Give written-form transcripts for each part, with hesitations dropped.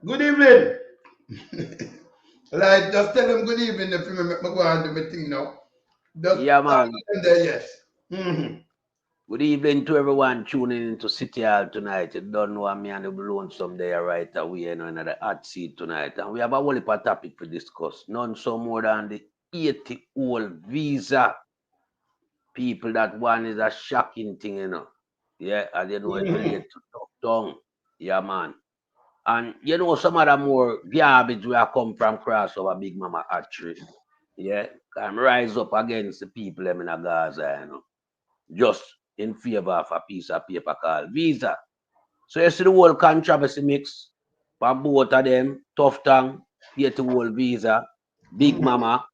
Good evening. Like, just tell them good evening if you make me go and do my thing now. Just Yeah, talk man. to them there, yes. Mm-hmm. Good evening to everyone tuning into City Hall tonight. You don't know me and the lonesome there right away, in the hot seat tonight. And we have a whole heap of topic to discuss. None so more than the 80-old visa. People, that one is a shocking thing. Yeah, and it Mm-hmm. relates to Tuftong. Yeah, man. And some of the more garbage where I come from cross over Big Mama Hatchery. Yeah, can rise up against the people them in a Gaza. Just in favor of a piece of paper called visa. So you see the whole controversy mix from both of them, tough tongue, here to whole visa, big Mm-hmm. mama,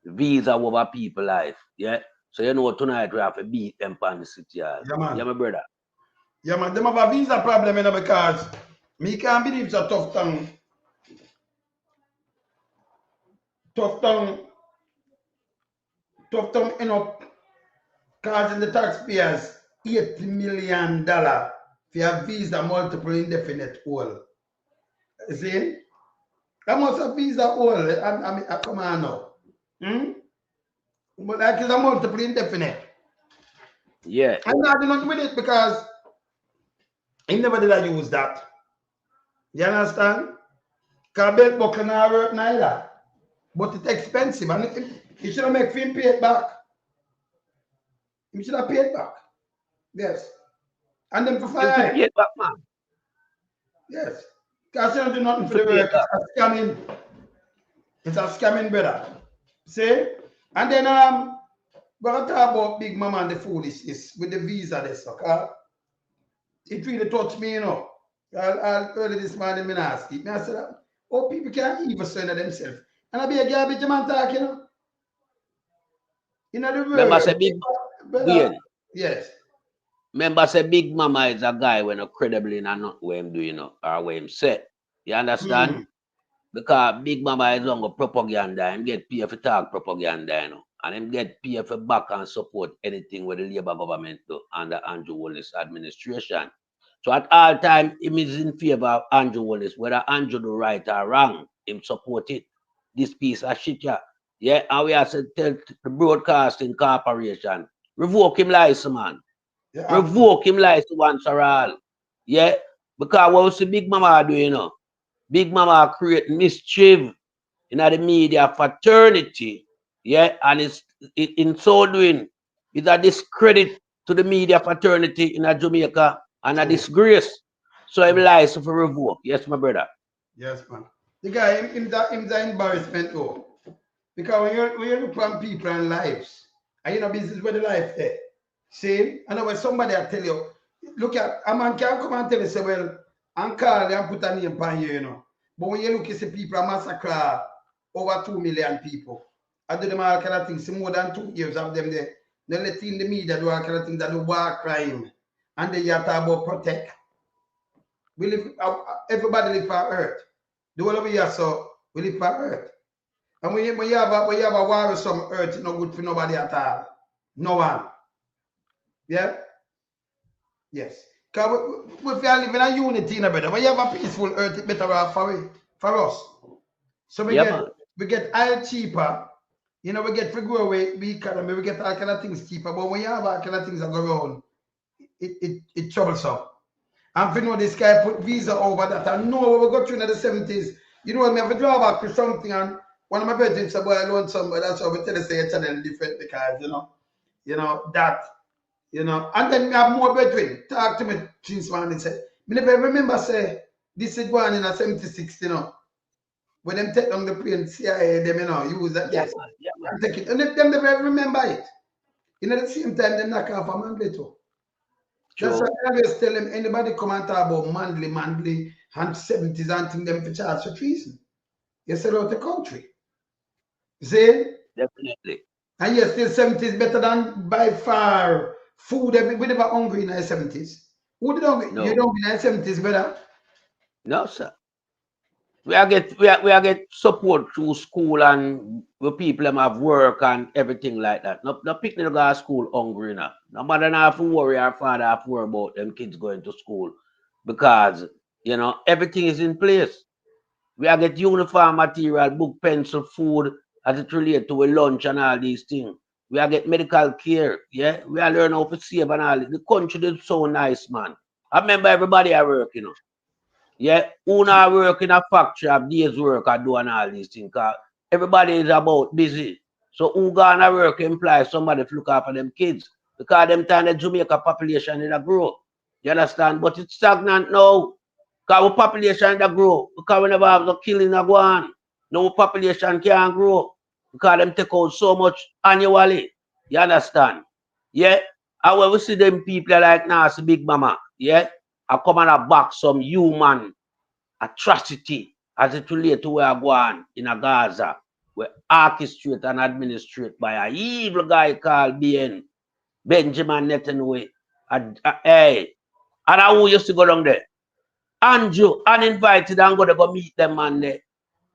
visa over people life. Yeah. So tonight we have to beat them on the city hall. Yeah, Yeah, man. my brother. Yeah, man. Them have a visa problem, because me can't believe it's a tough tongue, end up causing the taxpayers $80 million for a visa multiple indefinite hold. See? That must a visa hold. Come on now. Hmm? But like it's a multiple indefinite. Yeah. I'm not doing nothing with it because I never did I use that. You understand? Because belt buckle not work neither. But it's expensive and you should have make him pay it back. You should have paid it back. Yes. And then for Him for pay fire. it back, man. Yes. Because you don't do nothing Him for for the pay it work. It's back. a scamming. It's a scamming, brother. See? And then we're gonna talk about Big Mama and the foolishness with the visa this, okay? It really touched me. Early this morning, me ask it. Me I said, oh, people can't even surrender themselves. And I be a garbage man talking. In the Remember world, say big brother. Bien. Yes. Remember say big mama is a guy when not credible in a not what him do, or what him say. You understand? Mm. Because Big Mama is on propaganda, him get paid for talk propaganda. And him get paid for back and support anything with the Labour government do under Andrew Wallace administration. So at all time, him is in favor of Andrew Wallace, whether Andrew do right or wrong, him support it. This piece of shit, yeah. Yeah, and we have to tell the broadcasting corporation, revoke him license, man. You have to. Revoke him license once for all. Yeah, because what we see Big Mama do. Big Mama create mischief in the media fraternity. Yeah, and in so doing, it's a discredit to the media fraternity in Jamaica and a True. disgrace. So I'm True. license for revoke. Yes, my brother. Yes, man. The guy, him the embarrassment, though. Because when you look from people and lives, and business with the life there. See? And when somebody I tell you, look at a man can come and tell you, say, well, and call you and put a name on you. But when you look, you see people are massacre over 2 million people. I do them all kind of things. See, more than 2 years of them there. They let in the media do all kind of things that do war crime. And then you talk about protect. We live, everybody live for earth. The whole of we are so we live for earth. And when you have a war with some earth, it's not good for nobody at all. No one. Yeah? Yes. Because we are living in unity, brother. When you have a peaceful earth, it's better off for us. So we Yeah, get man. we get oil cheaper. We get to grow away the economy, we get all kind of things cheaper. But when you have all kind of things that go around, it troublesome. And if you know this guy put visa over that, I know what we go through in the 70s. You know what, me have to draw back to something, and one of my brethren said, boy, I learned somebody. That's why we tell you say your channel different because, that, And then we have more brethren. Talk to me since morning. Say, me never remember say, this is going in a 76, when them take down the plane, CIA, them, use that, Yeah, yes, man. Yeah, man. and take it. And them never remember it. At the same time, they knock off a man too. That's why True. I always tell them anybody come and talk about manly, and 70s and thing them for charge for treason. You sell out the country. See? Definitely. And yes, still 70s better than by far food. We never hungry in the 70s. Who did hungry? You No. don't in the 70s better. No, sir. We are get support through school and the people them have work and everything like that. No picnic go to school hungry now. No mother not have to worry or father have to worry about them kids going to school because everything is in place. We are get uniform material, book, pencil, food as it relates to a lunch and all these things. We are get medical care. Yeah. We are learn how to save and all. The country is so nice, man. I remember everybody I work, you know. Yeah, who not work in a factory, have days work, I do and all these things. Cause everybody is about busy. So who gonna work employ somebody to look after them kids? Because them time the Jamaica population in a grow. You understand? But it's stagnant now. Because our population in a grow. Because we never have the killing a go on. No population can't grow. Because them take out so much annually. You understand? Yeah. And when we see them people like Nancy Big Mama, yeah, I come and I back some human atrocity as it relates to where I go on in a Gaza, where orchestrated and administrated by an evil guy called Benjamin Netanyahu. Hey, and I who used to go down there. Andrew, uninvited, and go meet them man there.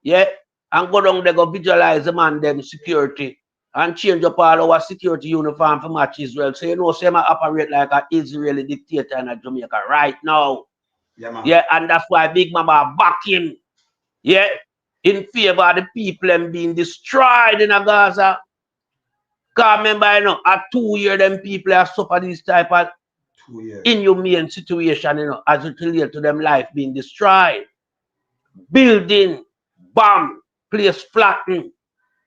Yeah, and go down there, go visualize the man them security and change up all our security uniform for match Israel. So you know, say I operate like an Israeli dictator in Jamaica right now. Yeah, man. Yeah, and that's why Big Mama back him. Yeah, in favor of the people and being destroyed in a Gaza. Because remember, you know, at 2 years, them people have suffered this type of inhumane situation, you know, as it relates to them life being destroyed. Building, bomb, place flattened.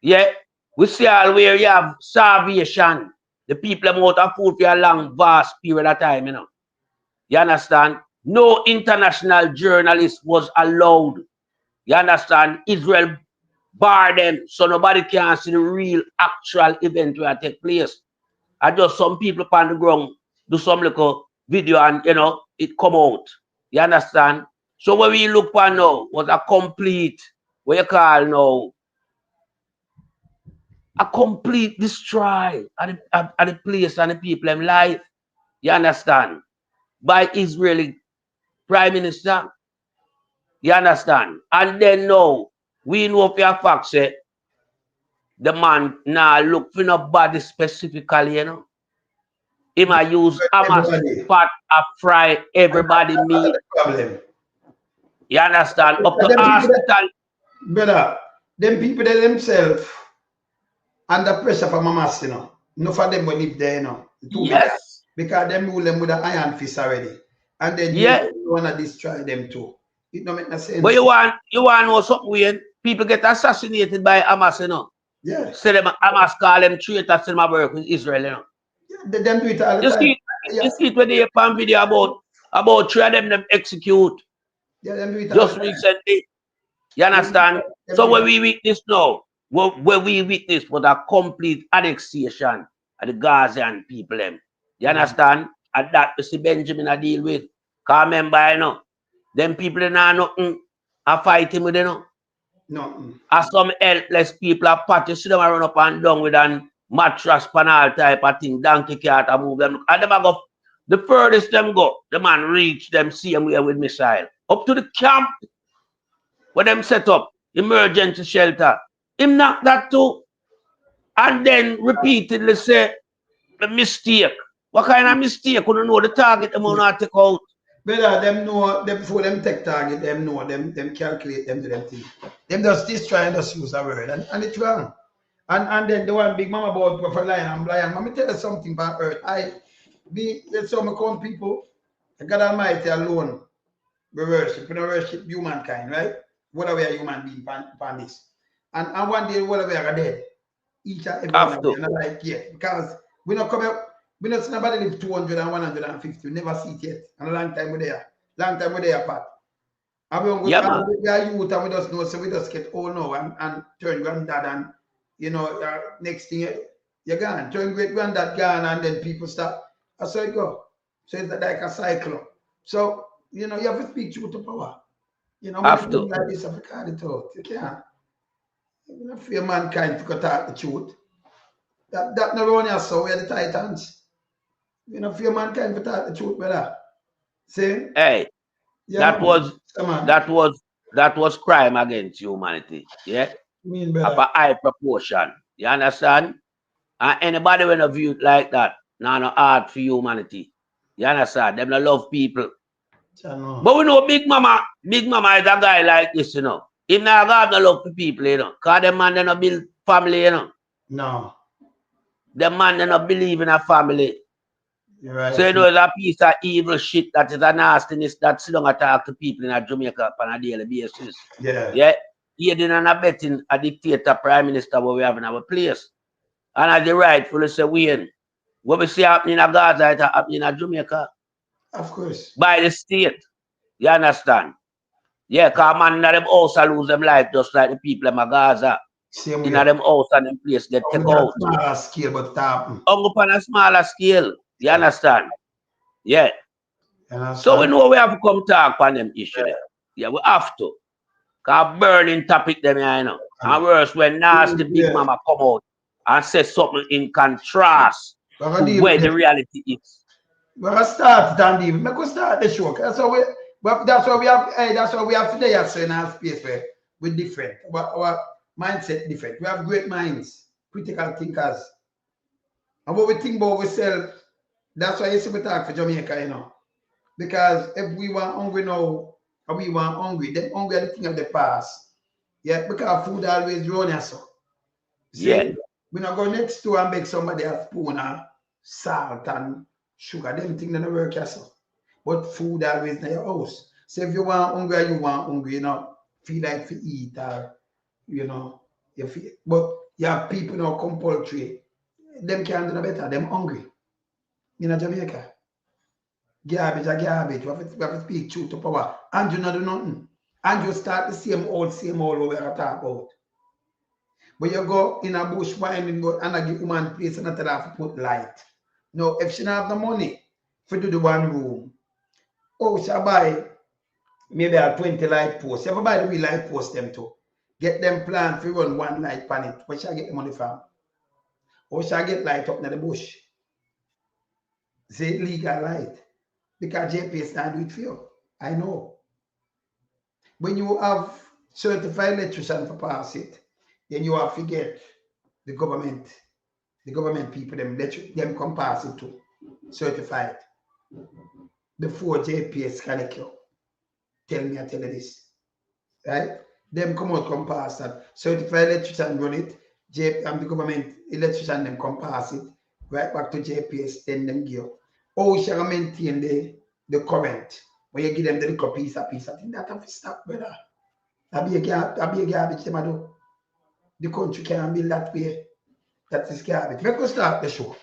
Yeah, we see all where you have starvation. The people have out of food for a long, vast period of time, you know. You understand? No international journalist was allowed. You understand? Israel barred them, so nobody can see the real, actual event where it take place. And just some people on the ground do some little video and, you know, it come out. You understand? So what we look for now was a complete, what you call now, a complete destroy of the place and the people in life. You understand? By Israeli Prime Minister. You understand? And then now, we know for a fact say the man now look for nobody specifically, you know. He might use Hamas pot to fry everybody meat. Problem. You understand? Up to hospital. Brother, them people they themselves under pressure from Hamas, you know. Enough of them will live there, you know. Yes. Because them rule them with an iron fist already. And then you want to destroy them too. It don't make no sense. But you want to know something weird? People get assassinated by Hamas, you know. Yeah. Say them Hamas call them traitors to them work with Israel, you know. Yeah, them do it all the time. You see it when they have video about 3 of them execute. Yeah, them do it just recently. You understand? So when we witness now, when we witness was a complete annexation of the Gazan people them. You understand? And that Mr. Benjamin I deal with. Cause remember, you know, them people not nothing are fighting with, you know. No. As some helpless people are party, see them run up and down with an mattress panel type of thing, donkey cart and move them. And them go the furthest them go, the man reach them same way with missile. Up to the camp where them set up emergency shelter. Him knock that too. And then repeatedly say the mistake. What kind of mistake? You know the target them not take out. Brother, them know them before them take target, them know them calculate them to them thing. Them just destroy and just use a word and it's wrong. And then the one big mama about for lion and blind. Let me tell you something about earth. There's some count people, God Almighty alone. We worship humankind, right? Whatever a human being upon this. And one day whatever are dead. Each and every one of them. Like, yeah, because we not come up. We not see nobody live 200 and 150. We never see it yet. And a long time we're there. Long time we're there, Pat. And we are youth and we just know, so we just get old now and turn granddad and, you know, next thing you're gone. Turn great granddad gone and then people start. That's how it go. So it's like a cycle. So, you know, you have to speak truth to power. You know, when you like this, I can't it out. You can't. You don't fear mankind to talk the truth. That not only us, so we're the Titans. You know, fear mankind to talk the truth, brother. See? Hey, yeah, that was crime against humanity. Yeah? Of a high proportion. You understand? And anybody when view it like that, no art for humanity. You understand? Them love people. But we know Big Mama is a guy like this, you know. Him not have no love for people, you know. Because them man they not build family, you know. No. Them man they not believe in a family. You're right. So you know it's a piece of evil shit that is a nastiness that sit down and talk to people in Jamaica on a daily basis. Yeah. Yeah. Aiding and abetting a dictator prime minister what we have in our place. And as the rightfully say, Wayne, what we see happening in Gaza, it's happening in Jamaica. Of course. By the state. You understand? Yeah, because man in them house lose them life just like the people in Gaza. Same In way. them house and them place get take out. Smaller scale, but happen. On a smaller scale. You understand? Yeah. Understand? So we know we have to come talk on them issue there. Yeah, we have to. Because burning topic them here, you know. And worse when nasty big mama come out and say something in contrast to where the reality is. We're gonna start it and even. Make us start the show. That's why we have today as in our space where we're different. Our mindset different. We have great minds, critical thinkers. And what we think about ourselves, that's why you see we talk for Jamaica, you know. Because if we were hungry now, or we were hungry, then hungry are the thing of the past. Yeah, because food always run us. See, Yeah. we not go next door and make somebody a spoon of salt and sugar. Them things don't work so. But food always in your house. So if you want hungry, you know, feel like to eat or you know, you feel, but you have people now compulsory. Them can't do no better, them hungry. In Jamaica. Garbage are garbage. We have to speak truth to power. And you not do nothing. And you start the same old what we are talking about. But you go in a bush winding and I give woman place and I tell her to put light. No, if she not have the money for do the one room, oh, she buy maybe a 20 light post. You ever buy the wheel light post them too. Get them plan for run one light pan it. Where shall I get the money from? Or shall I get light up in the bush? Say legal light. Because JPS not do it for you. I know. When you have certified electrician for pass it, then you have to get the government people, them come pass it to certified. Before JPS can you tell me, I tell you this. Right? Them come out, come pass that. Certified electrician run it, the government electrician them come pass it, right back to JPS, then them give. Oh, shall maintain the current. When you give them the little piece of thing, that have to stop, brother. That be a garbage, them do. The country can't build that way. That is garbage. Make us start the show.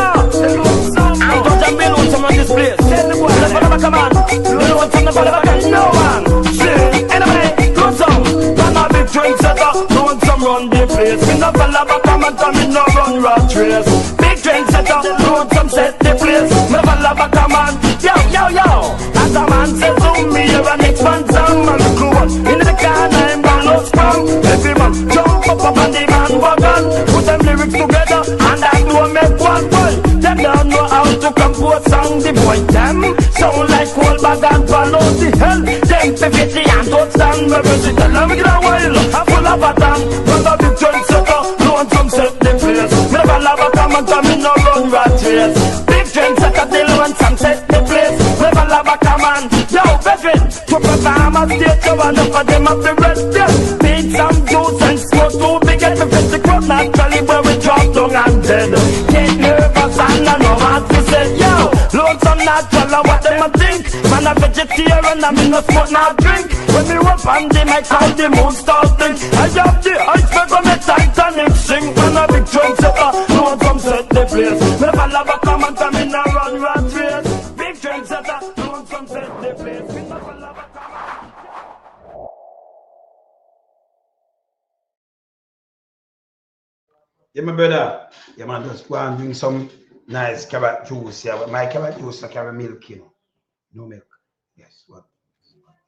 I'm going to build some on this place. Tell the boy, come on. You want some of no one. See, anyway, go some. Run a big trendsetter. No one some run the place. Me no follow back come and tell me no run rat race. Big trendsetter. No one some set the place. Me no follow back come on. Yo. As a man says to me, you're an expansion man. Cool. In the car, I'm gone no sprung. Every man jump up and the man wagon. Put them lyrics together and that do make one boy. Them don't know how to compose song. The boy them sound like cold bag and follow the hell. Them perfectly and don't stand where we sit. Let me get a while. I'm full of a tan. But a big trendsetter. No one come set the place. Never love a come and come in no run rat race. Big trendsetter till one some set the place. Never love a come on. Yo, veteran. To perform a stage show and up for them up the rest. Yes. Need some juice and smoke too big and perfect the crowd naturally where we drop down and dead. Get nervous and I know what to say. Yo, lonesome natural what them a think. Man a vegetarian and me no smoke not drink. When me up on the mic how the moon starting. I have the iceberg on the Titanic sing. Man a big trendsetter, no one come set the place. Never love a come and come in a run rat race. Big trendsetter, no one come set the place. Me never love a come and Yeah, my brother. Yeah, man, just go and drink some nice carrot juice. Yeah, but my carrot juice not carry milk, you know. No milk. Yes, but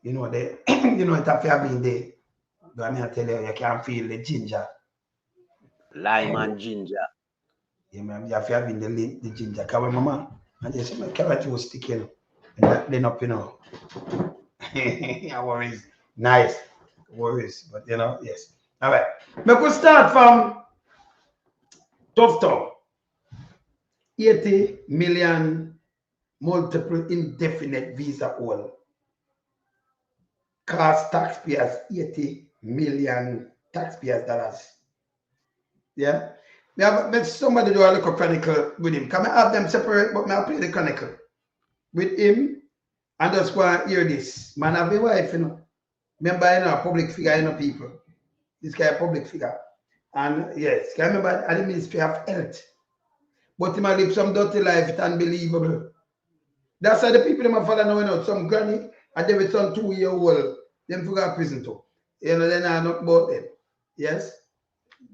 you know the you know it have been there. But I mean, I tell you, you can feel the ginger. Lime and ginger. Yeah, man, you have been the ginger. Cause when mama And there's some carrot was sticking. And that then up, Yeah, worries. Nice. Worries. But yes. All right. We could start from Tuftong. 80 million multiple indefinite visa all. Cost taxpayers 80 million taxpayers dollars. Yeah. Make somebody do a little chronicle with him. Can I have them separate, but I'll play the chronicle with him and just go and hear this. Man, have a wife, Remember, a public figure, people. This guy a public figure. And yes, can remember at the Ministry of Health. But he might live some dirty life, it's unbelievable. That's why the people them follow now, some granny, and they with some 2-year-old, them forgot prison too. They are not about them. Yes?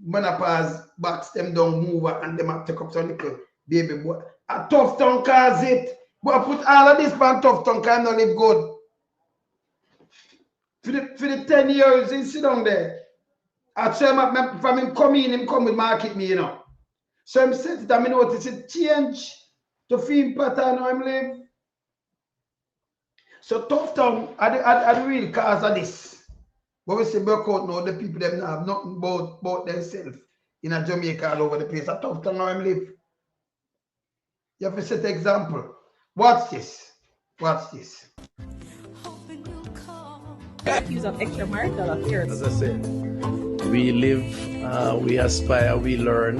Menopause backs them down, move and them have to take up some little baby boy. A tough tongue cause it. But I put all of this man tough tongue can not live good. For the 10 years, he sit down there. I tell him from him come in, him come with market me, So I'm set it, I notice it change to film pattern how him live. So tough tongue are the real cause of this. But we say work out now, the people them have nothing about themselves in a Jamaica all over the place. A tough tongue how him live. You have to set example. Watch this. Watch this. Accused of extramarital affairs. As I said, we live, we aspire, we learn,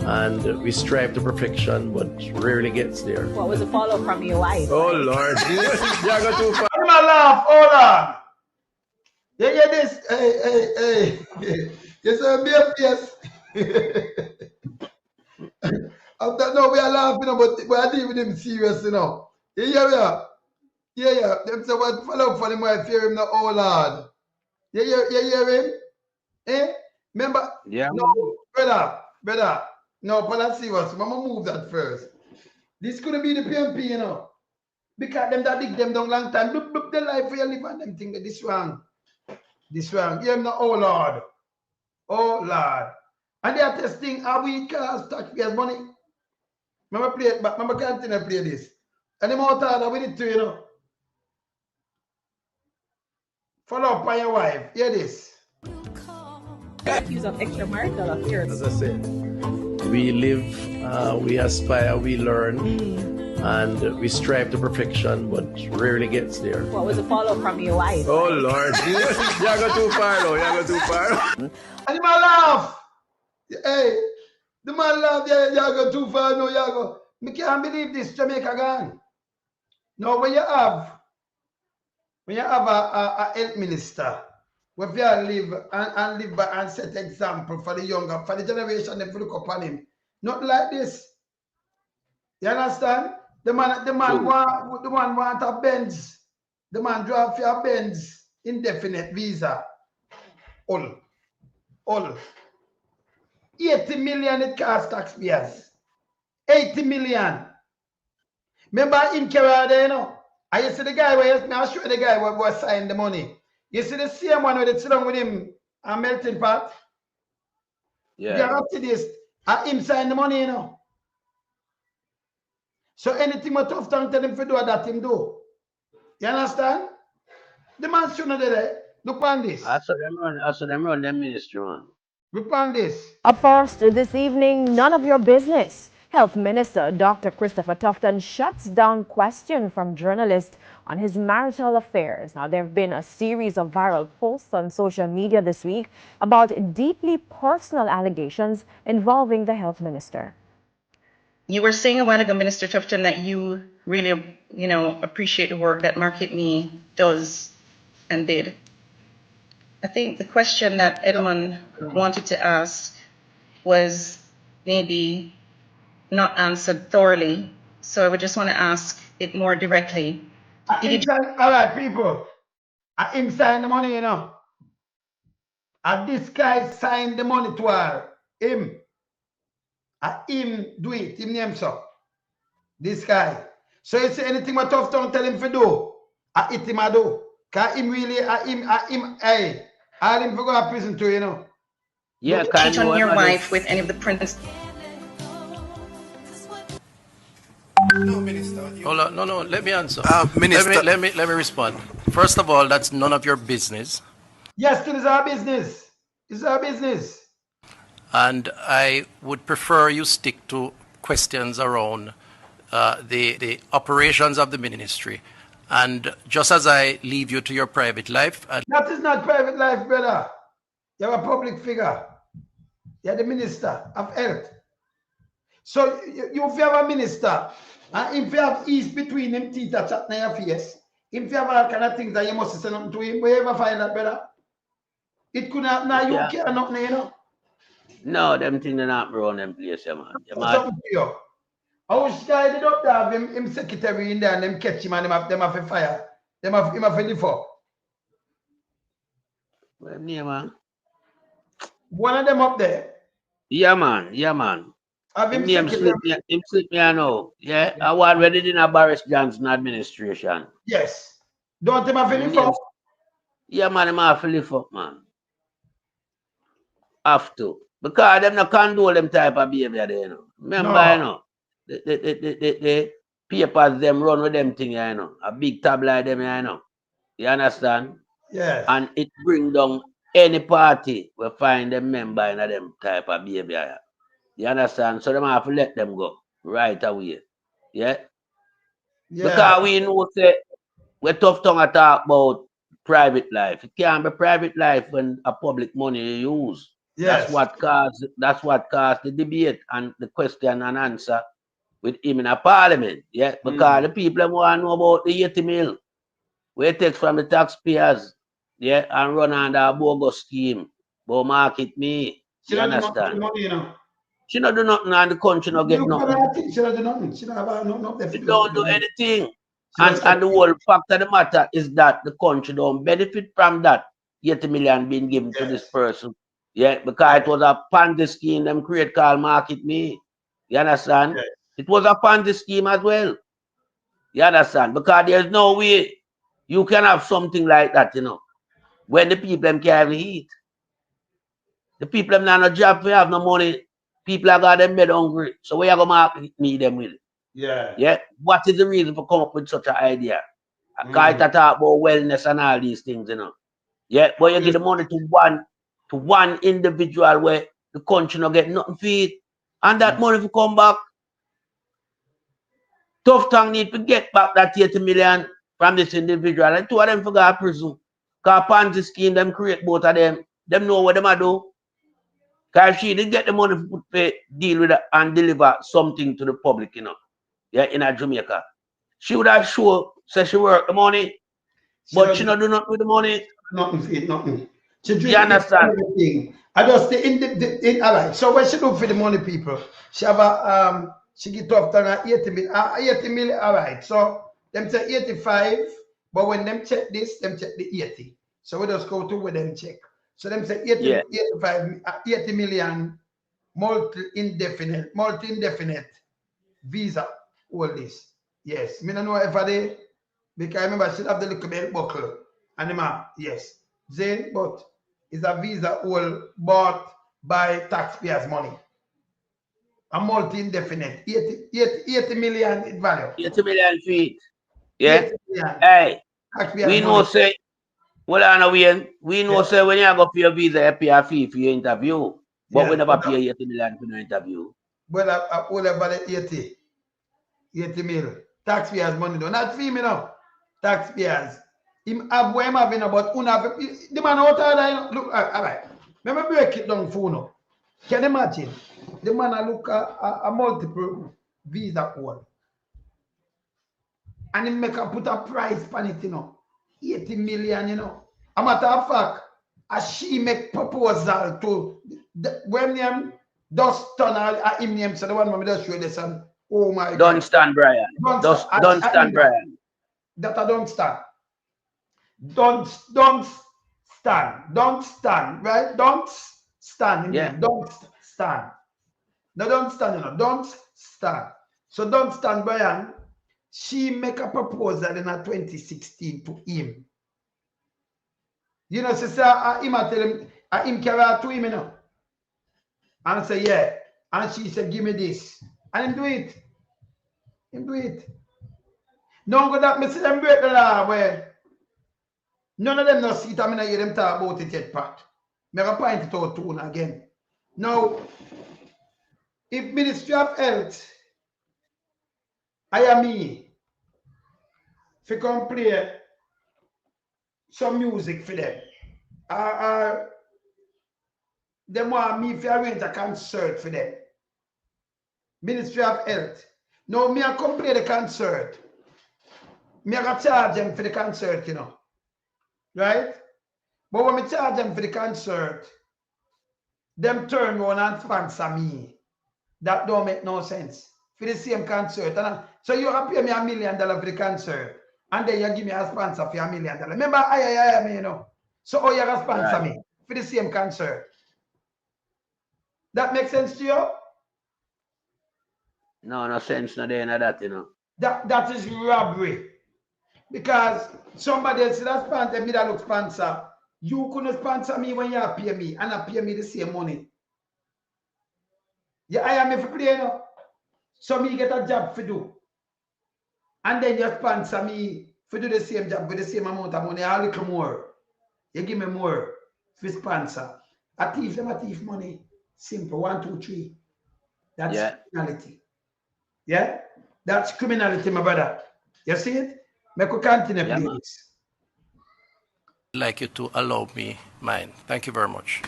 and we strive to perfection, but rarely gets there. What was the follow from your wife? Oh Lord, you go too far. I'm gonna laugh. Hold on. Yeah, this. Hey. Yes, yes. After no, we are laughing, but we are leaving him serious, Yeah. Them say what follow for him, I fear him, oh Lord. You hear him? Eh? Remember? Yeah. No, brother. No, but let's see what's. Mama move that first. This could be the PMP, Because them that dig them down long time. Look the life where you live and them think that this wrong. Hear him now, oh Lord. And they are testing how we cast taxpayers money. Remember play it, but remember continue to play this. And the more harder we need to, follow up on your wife. Hear this. Accused of extramarital affairs. As I said, we live, we aspire, we learn, and we strive to perfection, but rarely gets there. What was the follow from your wife? Oh Lord, you go too far now. You go too far. And the man laugh. Hey, the man laugh. Yeah, you go too far now. You go. I can't believe this Jamaica gone. Now when you have a health minister, where you live and live by and set example for the younger, for the generation that look upon him. Not like this. You understand? The man want a Benz. The man drive for a Benz indefinite visa. All. 80 million it costs taxpayers. 80 million. Remember in Kerala there, And you see the guy where I'll show you the guy where was signed the money. You see the same one where they sit down with him a melting pot? Yeah. You have to this. And him sign the money, So anything what Tuftong tell him to do, that him do. You understand? The man shouldn't do that. Look on this. I saw them run them ministry, man. Look on this. Up first this evening, none of your business. Health Minister Dr. Christopher Tuftong shuts down question from journalists on his marital affairs. Now, there have been a series of viral posts on social media this week about deeply personal allegations involving the health minister. You were saying a while ago, Minister Tuftong, that you really, appreciate the work that Market Me does and did. I think the question that Edmund wanted to ask was maybe not answered thoroughly. So I would just want to ask it more directly. All right, people. Him sign the money, And this guy signed the money to her. Him. Him do it. Him name so. This guy. So you say anything what Tuftong tell him to do. It him a do. Cause him really, hey. All him for go to prison too, Yeah, cheat on your wife with any of the prince. Hold on. No. Let me answer. Minister. Let me respond. First of all, that's none of your business. Yes, it is our business. It's our business. And I would prefer you stick to questions around the operations of the ministry. And just as I leave you to your private life. That is not private life, brother. You're a public figure. You're the minister of health. So if you have a minister, and if you have ease between him teeth that chat in your face, if you have all kind of things that you must say nothing to him, where you ever find that, brother? It could not now you care nothing, you know. No, them things are not around them place, man. Something to you. I was guy did up there have him secretary in there and them catch him and them have a fire. Them have him have a lift up. Well, yeah, man. One of them up there. Yeah, man. Yeah, man. Have him sleep me, I know. Yeah, I was ready in a Boris Johnson administration. Yes. Don't him have a lift up? Yeah, man, him have to lift up, man. Have to. Because them not condole them type of behavior there, you know. Remember, you know, the papers them run with them thing, you know. A big tabloid them, you know. You understand? Yes. And it bring down any party will find them member in them type of behavior. You understand? So them have to let them go right away. Yeah? Because we know say we're tough tongue to talk about private life. It can't be private life when a public money you use. Yes. That's what caused the debate and the question and answer with him in a parliament. Yeah. Because the people want to know about the 80 mil. Where it takes from the taxpayers, yeah, and run under a bogus scheme. But market me. You understand? Money, you know. She don't do nothing and the country not get nothing. She don't do nothing. She don't have nothing. She don't do anything. And the whole fact of the matter is that the country don't benefit from that 80 million being given to this person. Yeah, because it was a Ponzi scheme them create called Market Me. You understand? Yes. It was a Ponzi scheme as well. You understand? Because there's no way you can have something like that, you know, when the people them can't eat. The people them not no job, we have no money. People are got them bed hungry. So where you gonna market me them with? Yeah. Yeah. What is the reason for come up with such an idea? I can't talk about wellness and all these things, you know. Yeah, but you give the money to one individual where the country not get nothing for it. And that money will come back. Tuftong need to get back that 80 million from this individual. And two of them forgot prison. Because Ponzi scheme them create both of them. Them know what them are do. Because she did get the money to deal with it and deliver something to the public, you know. Yeah, in a Jamaica. She would have shown, say she work the money, but she not do nothing with the money. Nothing for it, nothing. She You understand? Everything. I just the all right. So what she do for the money, people? She have a she get off on 80 million, all right. So them say 85, but when them check this, them check the 80. So we just go to where them check. So them say 80 million multi-indefinite visa, all this. Yes. Me don't know if they, because I remember she have the little belt buckle and the yes. Then, but it's a visa all bought by taxpayers' money. A multi-indefinite. 80 million in value. 80 million feet. Yeah. 80 million. Hey, Taxpayers' we know money. say, well, I know we know say when you go for your visa, you pay a fee for your interview. But we never pay 80 million for your interview. Well, all about 80 mil. Taxpayers' money though. Not fee, me now. Taxpayers. Him have what him having about the man out there. Look, all right. Let me break it down for you. Can you imagine? The man look a multiple visa code. And he make a put a price on it, you know. 80 million, you know. A matter of fact, as she make proposal to when him just turn him name, so the one me just show this and oh my God. Don't stand, Brian. Don't stand, Brian. That I don't stand. Don't stand, right? Don't stand. Yeah. Don't stand. No, don't stand, you know. Don't stand. So don't stand, Brian. She make a proposal in 2016 to him. You know, sister, him I tell him, him carry to him, you know. And I say, yeah. And she said, give me this. And him do it. Him do it. No go that me see them break the law where none of them no see it. I mean I hear them talk about it yet, Pat. Me gonna point it out tune again. Now, if Ministry of Health hire me to come play some music for them, they want me to arrange a concert for them. Ministry of Health. Now, me I come play the concert. Me I got charge them for the concert, you know. Right? But when me charge them for the concert, them turn around and sponsor me. That don't make no sense. For the same concert. So you have to pay me $1 million for the concert. And then you give me a sponsor for $1 million. Remember, I me, you know. So you have to sponsor me for the same concert. That makes sense to you? No sense no there, that, you know. That is robbery. Because somebody else that sponsor me that look sponsor. You couldn't sponsor me when you pay me and I pay me the same money. You hire me for play, you know. So me get a job for do. And then you sponsor me for do the same job with the same amount of money, a little more. You give me more for sponsor. A thief, them a thief money. Simple. 1, 2, 3. That's criminality. Yeah? That's criminality, my brother. You see it? Make we continue play this. I'd like you to allow me mine. Thank you very much.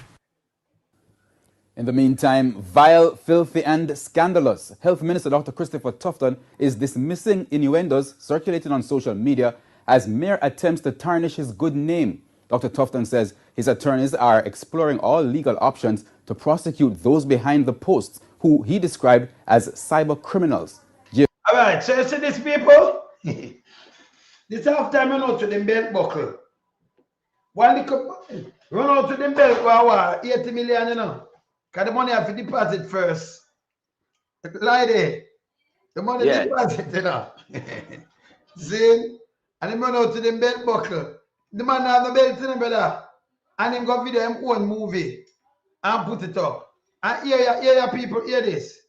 In the meantime, vile, filthy and scandalous. Health Minister Dr. Christopher Tuftong is dismissing innuendos circulating on social media as mere attempts to tarnish his good name. Dr. Tuftong says his attorneys are exploring all legal options to prosecute those behind the posts, who he described as cyber criminals. All right, so you see these people? This half time run out to the belt buckle. One run out to the belt, wow, 80 million, you know. Because the money have to deposit first. Lie there. The money deposit, you know. See? And him run out to the belt buckle. The man have the belt in him, brother. And him go video him own movie and put it up. And hear people, hear this.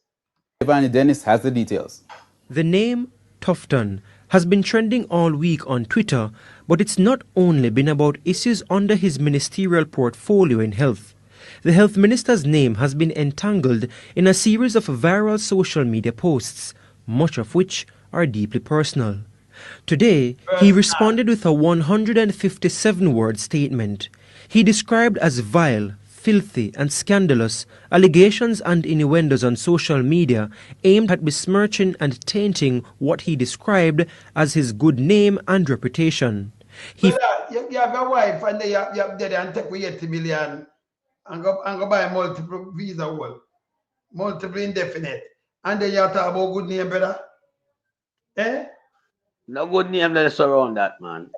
Giovanni Dennis has the details. The name Tuftong has been trending all week on Twitter, but it's not only been about issues under his ministerial portfolio in health. The health minister's name has been entangled in a series of viral social media posts, much of which are deeply personal. Today, he responded with a 157-word statement. He described as vile, filthy and scandalous allegations and innuendos on social media aimed at besmirching and tainting what he described as his good name and reputation. You have a wife and you have there and take 80 million and go buy multiple visa wall, multiple indefinite, and then you talk about good name, brother. Eh? No good name that surround that, man.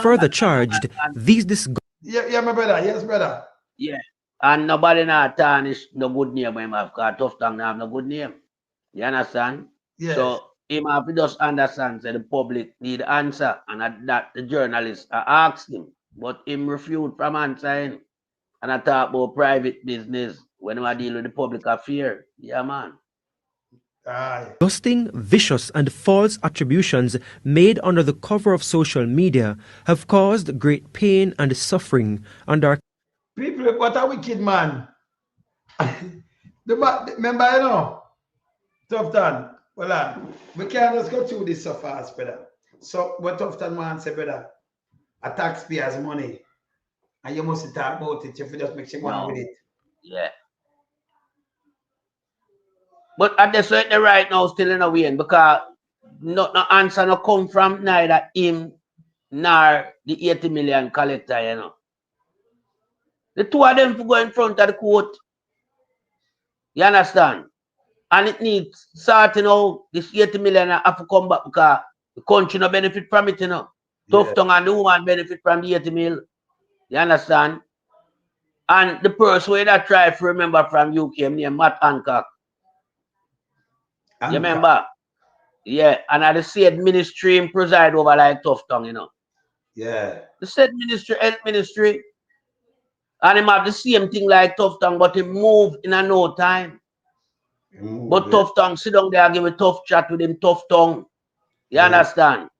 Further charged, these Yeah, my brother. Yes, brother. Yeah. And nobody not tarnish no good name when him have, because Tuftong have no good name. You understand? Yes. So him have to just understand that the public need answer, and that the journalists are asking, but him refused from answering. And I talk about private business when I deal with the public affair. Yeah, man. disgusting, vicious and false attributions made under the cover of social media have caused great pain and suffering and are People, what a wicked man. Remember, you know, Tuftong, well, we can't just go through this so fast, brother. So what Tuftong man say, brother, a taxpayers' money, and you must talk about it if you just make sure one with it. Yeah. But at the certain right now, still in a way, because no answer no come from neither him nor the 80 million collector, you know. The two of them go in front of the court. You understand? And it needs sorting out. This 80 million have to come back because the country no benefit from it, you know. Tuftong and the woman benefit from the 80 mil. You understand? And the person who that try to remember from UK named Matt Hancock. You remember? Yeah, and at the said ministry him preside over like Tuftong, you know. Yeah. The said ministry, health ministry, and him have the same thing like Tuftong, but he move in a no time. But Tuftong sit down there and give a tough chat with him, Tuftong. You understand?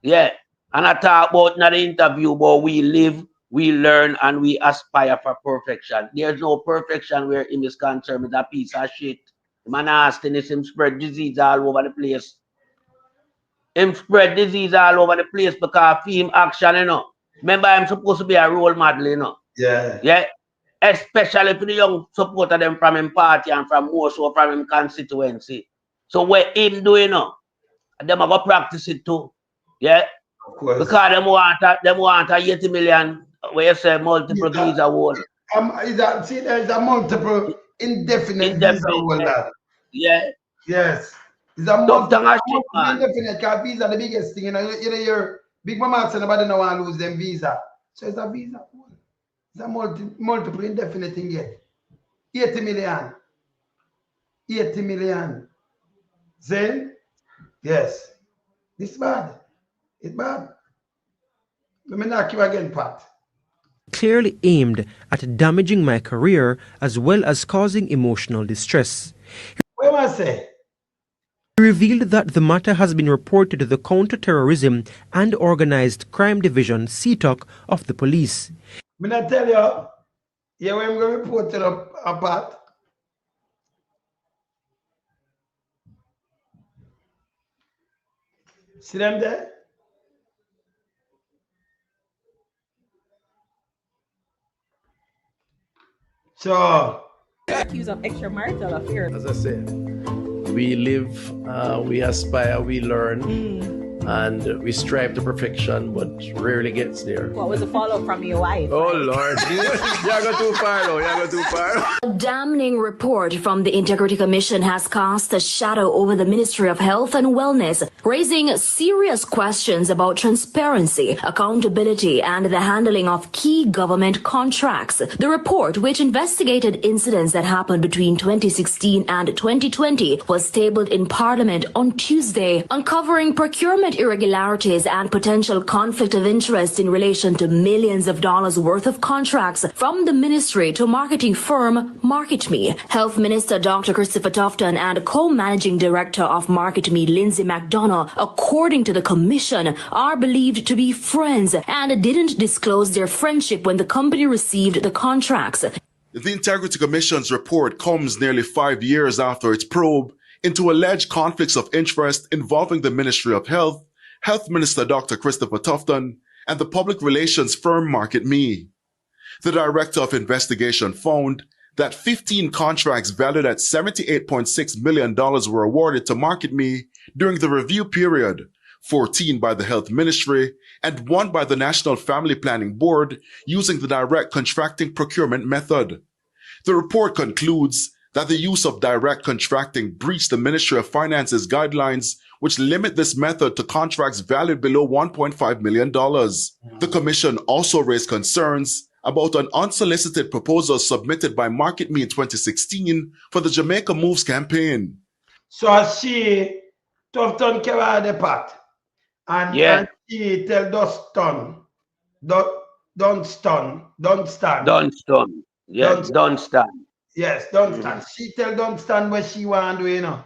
Yeah. And I talk about in the interview about we live, we learn, and we aspire for perfection. There's no perfection where him is concerned with a piece of shit. Man nastiness, him spread disease all over the place. Him spread disease all over the place because of him action, you know. Remember, I'm supposed to be a role model, you know. Yeah. Yeah. Especially for the young supporter them from him party and from more so from him constituency. So what him doing, you know, them are going to practice it too. Yeah. Of course. Because them want a 80 million where you say multiple visa wall. See, there's a multiple indefinite visa holder. Yeah. Yes. It's a multiple indefinite because visa the biggest thing. You know, your big mama said nobody no want to lose them visa. So it's a visa holder. It's a multiple indefinite thing yet. 80 million. 80 million. Then, yes. It's bad. It's bad. Let me knock you again, Pat. Clearly aimed at damaging my career as well as causing emotional distress. What am I say? He revealed that the matter has been reported to the Counter-Terrorism and Organized Crime Division (CTOC) of the police. I'm going to tell you, yeah, we're going to report it up apart. See them there? So, accused of extramarital affairs. As I said, we live, we aspire, we learn, and we strive to perfection, but rarely gets there. What was the follow from your wife? Oh Lord, you go too far though, you go too far. A damning report from the Integrity Commission has cast a shadow over the Ministry of Health and Wellness, raising serious questions about transparency, accountability, and the handling of key government contracts. The report, which investigated incidents that happened between 2016 and 2020, was tabled in Parliament on Tuesday, uncovering procurement irregularities and potential conflict of interest in relation to millions of dollars worth of contracts from the ministry to marketing firm MarketMe. Health Minister Dr. Christopher Tufton and co-managing director of MarketMe, Lindsay McDonough, according to the commission, are believed to be friends and didn't disclose their friendship when the company received the contracts. The Integrity Commission's report comes nearly 5 years after its probe into alleged conflicts of interest involving the Ministry of Health, Health Minister Dr. Christopher Tufton, and the public relations firm MarketMe. The Director of Investigation found that 15 contracts valued at $78.6 million were awarded to MarketMe during the review period, 14 by the Health Ministry and 1 by the National Family Planning Board using the direct contracting procurement method. The report concludes that the use of direct contracting breached the Ministry of Finance's guidelines, which limit this method to contracts valued below $1.5 million. The Commission also raised concerns about an unsolicited proposal submitted by MarketMe in 2016 for the Jamaica Moves campaign. So as she Tufton came out of the pot, and she tell Dunstan, don't stand. Yes, Dunstan. Yes, Dunstan. She tell Dunstan what she want to do, you know.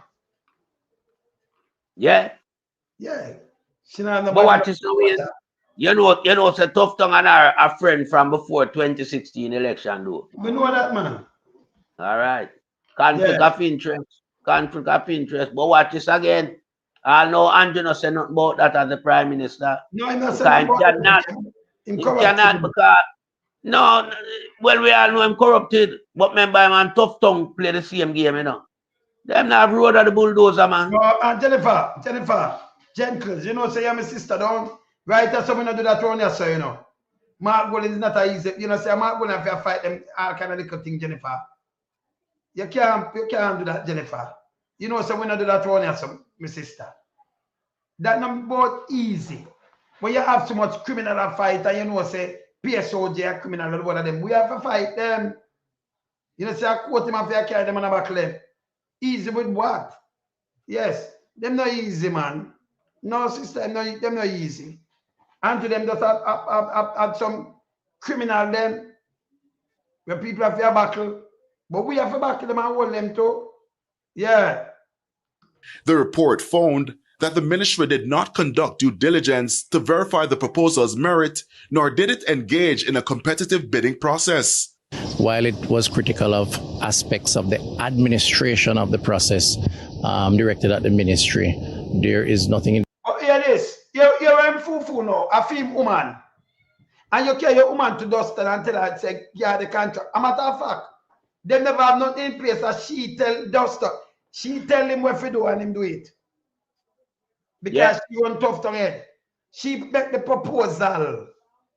Yeah. Yeah. She not but what is the way? You know, say Tuftong and her a friend from before 2016 election, though. We know that, man. All right. Conflict of interest. Conflict of interest. But watch this again. I know Andrew no say nothing about that as the Prime Minister. No, I'm not saying about he cannot because no, well, we all know him corrupted. But remember, man, Tuftong play the same game, you know. Them not road of the bulldozer, man. No, Jennifer, Jenkins, you know, say I'm a sister, don't right? That's something to do that one, yes, sir, you know. Mark Gold is not easy, you know, say Mark Gold have to fight them all kind of little thing, Jennifer. You can't do that, Jennifer. You know, so we not do that one, yes, my sister. That not both easy. When you have so much criminal fight, and you know, say PSOJ criminal and one of them, we have to fight them. You know, say I quote him after I carry them on a back lane. Easy with what? Yes, them not easy, man. No, sister, them not easy. And to them just have some criminal then, where people have to battle. But we have to battle them and hold them too. Yeah. The report found that the ministry did not conduct due diligence to verify the proposal's merit, nor did it engage in a competitive bidding process. While it was critical of aspects of the administration of the process directed at the ministry, there is nothing in. Oh, here this. You're a fufu now, a film woman. And you carry your woman to Dustin and tell her, say, yeah, the contract. A matter of fact, they never have nothing in place as she tell Dustin. She tell him what to do and him do it. Because she run Tuftong head. She make the proposal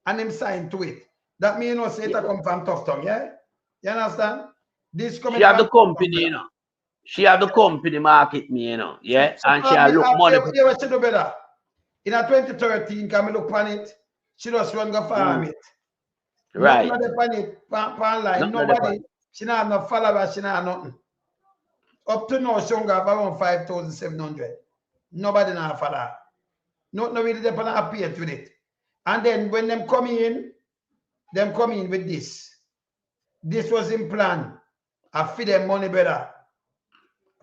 and him sign to it. That means, you know, say it come from Tuftong, yeah? You understand? This coming she have from the company, you know. She have the company market me, you know. Yeah. So and she have look money. Yeah, what she do better? In a 2013, can me look on it? She just run go farm it. Right. Not on it, online. Nobody, she not have no followers, she not have nothing. Up to now, she only have around 5,700. Nobody not follow. No really depend on appear with it. And then when them come in with this. This was in plan. I feed them money better.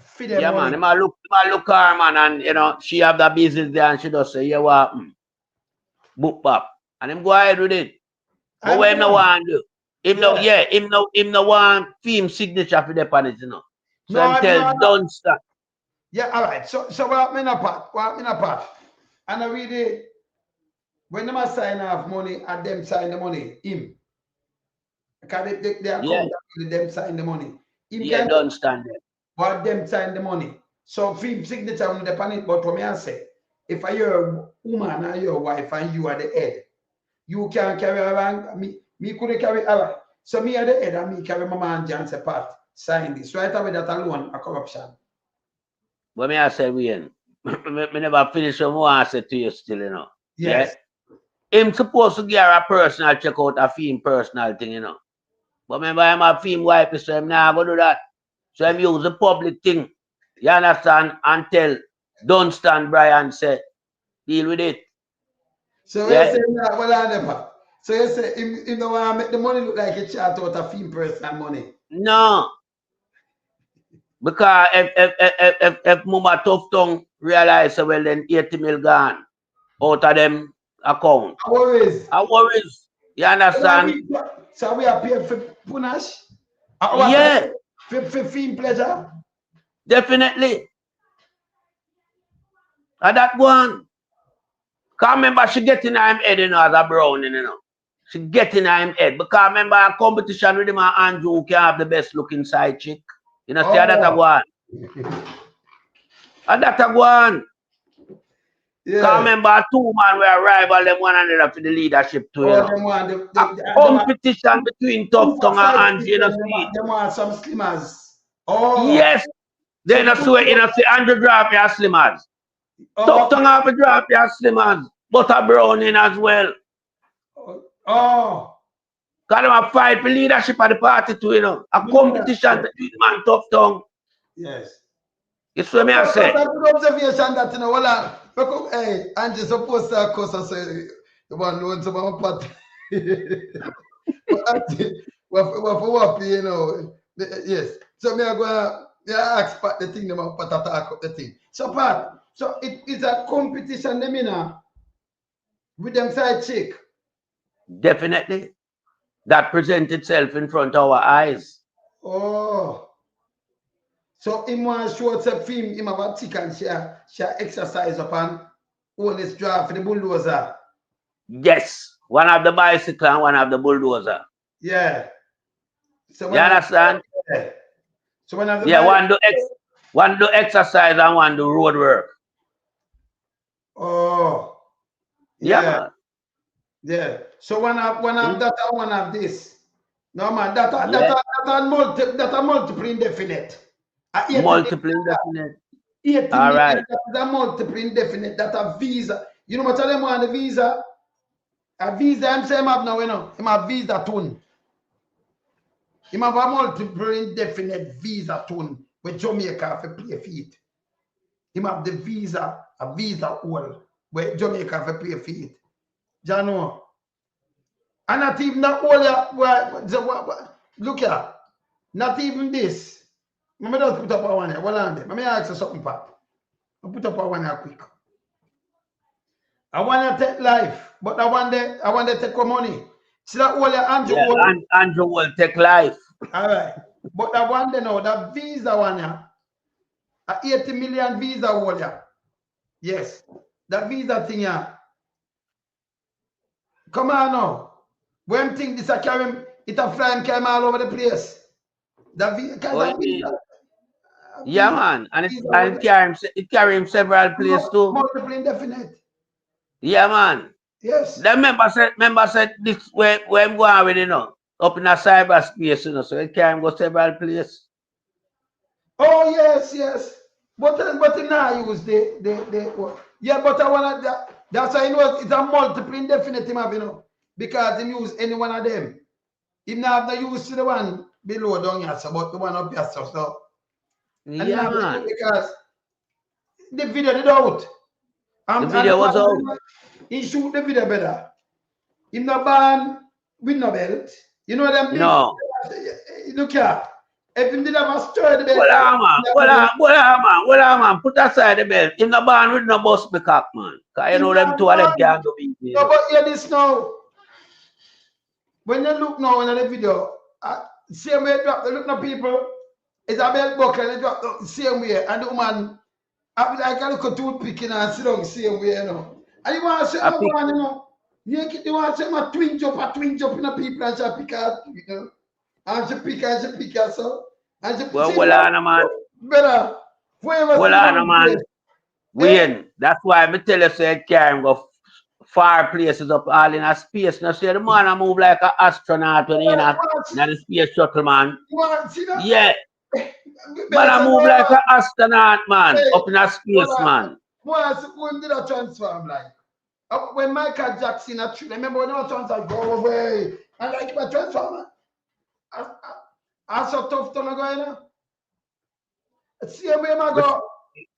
Feed them money. Man, I look her, man, and you know, she have that business there and she just say, yeah, what? Book up. And him go ahead with it. But what him no want do? Him no want film signature for the panel, you know. So him tell don't stop. Yeah, all right. So what me in a part. And I really, when them sign off money and them sign the money, him. Because they are coming them sign the money. Him don't stand there. But them sign the money. So film signature on the panel, but what me I say, if I you're a woman and your wife and you are the head, you can carry around me couldn't carry around. So me are the head and me carry my man Jan's part. Sign this. Right away that alone a corruption. But me I say we me never finish what I say to you still, you know. Yes. Yeah? Him supposed to get a personal check out a film personal thing, you know. But remember I'm a film wife, so I'm not gonna do that. So I'm use the public thing. You understand? And tell don't stand Brian say deal with it. So you say that well I never. So you say him don't want to make the money look like a chart out of film personal money. No. Because if Mama Tuftong realize well then 80 mil gone out of them account. I worries. You understand? So we are paid for Punash? Yeah. For film pleasure? Definitely. And that one. Because remember she getting her head, you know, as a brown, you know. She getting her head. Because remember a competition with him and Andrew who can have the best looking side chick. You know, see how that a go on. And that a go on. Because remember two man were rival them one another for the leadership too, you know. Competition between Tuftong and Andrew, you know, see. They want some slimmers. Oh. Yes. Then I swear, you know, see Andrew drop your slimmers. Tuftong have to drop your slimmers. But a brown in as well. Oh. Because them a fight for leadership of the party too, you know. A competition between man Tuftong. Yes. You see what me I say? That's a good observation that, you know, well, hey, Angie supposed to cause us the one who wants about party. But what, you know, yes. So me I go ask Pat the thing about Pat attack up the thing. So Pat, so it is a competition them in with them side chick. Definitely. That presents itself in front of our eyes. Oh. So him want to show us a film, him have a tick and she exercise upon all this drive for the bulldozer. Yes. One of the bicycle and one of the bulldozer. Yeah. So you understand? So when have the one do exercise and one do road work. Oh. Yeah. Yeah. So one have that and one have this. No man, that are multiple indefinite. Multiple indefinite. 80 all right. That are multiple indefinite. That are visa. You know what I them want the visa? A visa I'm saying have now, you know. Him have visa tune. Him have a multiple indefinite visa tune with Jamaica for play feet. Him have the visa, a visa hole where Jamaica for play feet. Jano. And not even that hole, look here. Not even this. Let me just put up a one here. Well, on there. Let me ask you something, Pat. I'll put up a one here quick. I want to take life, but I want to take money. See that all your Andrew will. Andrew will take life. All right. But I want to know that visa one here. 80 million visa all here. Yes. That visa thing here. Come on now. When think this a carry him, it a fly him carry him all over the place. That visa. Yeah, man. And it carry him several places too. Multiple indefinite. Yeah, man. Yes. The member said this where I'm going with, you know, up in a cyberspace, you know, so it carry him go several places. Oh yes, yes. But now use yeah, but I wanna that's why you know it's a multiple indefinite him have, you know, because him use any one of them. Him not have no use to the one below down here, so but the one up here, so. And yeah, man. Because the video did out. The video was out. He shoot the video better. Him no ban with no belt. You know them. No. Look here. If him did have a story the belt. Well, man. Put aside the belt. Him no ban with no bus cock, man. Cause you know them two of them can't do it. No, but hear this now. When you look now in the video, same way drop the look no people. It's a belt buckle, they drop the same way, and the woman have like a little toothpick in and sit down the same way, you know. And you want to say, oh, man, you know, you want to say, my twin jump in the people and she pick out, you know. And she pick her, so. And she well, man. Better. Well, man. Wayne, that's why I tell you, say it can't go far places up all in a space. Now, say the man I move like an astronaut when in the space shuttle, man. You want to see that? Yeah. Man, I move like an astronaut, man, up in a space, man. When did I transform like? When Michael Jackson a trip, remember when I transform, go away. And like my transformer. I saw Tuftong going. See where I go.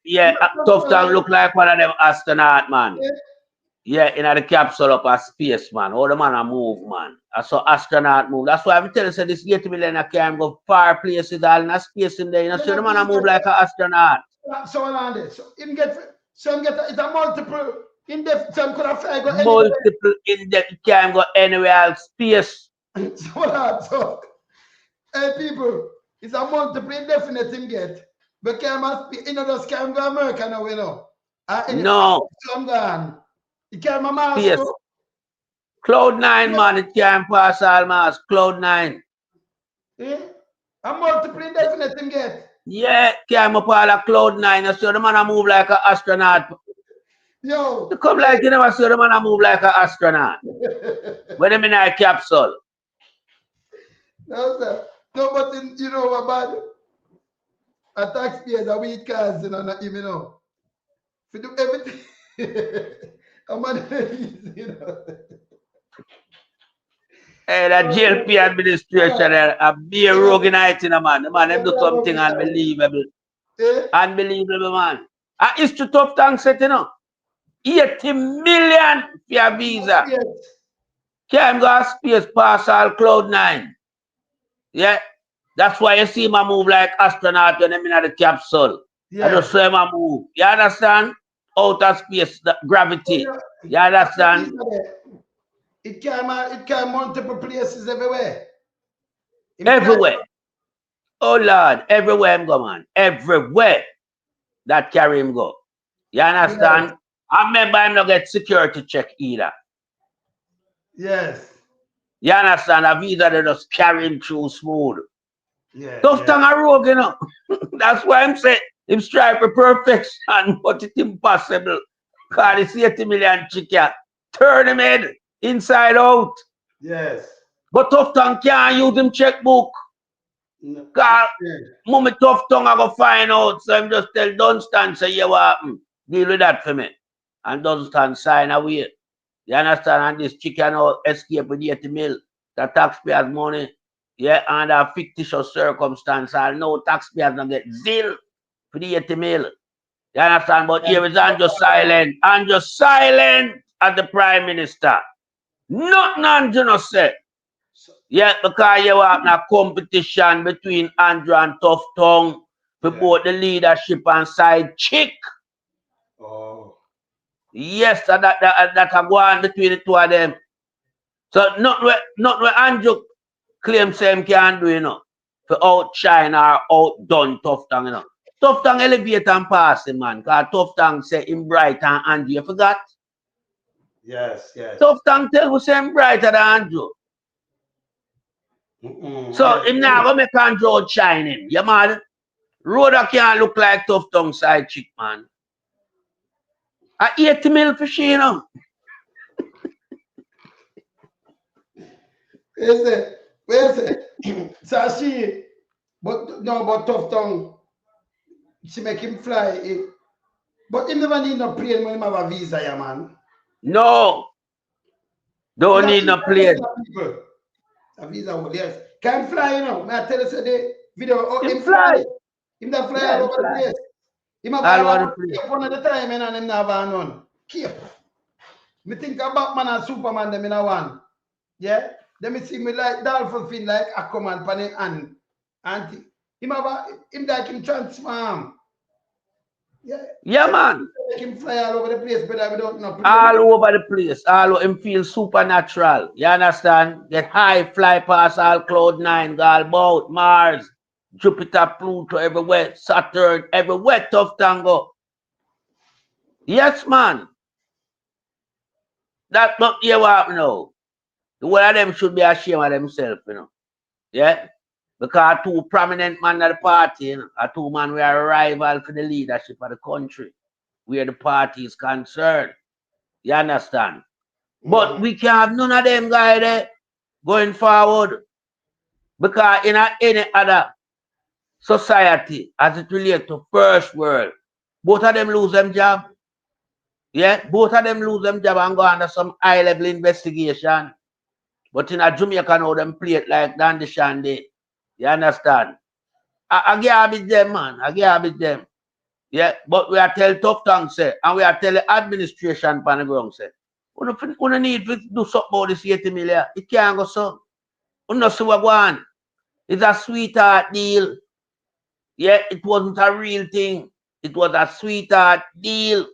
Yeah, Tuftong look like one of them astronaut, man. Yeah, in the capsule up a space, man. All the man I move, man. I saw astronaut move. That's why I'm telling you, this 80 million I can't go far places, all in a space in there. You know, so the man I move like an astronaut. So on there. So him get it's a multiple indefinite. So could have fly go anywhere. Multiple indefinite can't go anywhere else. Space. So hey people, it's a multiple indefinite him get. But can must be just can't go America now, you know. No. I'm gone. You can't my Yes. Cloud 9, man, it can't pass all mass. Cloud 9. Yeah. A multiple indefinite him get. Yeah, can't up all a Cloud 9. So the man I move like an astronaut. Yo. You come like you never saw the man I move like an astronaut. When them in a capsule. No, sir. No, but you know what bad? A taxpayers are weak cars, you know, not even know. If you do everything. I'm you know. Hey, that JLP administration, a be a rogue united, man. The man, them do something unbelievable. Unbelievable, man. It's too tough to set, you know. 80 million for your visa. Can't go a space pass all Cloud 9. Yeah. That's why you see my move like astronaut when I'm in the capsule. I just see my move. You understand? Outer space, the gravity. You understand? It can multiple places everywhere. Everywhere. Oh Lord, everywhere I'm go, man. Everywhere that carry him go. You understand? Yeah. I remember I'm not get security check either. Yes. You understand? A visa they just carry him through smooth. Yeah. Tuftong a rogue, you know. That's why I'm saying him strive for perfection, but it's impossible. Because this 80 million chicken turn him head inside out. Yes. But Tuftong can't use him checkbook. Because mommy Tuftong I go find out. So I'm just tell Dunstan, say, yeah, what happened? Deal with that for me. And Dunstan sign away. You understand? And this chicken out escape with 80 mil. The taxpayers' money. Yeah, under fictitious circumstance, and no taxpayers don't get zeal for the 80 mil. You understand? But here is Andrew silent. Andrew silent as the Prime Minister. Nothing Andrew no say. Yeah, because you have a competition between Andrew and Tuftong. for both the leadership and side chick. Oh. Yes, so that a go on between the two of them. So not where Andrew claims him can do, you know, for outshine or outdone Tuftong, you know. Tuftong elevate and pass him, man. Because Tuftong say him bright and Andrew, you forgot? Yes, yes. Tuftong tell us him brighter than Andrew. So yes. him now go make Andrew outshine him. You mad? Rhoda can't look like Tuftong side chick, man. I 80 mil for she, you know. Where's it? So she, but Tuftong, she make him fly. But he never need no plane when he have a visa, yeah, man. No. Don't need no plane. A visa, yes. Can fly, you know. I tell you, the video, him fly. Him that fly all over the place. Him have all over the place. One at the time, and him never none. Keep. Me think about Batman and Superman, them in a one. Yeah? Then me see me like Dolphin fin like Aquaman, pan and him like him transform. Yeah, man. Make him fly all over the place, but I don't know. All over the place. All him feel supernatural. You understand? Get high, fly past all cloud nine, go about Mars, Jupiter, Pluto, everywhere, Saturn, everywhere, tough tango. Yes, man. That's not here what now. The one of them should be ashamed of themselves, you know. Yeah? Because two prominent men at the party, you know, are two men who are rival for the leadership of the country, where the party is concerned. You understand? But we can't have none of them guys there going forward. Because in any other society, as it relates to first world, both of them lose them job. Yeah, both of them lose them job and go under some high-level investigation. But in a Jamaica now, them play it like Dandy Shandy. You understand? I garbage them, man. I garbage them. Yeah, but we are tell Tuftong say, and we are tell the administration on the ground say, we need to do something about this 80 million. It can't go so. We don't see what go on. It's a sweetheart deal. Yeah, it wasn't a real thing. It was a sweetheart deal.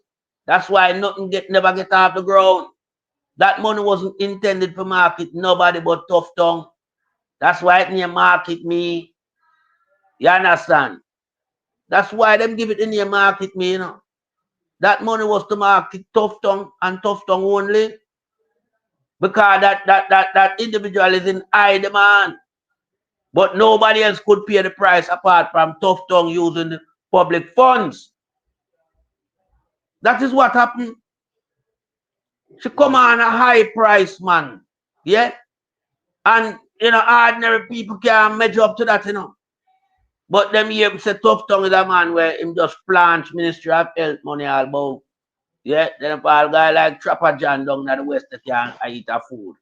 That's why nothing never get off the ground. That money wasn't intended for market nobody but Tuftong. That's why it name market me. You understand? That's why them give it in your market me, you know. That money was to market Tuftong and Tuftong only. Because that individual is in high demand. But nobody else could pay the price apart from Tuftong using the public funds. That is what happened. She come on a high price, man. Yeah? And, you know, ordinary people can't measure up to that, you know. But them here say Tuftong is a man where him just plunge Ministry of Health money all about. Yeah? Then a guy like Trapper John down in the West that can eat a food.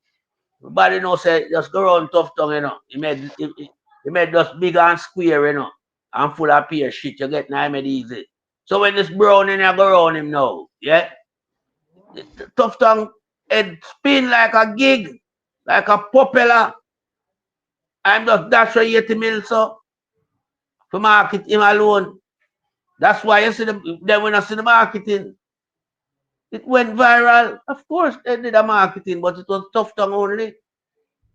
Everybody know say just go around Tuftong, you know. He made just big and square, you know, and full of pear shit. You get now made easy. So when this brown in here go around him now, yeah? Tuftong head spin like a gig, like a propeller. I'm just dash for 80 mil so for market him alone. That's why you see them when I see the marketing. It went viral. Of course they did a marketing, but it was Tuftong only. It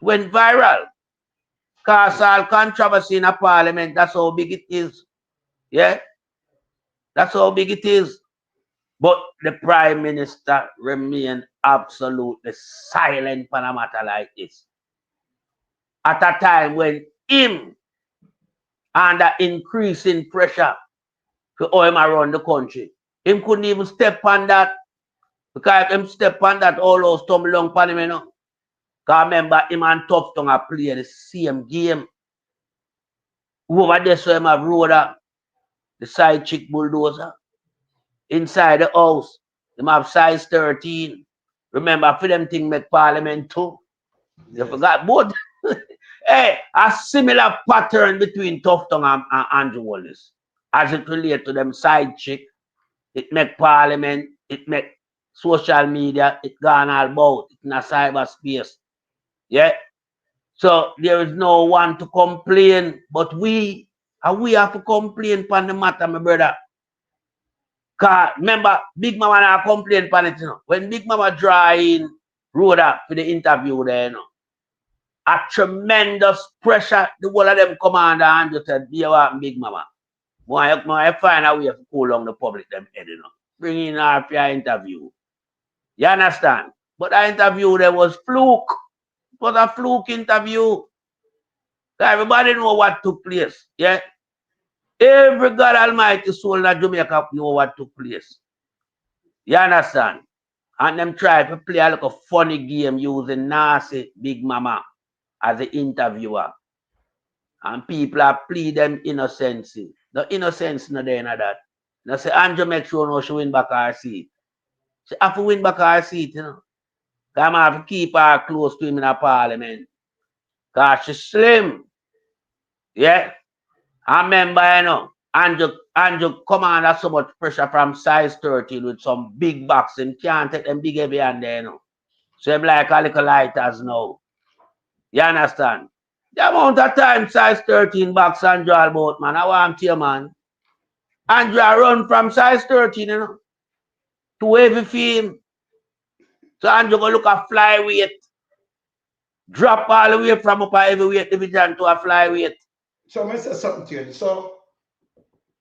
went viral. Cause all controversy in a parliament, that's how big it is. Yeah? That's how big it is. But the Prime Minister remained absolutely silent on a matter like this. At a time when him, under increasing pressure to how him around the country, him couldn't even step on that. Because if him step on that, all those tumble down upon him, you know. Because remember, him and Tuftong are playing the same game. Over there, so him have Rhoda, the side chick bulldozer. Inside the house, him have size 13. Remember, for them thing make parliament too. You forgot both. Hey, a similar pattern between Tuftong and Andrew Wallace. As it relates to them side chick, it make parliament, it make social media, it gone all about, it in a cyberspace. Yeah. So there is no one to complain but we And we have to complain upon the matter, my brother. Cause remember, Big Mama now complain upon it, you know. When Big Mama draw in road up for the interview there, you know, a tremendous pressure, the whole of them commander and just said, "You want Big Mama? I find a way to cool down the public them head, you know. Bring in RPI interview. You understand? But the interview there was fluke. It was a fluke interview. So everybody know what took place. Yeah. Every God Almighty soul in Jamaica know what took place. You understand? And them try to play a like a funny game using nasty Big Mama as the interviewer. And people are plead them innocence. The innocence no there in that. Now say Andrew make sure no she win back her seat. She have to win back her seat, you know. Cause I have to keep her close to him in a parliament. Cause she's slim. Yeah. I remember, you know, Andrew come under so much pressure from size 13 with some big box and can't take them big heavy hand there, you know. So I'm like a little lighters now. You understand? The amount of time size 13 box Andrew about, man, I want to you, man. Andrew run from size 13, you know, to heavy film. So Andrew go look at flyweight. Drop all the way from up a heavyweight division to a flyweight. So I say something to you. So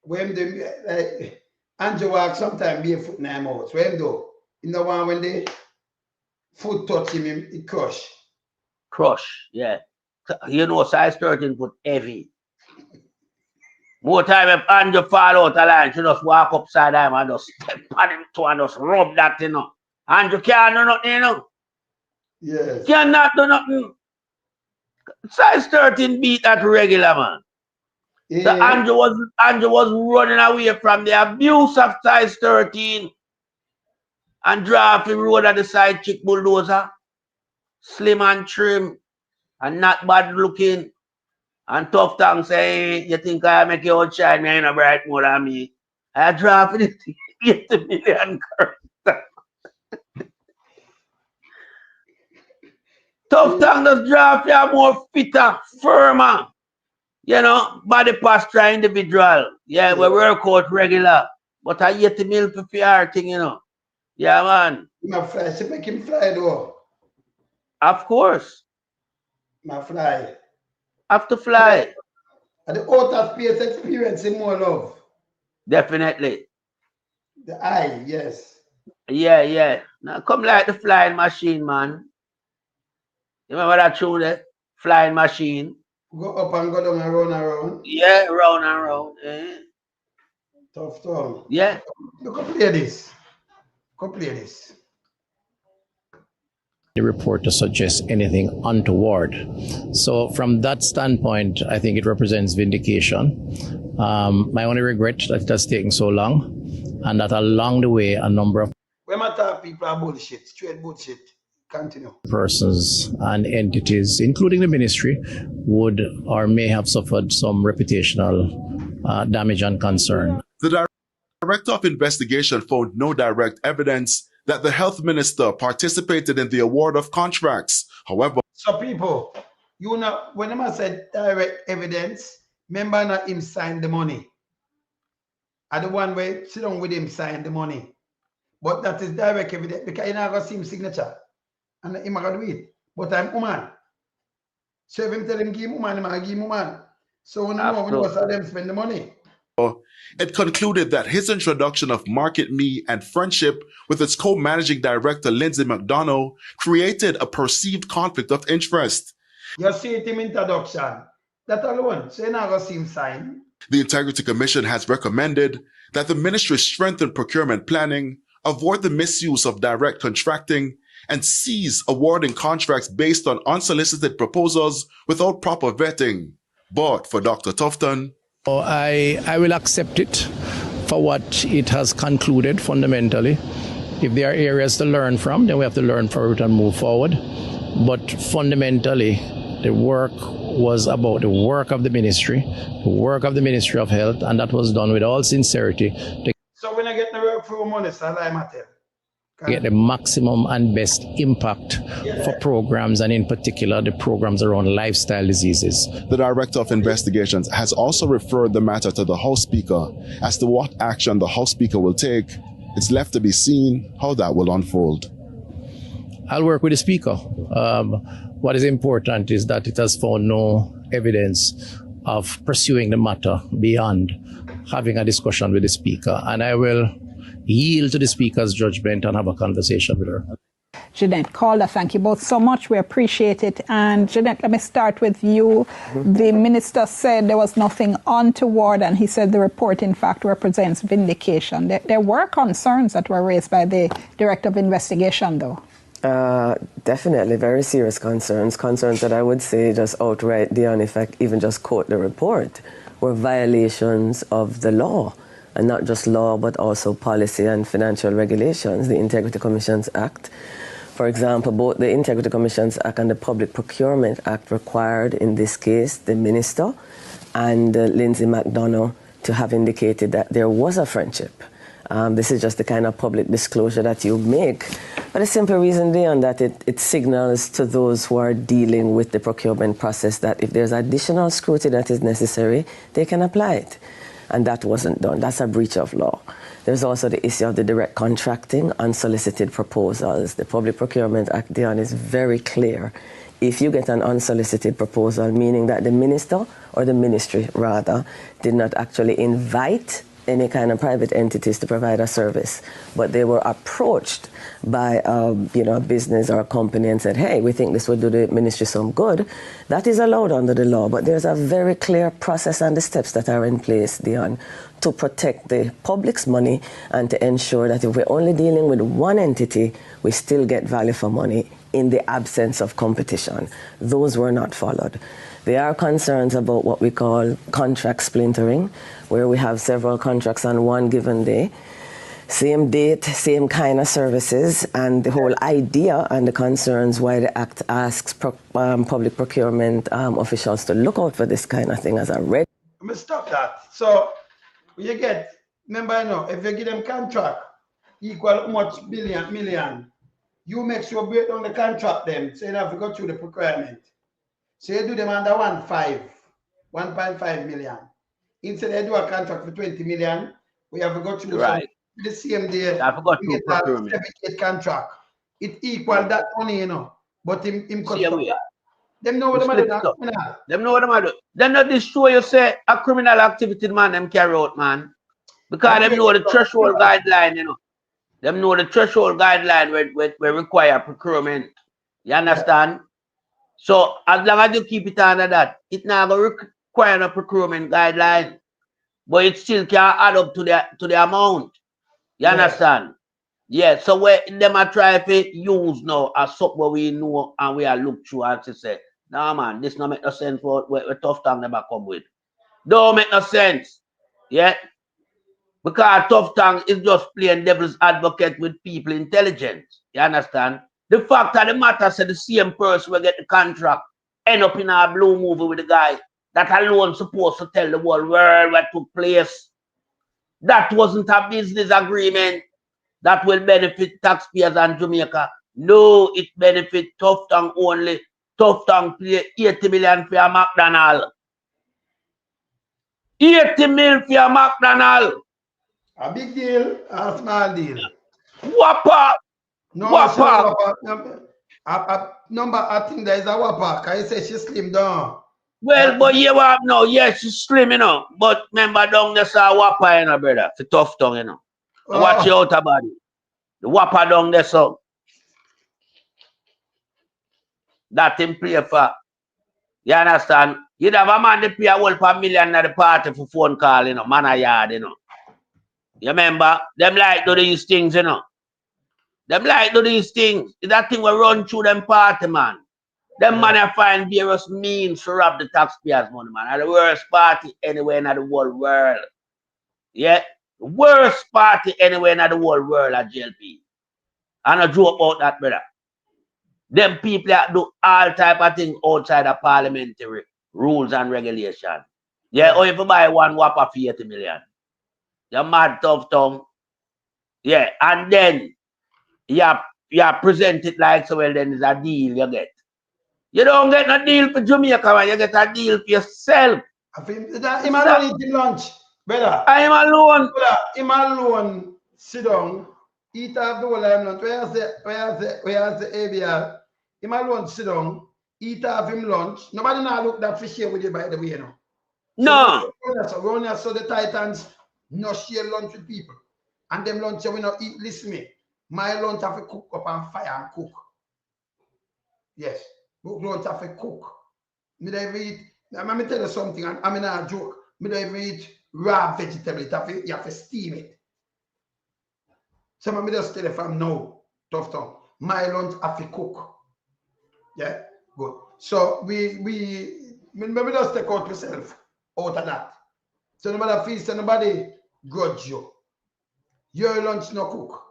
when the Andrew walk sometimes barefoot in him out. When do? You know when the foot touch him, he crush. Crush, yeah. You know, size 13 foot heavy. More time if Andrew fall out of line, she just walk upside him and just step on him to and just rub that, you know. Andrew can't do nothing, you know. Yes. Cannot do nothing. Size 13 beat that regular, man. Yeah. So Andrew was running away from the abuse of size 13 and driving road at the side chick bulldozer. Slim and trim and not bad looking. And Tuftong say, you think I make you outshine me, I ain't a bright more than me. I drop it 80 million curve. Tuftong does drop you more fitter, firmer. You know, body posture individual. Yeah, we work out regular. But I 80 mil for PR thing, you know. Yeah, man. My fly, she make him fly though. Of course. My fly. Have to fly. And the outer space experience in more love. Definitely. The eye, yes. Yeah, yeah. Now come like the flying machine, man. You remember that tune there? Flying machine. Go up and go down and run around. Yeah, round and round. Yeah. Tuftong. Yeah. Look, go play this. Go play this. The report to suggest anything untoward. So from that standpoint, I think it represents vindication. My only regret that it has taken so long and that along the way a number of when I talk people are bullshit, straight bullshit. Continue. Persons and entities, including the ministry, would or may have suffered some reputational damage and concern. The Director of Investigation found no direct evidence that the health minister participated in the award of contracts. However, so people, you know, when I said direct evidence, remember not him sign the money. And the one way sit down with him sign the money. But that is direct evidence because you're not going to see him signature. And him going to do it. But I'm woman. So if him tell him give woman, him going to give woman. So when you know how them spend the money. It concluded that his introduction of Market Me and Friendship with its co-managing director, Lindsay McDonough, created a perceived conflict of interest. You see it in introduction. That alone, so you're not going to see him sign. The Integrity Commission has recommended that the ministry strengthen procurement planning, avoid the misuse of direct contracting, and cease awarding contracts based on unsolicited proposals without proper vetting. But for Dr. Tuftong, I will accept it for what it has concluded fundamentally. If there are areas to learn from, then we have to learn from it and move forward. But fundamentally, the work was about the work of the Ministry of Health, and that was done with all sincerity. So when I get the work for money, so I matter. get the maximum and best impact for programs, and in particular the programs around lifestyle diseases. The Director of Investigations has also referred the matter to the House Speaker. As to what action the House Speaker will take, it's left to be seen how that will unfold. I'll work with the Speaker. What is important is that it has found no evidence of pursuing the matter beyond having a discussion with the Speaker, and I will yield to the Speaker's judgment and have a conversation with her. Jeanette Calder, thank you both so much. We appreciate it. And Jeanette, let me start with you. The minister said there was nothing untoward, and he said the report, in fact, represents vindication. There were concerns that were raised by the Director of Investigation, though. Definitely very serious concerns that I would say just outright, Dion, if I even just quote the report, were violations of the law. And not just law, but also policy and financial regulations, the Integrity Commissions Act. For example, both the Integrity Commissions Act and the Public Procurement Act required, in this case, the minister and Lindsay McDonough to have indicated that there was a friendship. This is just the kind of public disclosure that you make. But a simple reason, Dion, that it signals to those who are dealing with the procurement process that if there's additional scrutiny that is necessary, they can apply it. And that wasn't done. That's a breach of law. There's also the issue of the direct contracting, unsolicited proposals. The Public Procurement Act, Dion, is very clear. If you get an unsolicited proposal, meaning that the minister, or the ministry rather, did not actually invite any kind of private entities to provide a service, but they were approached by a business or a company and said, hey, we think this would do the ministry some good, that is allowed under the law. But there's a very clear process and the steps that are in place, Dion, to protect the public's money and to ensure that if we're only dealing with one entity, we still get value for money in the absence of competition. Those were not followed. There are concerns about what we call contract splintering, where we have several contracts on one given day, same date, same kind of services, and the whole idea and the concerns why the Act asks public procurement officials to look out for this kind of thing as a red. I'm going to stop that. So, you get, remember, if you give them contract equal how much million, you make sure break down the contract them, so you have to go through the procurement. So you do them under 1.5 million. Instead, they do a contract for 20 million. We have to go through the same day. I forgot to get procurement. That contract. It equal that money, But him cut them know what them do. Them know what them do. Them not destroy you say a criminal activity, man, them carry out, man. Because them know the threshold guideline, Them know the threshold guideline where require procurement. You understand? So as long as you keep it under that, it not going to require a procurement guideline, but it still can add up to the amount. You understand? Yeah. So where them are trying to use now as something we know and we are look through and to say, nah man, this don't make no sense for what Tuftong never come with. Don't make no sense. Yeah. Because Tuftong is just playing devil's advocate with people intelligence. You understand? The fact of the matter said the same person will get the contract, end up in a blue movie with the guy. That alone supposed to tell the whole world what took place. That wasn't a business agreement that will benefit taxpayers and Jamaica. No, it benefit Tuftong only. Tuftong pay 80 million for a McDonald. 80 million for a McDonald. A big deal, a small deal. Whopper. No, Whopper. Number, I think there is a whopper. Can you say she slim down? Well, but you have no, yes, she's slim, But remember, down there's a whopper, brother, for Tuftong, Watch your outer body. The whopper down there, so. That him play for. You understand? You'd have a man that pay a whole $1 million at the party for phone call, man a yard, You remember? Them like do these things, Them like do these things. That thing will run through them party, man. Them man find various means to rob the taxpayers' money, man. At the worst party anywhere in the whole world. Yeah? The worst party anywhere in the whole world at JLP. And I joke about that, brother. Them people that do all type of things outside of parliamentary rules and regulations. Yeah, or if you buy one whopper for 80 million. You're mad, Tuftong. Yeah, and then you present it like so, well, then it's a deal you get. You don't get no deal for Jamaica, man. You get a deal for yourself. I think that him alone eat him lunch, brother. I'm alone. Brother, him alone sit down, eat half the whole of him lunch. Where you say ABR? Him alone sit down, eat half him lunch. Nobody now look that fish here with you, by the way, you know. No. So we only saw the Titans no share lunch with people. And them lunch we not eat. Listen me. My lunch have to cook up and fire and cook. Yes. Lunch have to cook. Me don't even eat. Let me tell you something, and I'm not a joke. Me don't even eat raw vegetable. You have to steam it. So me just tell you from now, Tuftong, my lunch have to cook. Yeah, good. So me just take out myself out of that. So nobody feels so nobody grudge you. Your lunch no cook.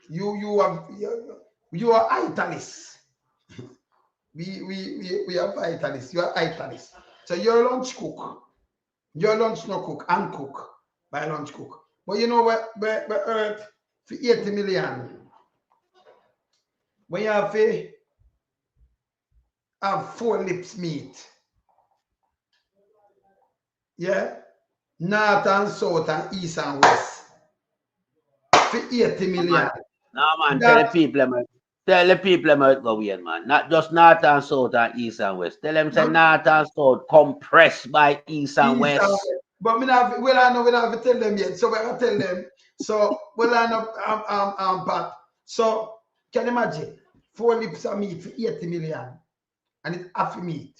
You are italist. We are vitalists. You are italist. So your lunch cook. Your lunch no cook and cook. My lunch cook. But you know where Earth for 80 million. When you have 4 lips meat. Yeah? North and south and east and west. For 80 million. No man, tell the people about go weird, man. Not just north and south and east and west. Tell them say north and south compressed by east and west. But we'll have to tell them yet. So we're gonna tell them. So we'll line up Pat. So can you imagine 4 lips of meat for 80 million and it's half meat.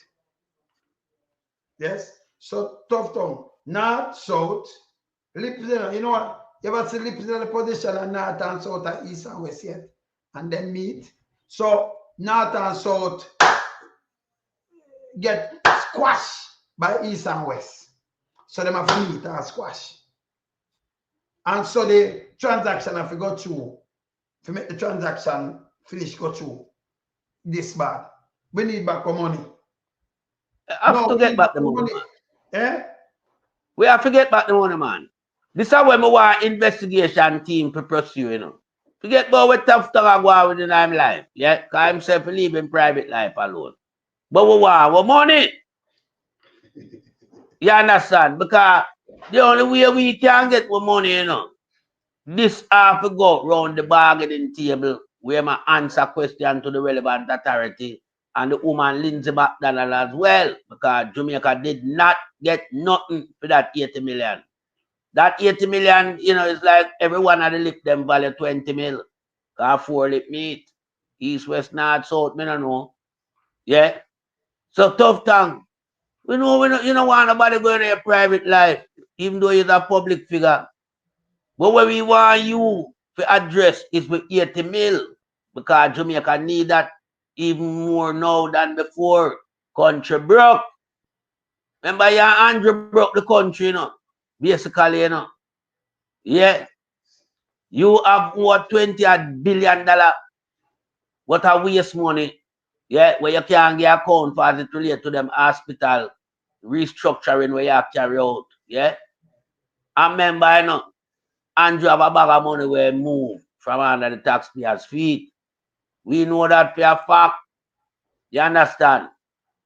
Yes? So Tuftong, north, south, lips, you know what? You ever see lips in the position of north and south and east and west yet? And then meat. So north and south get squashed by east and west. So them have meat and squash. And so the transaction have to go through. To make the transaction finish go through this bad. We need back our money. Have to get back the money, man. Eh? We have to get back the money, man. This is where we want investigation team to pursue, you know. Forget about what Tuftong go on within our life. Yeah, because himself living private life alone. But we want our money. You understand? Because the only way we can get our money, you know, this have to go round the bargaining table where I answer question to the relevant authority and the woman Lindsay McDonald as well, because Jamaica did not get nothing for that 80 million. That 80 million, you know, is like every one of the lip them value 20 mil. Cause 4 lip meat. East, west, north, south, me don't know. Yeah. So Tuftong. We know you don't want nobody going to your private life, even though you're a public figure. But what we want you to address is with 80 mil. Because Jamaica need that even more now than before. Country broke. Remember, your Andrew broke the country, you know. Basically, you know. Yeah. You have over $20 billion. What a waste money. Yeah, where you can't get account for as it relate to them hospital restructuring where you have carry out. Yeah. I remember, you know, Andrew have a bag of money where move from under the taxpayers' feet. We know that for a fact. You understand?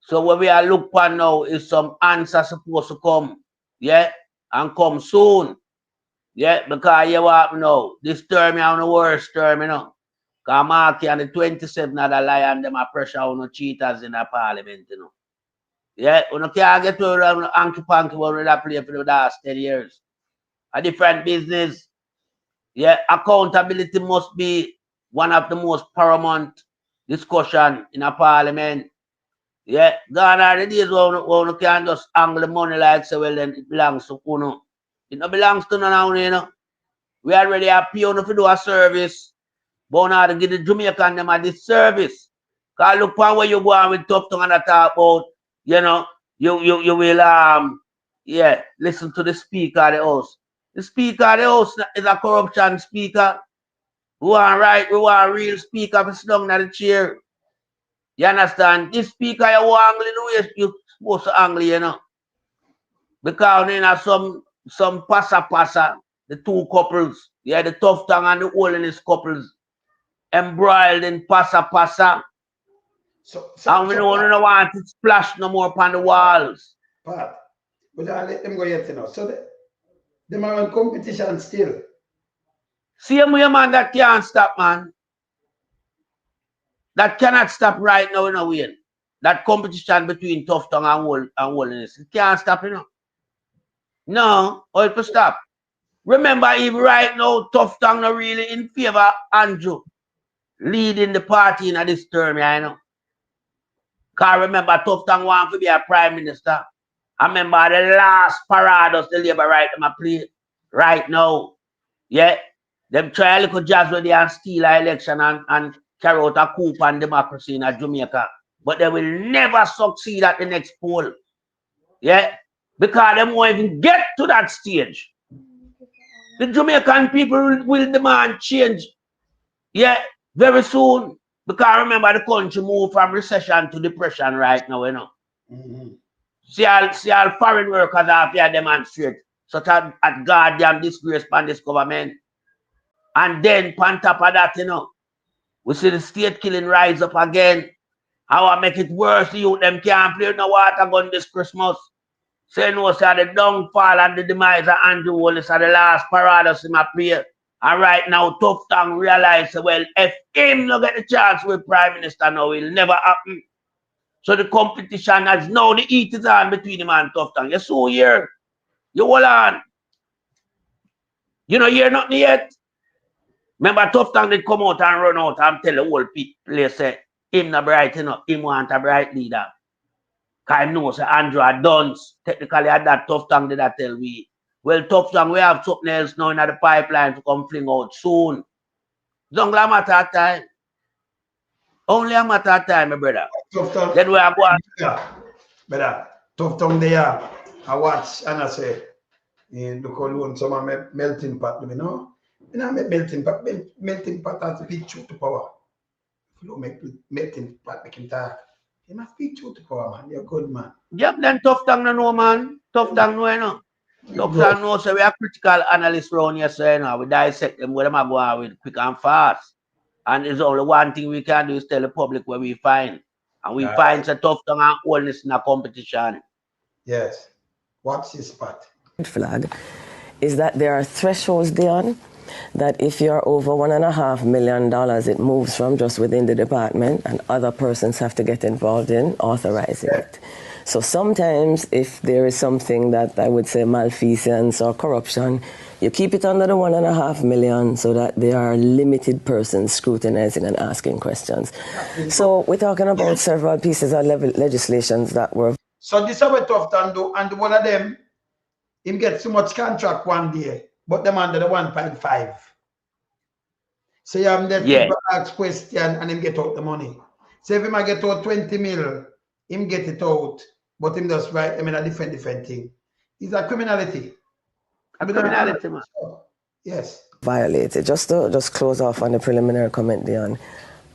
So what we are looking for now is some answer supposed to come. Yeah. And come soon. Yeah, because you what now? This term is the worst term, you know. Because Marky and the 27 of the lion, them are pressure on the cheaters in the parliament, you know. Yeah, you can't get to Anki Panky when we play for the last 10 years. A different business. Yeah, accountability must be one of the most paramount discussion in a parliament. Yeah, gone are the days when you can just angle the money like so well then it belongs to Uno. It don't belongs to none of you know. We already have people to do a service, but now to give the Jamaican them a this service. Cause look upon where you go on with Tuftong and talk about, you know, you will yeah, listen to the speaker of the house. The speaker of the house is a corruption speaker. We want a real speaker for sit down in the chair. You understand? This speaker you want angle the way you're supposed to angle, you know. Because you know some passa, the two couples. Yeah, the Tuftong and the holiness couples embroiled in passa. And we don't want it splash no more upon the walls. Pat, but I let them go yet, you know. So them are on competition still. Same way, man, that can't stop, man. That cannot stop right now, you know, Wayne. That competition between Tuftong and holiness. It can't stop, you know. No, or it will stop. Remember, even right now, Tuftong not really in favor of Andrew leading the party in this term, you know. Because remember, Tuftong want to be a prime minister. I remember the last parados the Labour right them a play right now. Yeah. Them try a little jazz with they and steal an election and carry out a coup on democracy in Jamaica. But they will never succeed at the next poll. Yeah. Because they won't even get to that stage. The Jamaican people will demand change. Yeah, very soon. Because remember the country moved from recession to depression right now, you know. See all foreign workers are here demonstrate. Such as at goddamn disgrace upon this government. And then on top of that, you know, we see the state killing rise up again. How I make it worse, the youth them can't play no water gun this Christmas. Say no, sir, the downfall and the demise of Andrew Wallace are the last parados in my play. And right now, Tuftong realize, well, if him not get the chance with Prime Minister now, it'll never happen. So the competition has now the heat is on between him and Tuftong. You so here. You hold on. You know, hear nothing yet. Remember, Tuftong did come out and run out and tell the whole place, say, him not bright enough, him want a bright leader. Because I know, say, Andrew had done, technically, at that Tuftong did that tell we. Well, Tuftong, we have something else now in the pipeline to come fling out soon. It's only a matter of time. Only a matter of time, my brother. Tuftong, then we are going. Yeah, brother. Tuftong there. I watch and I say, look how long some of my melting pot, you know? You know, melting pot has to be true to power. If you don't make melting pot, make him talk. You must be true to power, man. You're a good man. Yep, then Tuftong no know, man. Tuftong no, you know. Tuftong no, so we are critical analysts around here, so you know, we dissect them where them are going with quick and fast. And there's only one thing we can do is tell the public where we find. And we find a Tuftong and holiness in a competition. Yes. What's his part? Flag is that there are thresholds, Dion, that if you're over $1.5 million, it moves from just within the department and other persons have to get involved in authorizing it. So sometimes if there is something that I would say malfeasance or corruption, you keep it under the $1.5 million so that there are limited persons scrutinizing and asking questions. So we're talking about several pieces of legislations that were... So this is what Tuftong do, and one of them, him get so much contract one day, but them under the 1.5. So you have them people ask question and him get out the money. So if him get out 20 mil, him get it out, but him just write him in a different thing. It's a criminality. A criminality, man. Yes. Violated. Just to close off on the preliminary comment, Dion,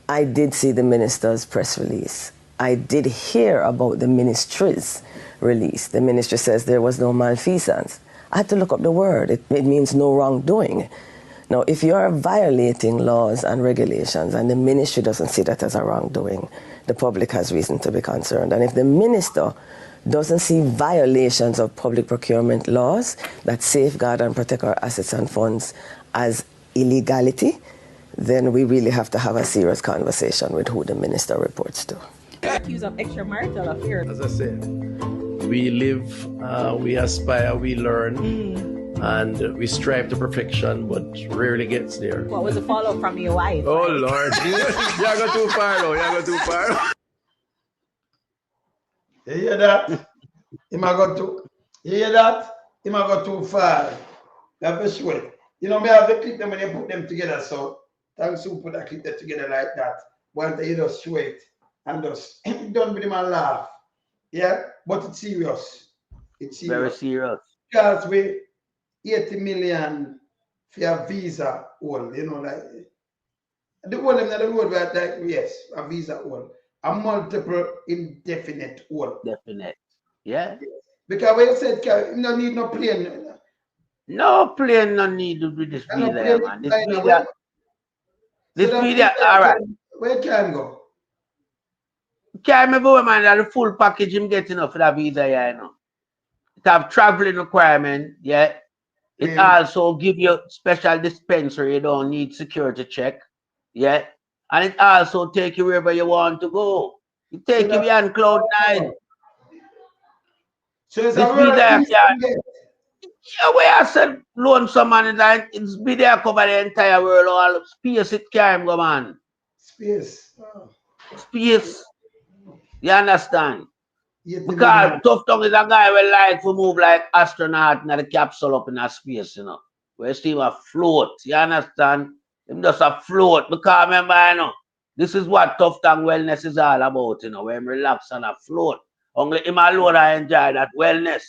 I did see the minister's press release. I did hear about the ministry's release. The ministry says there was no malfeasance. I had to look up the word. It means no wrongdoing. Now, if you are violating laws and regulations and the ministry doesn't see that as a wrongdoing, the public has reason to be concerned. And if the minister doesn't see violations of public procurement laws that safeguard and protect our assets and funds as illegality, then we really have to have a serious conversation with who the minister reports to. Accused of extramarital affairs. As I said, we live, we aspire, we learn, and we strive to perfection, but rarely gets there. What was the follow-up from your wife? Oh, Lord. You go too far, though. You go too far. You hear that? You hear that? You might go too far. You have to sweat. You know, me have to clip them when you put them together, so thanks to put that clip them together like that. Once you just sweat and just don't be man laugh. Yeah, but it's serious. It's serious. Very serious. Because we 80 million for a visa all, you know, like the whole of the road right like yes, a visa all. A multiple indefinite all. Definite. Yeah. Because when you said you don't need no plane. No plane no need to do this And no visa, plane man. This flying away. visa, So this that visa, visa all right. where can go? Can't remember, man, that the full package him getting up for that visa, yeah, you know. It have traveling requirement, yeah. It also give you special dispensary, you don't need security check, yeah. And it also take you wherever you want to go. It take you beyond cloud 9. So it's This a visa, world yeah, visa you get. yeah, where I said loan some money that it's be there cover the entire world, all space it can go, man. Space. Oh. Space. You understand? 80 Because million. Tuftong is a guy who like to move like astronaut in the capsule up in a space, you know. Where see him a float. You understand? Him just a float. Because remember, you know, this is what Tuftong wellness is all about, you know, where him relax on a float. Only him alone I enjoy that wellness.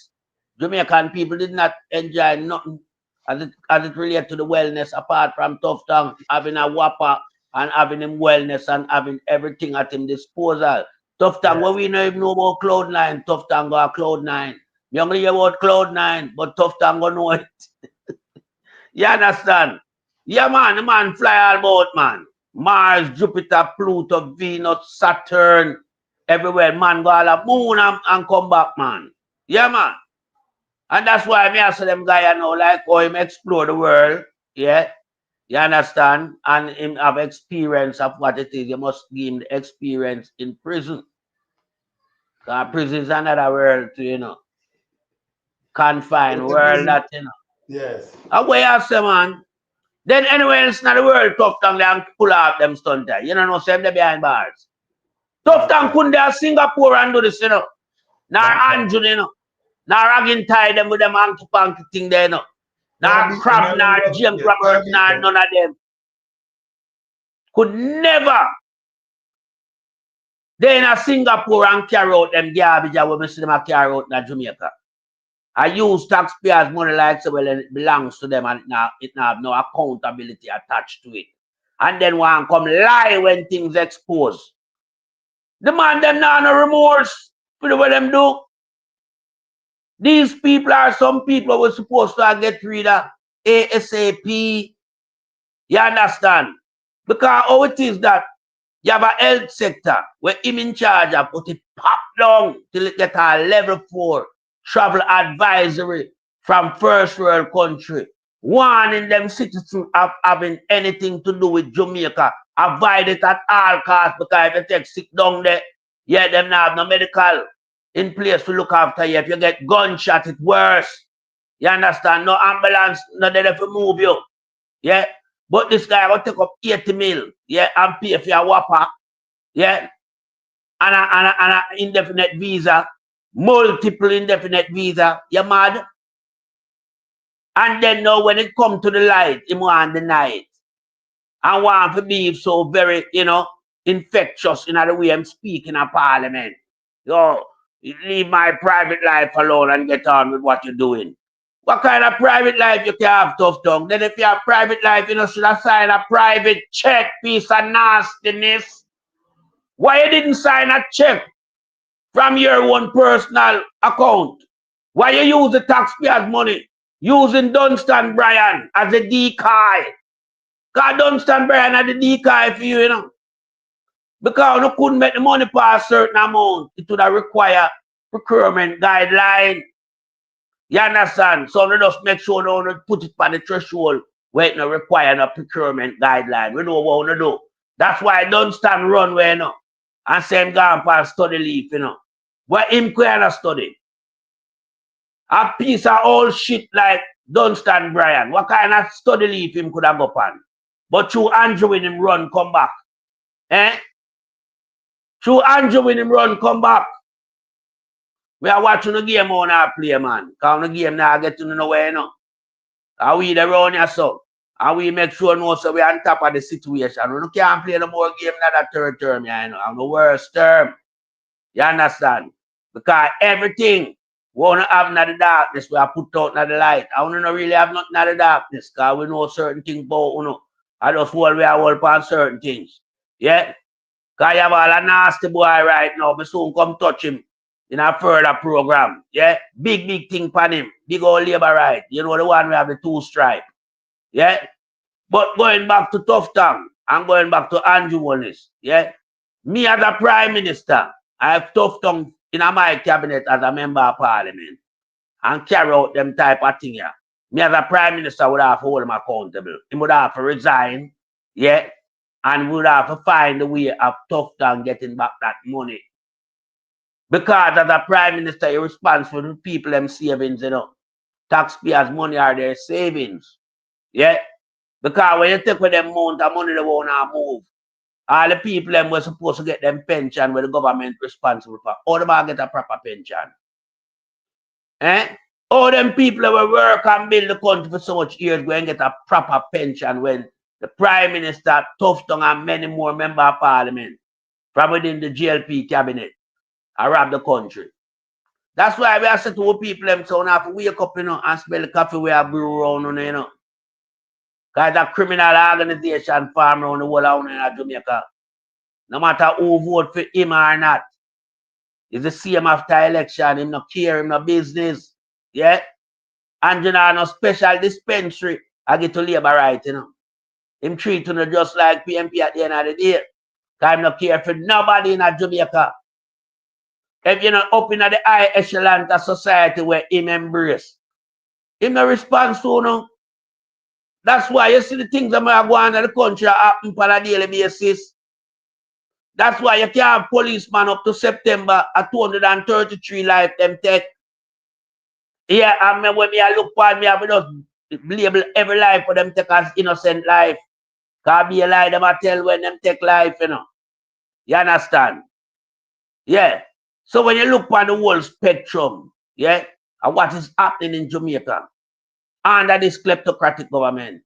Jamaican people did not enjoy nothing as it relates to the wellness apart from Tuftong having a whopper and having him wellness and having everything at him disposal. Tuftong, what we know even know about Cloud9, Tuftong go Cloud9. You only hear about Cloud9, but Tuftong go know it. You understand? Yeah, man, the man fly all about, man. Mars, Jupiter, Pluto, Venus, Saturn, everywhere. Man go all a moon and come back, man. Yeah, man. And that's why me ask them guy, you know, like how him explore the world. Yeah. You understand? And him have experience of what it is. You must give him the experience in prison. Because prison is another world too, you know. Confined world that, you know. Yes. And where you say, man, then anywhere else in the world, Tuftong they and pull out them stunt there. You know, say them behind bars. Tuftong couldn't there Singapore and do this, you know. Nor Andrew, you know. Nor Ragging tie them with them hanky-panky thing there, you know. Nor Crab, nor James Robert, nor none of them. Could never. They in a Singapore and carry out them garbage when we see them carry out in Jamaica. I use taxpayers' money like so well and it belongs to them and it now have no accountability attached to it. And then one come lie when things expose. The man them now no remorse for the way them do. These people are some people who were supposed to get rid of ASAP. You understand? Because how it is that you have a health sector where him in charge of put it pop down till it get a level 4 travel advisory from first world country. Warning them citizens of having anything to do with Jamaica. Avoid it at all costs because if you take sick down there, yeah, them not have no medical in place to look after you. If you get gunshot, it's worse. You understand? No ambulance, no there to move you. Yeah. But this guy will take up 80 mil, yeah, and pay for your whopper, yeah, and a indefinite visa, multiple indefinite visa, you mad? And then now when it come to the light, he want to deny it. And want to be so very, you know, infectious in the way I'm speaking in parliament. Yo, leave my private life alone and get on with what you're doing. What kind of private life you can have, Tuftong? Then if you have private life, you know, should have signed a private check, piece of nastiness. Why you didn't sign a check from your own personal account? Why you use the taxpayers' money using Dunstan Bryan as a decoy? Because Dunstan Bryan as a decoy for you, you know. Because you couldn't make the money pass a certain amount, it would have require procurement guideline. You understand? So we just make sure we don't put it on the threshold where it no require no procurement guideline. We know what we do. That's why I don't stand run where you know. And say him gone for study leave, you know. What him can study? A piece of old shit like Dunstan Bryan. What kind of study leave him could have go on? But through Andrew when him run, come back. Eh? Through Andrew when him run, come back. We are watching the game on our play, man. Because the game now get to nowhere, you know. And we the run here, so. And we make sure no so we on top of the situation. We can't play no more game than that third term, you know. And the worst term. You understand? Because everything we want to have in the darkness, we are put out in the light. I want to really have nothing in the darkness because we know certain things about, you know. I just hold we are hold on certain things. Yeah? Because you have all a nasty boy right now, but soon come touch him. in a further program. Yeah, big thing pan him. Big old labor right. You know the one we have the 2 stripe. Yeah. But going back to Tuftong and going back to Andrew Wallace, yeah. Me as a Prime Minister, I have Tuftong in my cabinet as a member of Parliament and carry out them type of thing here. Me as a Prime Minister would have to hold him accountable. He would have to resign, yeah, and would have to find a way of Tuftong getting back that money. Because as a Prime Minister, you're responsible for people them savings, you know. Taxpayers' money are their savings. Yeah. Because when you take with them amount of money they want to move, all the people them were supposed to get them pension where the government responsible for. All them get a proper pension. All them people that will work and build the country for so much years go and get a proper pension when the Prime Minister, Tuftong and many more members of Parliament from within the GLP cabinet around the country. That's why we are saying to people them so now have to wake up, you know, and smell the coffee we are brew around, you know. Because a criminal organization farm around the whole of Jamaica. No matter who vote for him or not. It's the same after election. Him no care, him no business. Yeah? And you know, no special dispensary. I get to labor right, you know. Him treat you just like PMP at the end of the day. Because him no care for nobody in Jamaica. If you're not up in the high echelon of society where him embrace, him no response to no. That's why you see the things that are going on in the country happen on a daily basis. That's why you can't have policeman up to September at 233 life them take. Yeah, and when me I look for me, I will just label every life for them take as innocent life. Because be a lie them I tell when them take life, you know. You understand? Yeah. So when you look on the whole spectrum, yeah, and what is happening in Jamaica under this kleptocratic government,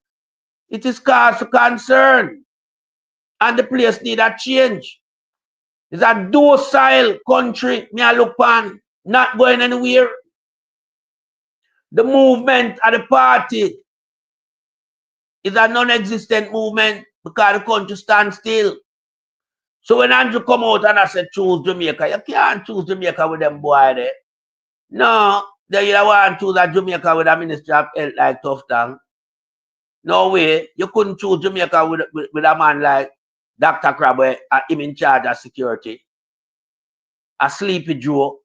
it is cause for concern. And the place need a change. It's a docile country, me I look on, not going anywhere. The movement of the party is a non-existent movement because the country stands still. So when Andrew come out and I said choose Jamaica, you can't choose Jamaica with them boy there. No, they either want to choose a Jamaica with a Ministry of Health like Tuftong. No way. You couldn't choose Jamaica with a man like Dr. Crabbe, him in charge of security. A Sleepy Joe.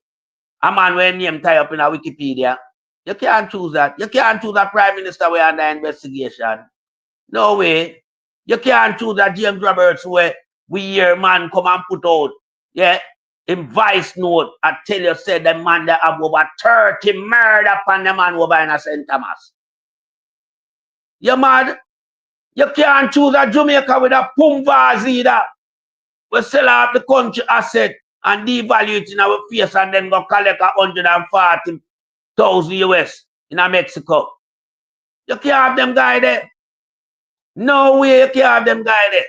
A man with name tie up in a Wikipedia. You can't choose that. You can't choose a Prime Minister where under investigation. No way. You can't choose a James Roberts where we hear man come and put out. Yeah. In vice note, I tell you, said the man that have over 30 murder upon the man over in a St. Thomas. You mad? You can't choose a Jamaica with a Pumvaz either. We sell out the country asset and devalue it in our face and then go collect 140,000 US in a Mexico. You can't have them guy there. No way you can't have them guy there.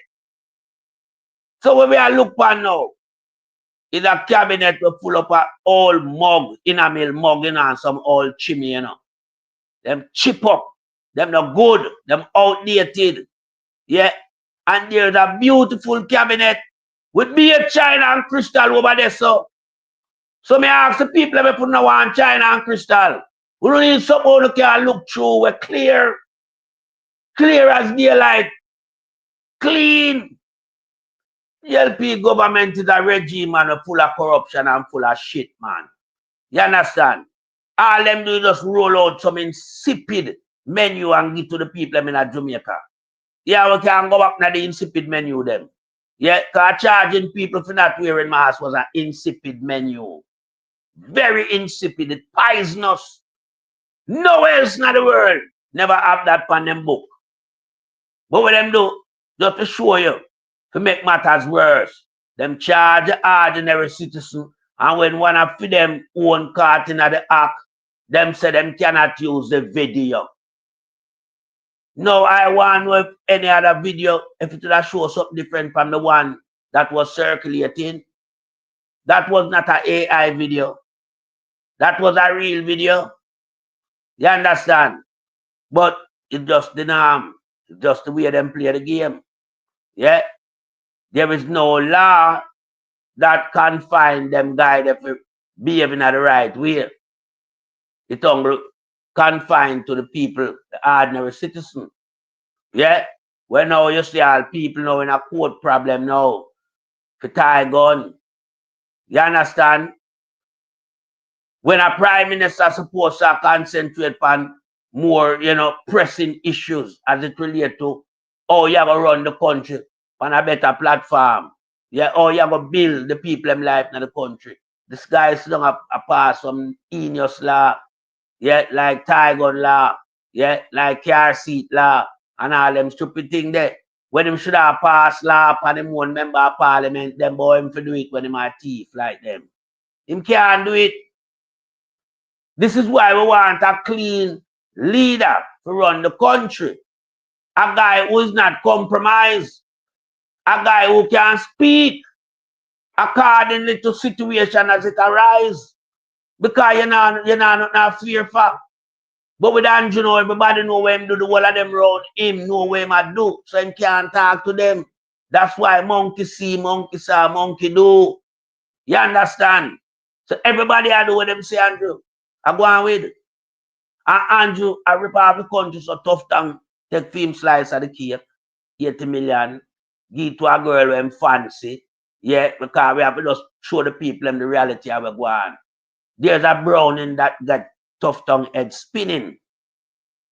So when we are look for now, is a cabinet will pull up a old mug, in a mill mug, you know, and some old chimney, you know. Them chip up, them not good, them outdated. Yeah. And there's a beautiful cabinet with beer, China and crystal over there. So me ask the people if put no one China and crystal. We don't need something who can look through. We're clear as daylight, clean. The LP government is a regime and full of corruption and full of shit, man. You understand? All them do is just roll out some insipid menu and give to the people in Jamaica. Yeah, we can go back to the insipid menu them. Yeah, because charging people for not wearing masks was an insipid menu. Very insipid, it's poisonous. Nowhere else in the world never have that on them book. But what them do, just to show you, to make matters worse, them charge the ordinary citizen, and when one of them own caught in the act, them say them cannot use the video. No, I want to know if any other video, if it will show something different from the one that was circulating. That was not an AI video. That was a real video. You understand? But it's just the norm. It's just the way them play the game. Yeah? There is no law that confine them guide if behaving in the right way. It only confined to the people, the ordinary citizen. Yeah? When now you see all people now in a court problem now for tie gun. You understand? When a prime minister supposed to concentrate on more, pressing issues as it relates to how you have to run the country on a better platform. Yeah, how you have to build the people in life in the country. This guy is going to pass some heinous law, yeah, like tie gun law, yeah, like car seat law, and all them stupid things there. When him should have passed law upon him one member of parliament, them boy him to do it when him a thief like them. Him can't do it. This is why we want a clean leader to run the country. A guy who is not compromised. A guy who can speak accordingly to situation as it arises. Because you're not fear for. But with Andrew, know everybody know where him do the whole of them round him, know where him a do. So him can't talk to them. That's why monkey see, monkey saw, monkey do. You understand? So everybody I do what them say, Andrew. I go on with it. And Andrew, I rip off the country so Tuftong take film slice of the cake, 80 million, give to a girl who fancy. Yeah, because we have to just show the people them the reality of what go on. There's a browning that got Tuftong head spinning.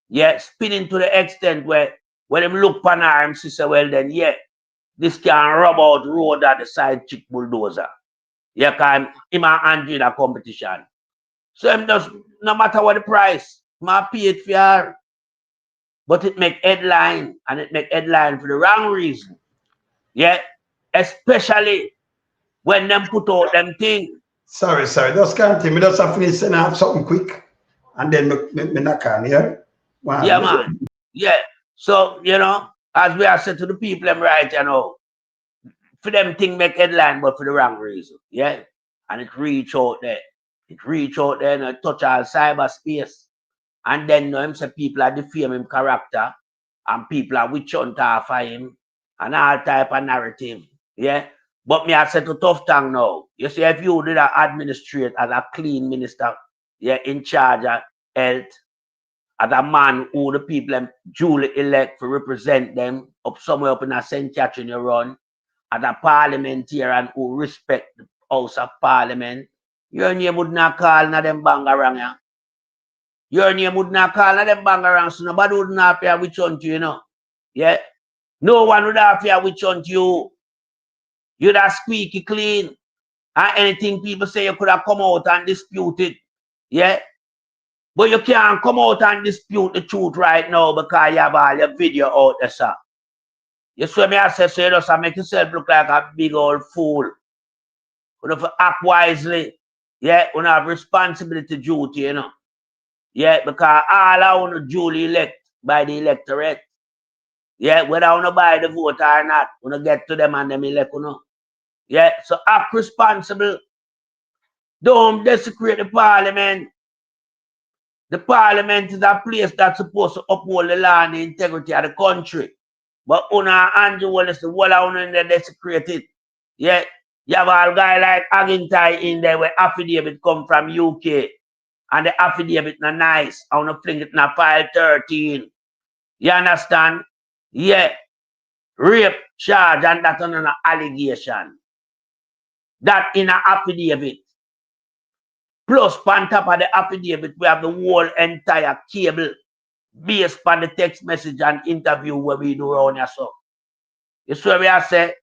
Yeah, spinning to the extent where when them look upon her and she say, well then, yeah, this can rub out road at the side chick bulldozer. Yeah, because him and Andrew in a competition. So him just, no matter what the price, I pay it for her. But it make headline, and it make headline for the wrong reason. Yeah, especially when them put out them thing. Sorry, just continue. Me just have finish and have something quick, and then me knock on here. Wow. Yeah, man. Yeah. So, as we are said to the people, them right, for them thing make headline, but for the wrong reason. Yeah. And it reach out there. It reach out there and it touch all cyberspace. And then him say people are defame him character and people are witch hunt after him and all type of narrative. Yeah. But me I said to Tuftong now. You see, if you did administrate as a clean minister, yeah, in charge of health, as a man who the people duly elect to represent them up somewhere up in a St. Catherine you run, as a parliamentarian who respect the House of Parliament, your name would not call na them bangarang, yeah. Your name would not call na them bangarang, so nobody would not fear which hunt you, Yeah. No one would have fear which hunt you. You'd have squeaky clean. And anything people say you could have come out and dispute it. Yeah. But you can't come out and dispute the truth right now because you have all your video out there, sir. You see me, I say, so you just make yourself look like a big old fool. You have to act wisely. Yeah, you have responsibility duty, Yeah, because all I want to duly elect by the electorate. Yeah, whether I want to buy the vote or not, when I get to them and them elect, Yeah, so act responsible. Don't desecrate the parliament. The parliament is a place that's supposed to uphold the law and the integrity of the country. But Una Andrew Wallace, the whole of in there desecrate it. Yeah. You have a guy like Agintai in there where affidavit come from UK. And the affidavit not nice. I want to fling it in a file 13. You understand? Yeah. Rape charge and that on an allegation. That in an affidavit. Plus, on top of the affidavit, we have the whole entire cable based on the text message and interview where we do around here. So, you see where I say,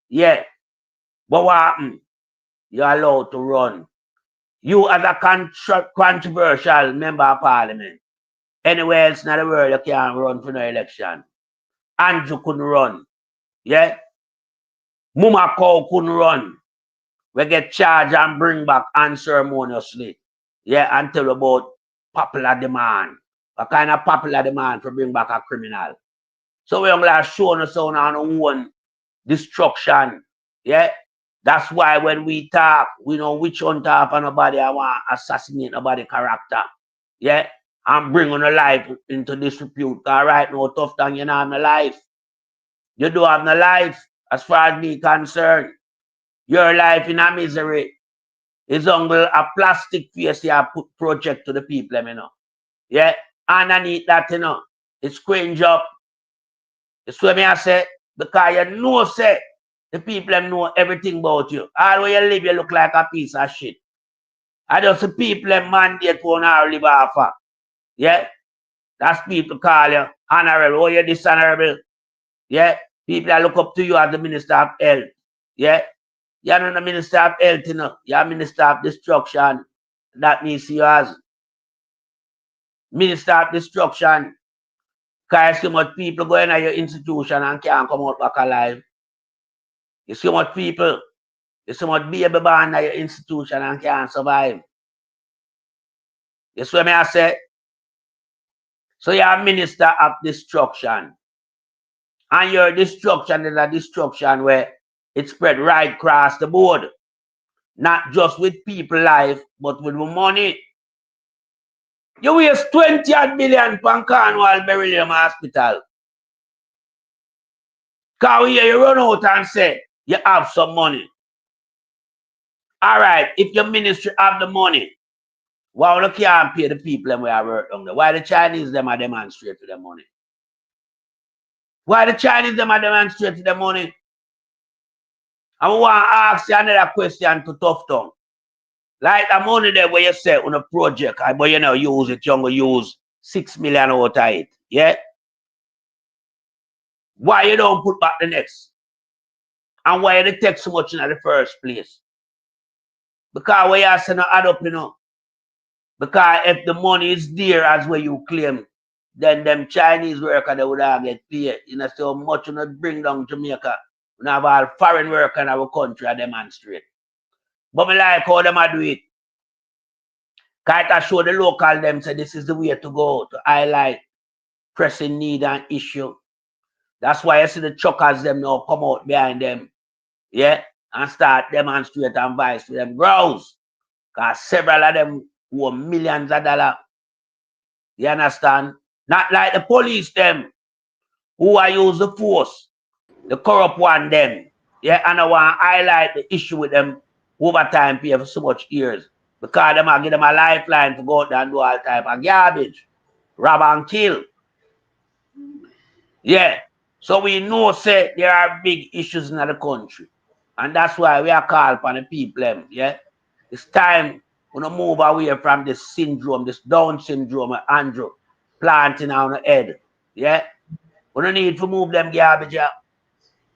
yeah, but what happened? You're allowed to run. You as a controversial member of parliament, anywhere else in the world you can't run for no election. Andrew couldn't run. Yeah? Muma Cow couldn't run. We get charged and bring back unceremoniously. Yeah, until about popular demand. What kind of popular demand for bring back a criminal? So we only have shown us on our own destruction. Yeah? That's why when we talk, we know which one talk and nobody I want to assassinate nobody character. Yeah? And bring on a life into disrepute. Because right now, Tuftong, you don't have no life. You don't have no life as far as me concerned. Your life in a misery. His uncle a plastic face he put project to the people, you know. Yeah, underneath that, you know, it's cringe up. It's what me I say, because you know say the people them know everything about you. All where you live, you look like a piece of shit. I just the people them mandate for now live off of. Yeah, that's people call you honorable. Oh, you're dishonorable. Yeah, people that look up to you as the Minister of Health. Yeah, you're not the Minister of Health, you know. You're Minister of Destruction. That means you as Minister of Destruction. Because so much people go in your institution and can't come out back alive. You see much people, you see much baby born in your institution and can't survive. You see what I say? So you're a minister of destruction. And your destruction is a destruction where it spread right across the board. Not just with people life, but with money. You waste 20 billion from Cornwall Beryllium Hospital. Because here you run out and say you have some money. All right, if your ministry have the money, why you can't pay the people them where work down there? Why the Chinese them are demonstrate to the money? Why the Chinese them are demonstrate to the money? I want to ask you another question to Tuftong. Like the money there where you say on a project, but you know use it, you're going to use 6 million out of it. Yeah? Why you don't put back the next? And why you take so much in the first place? Because where you say no add up, you know. Because if the money is there as where you claim, then them Chinese worker they would have get paid. You know, so much you not bring down Jamaica. We have all foreign worker in our country and demonstrate. But me like how them do it. Because I show the local them say this is the way to go to highlight pressing need and issue. That's why I see the truckers them now come out behind them. Yeah, and start demonstrate and vice to them grows. Because several of them owe millions of dollars. You understand? Not like the police them who are use the force, the corrupt one them. Yeah, and I want to highlight the issue with them over time pay for so much years. Because them are give them a lifeline to go out there and do all type of garbage. Rob and kill. Yeah. So we know say there are big issues in the country. And that's why we are called upon the people them. Yeah. It's time we move away from this syndrome, this Down syndrome of Andrew planting on the head. Yeah. We don't need to move them garbage up.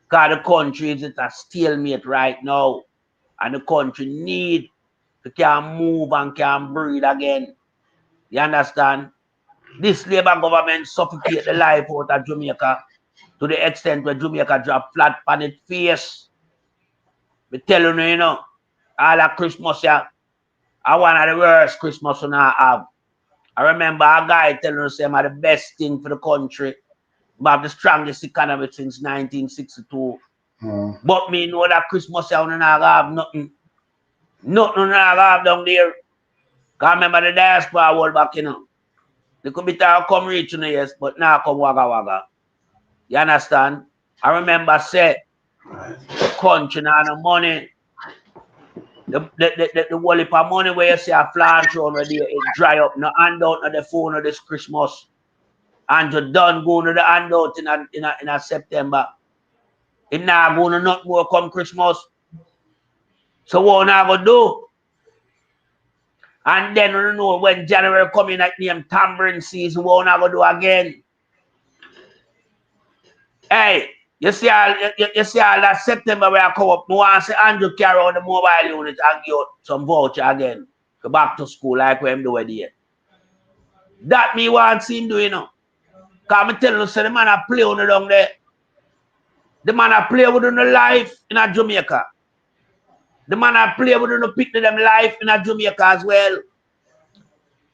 Because the country is at a stalemate right now. And the country need to can move and can breathe again. You understand? This Labour government suffocate the life out of Jamaica to the extent where Jamaica drop flat on its face. Me tell you, you know, all that Christmas here, I one of the worst Christmas we have. I remember a guy telling us I'm the best thing for the country. We have the strongest economy since 1962. But me know that Christmas here we not have nothing. Nothing we not have down there. Because remember the diaspora world back, you know. They could be time come reach, you know, yes, but now come wagga wagga. You understand? I remember say the country now no money. The whole heap of money where you see a flan thrown where it dry up, no handout on the phone of this Christmas. And you done going to the handout in a September. It now going to not more come Christmas. So what now go do? And then you know when January coming like name tambourine season, what now go do again? Hey, you see all that September where I come up, I want to see Andrew carry on the mobile unit and get some voucher again. Go back to school like we do there. That me want to see him do, you know. Because I tell you, so the man a play on the down there. The man a play with the life in a Jamaica. The man a play with the pick them life in a Jamaica as well.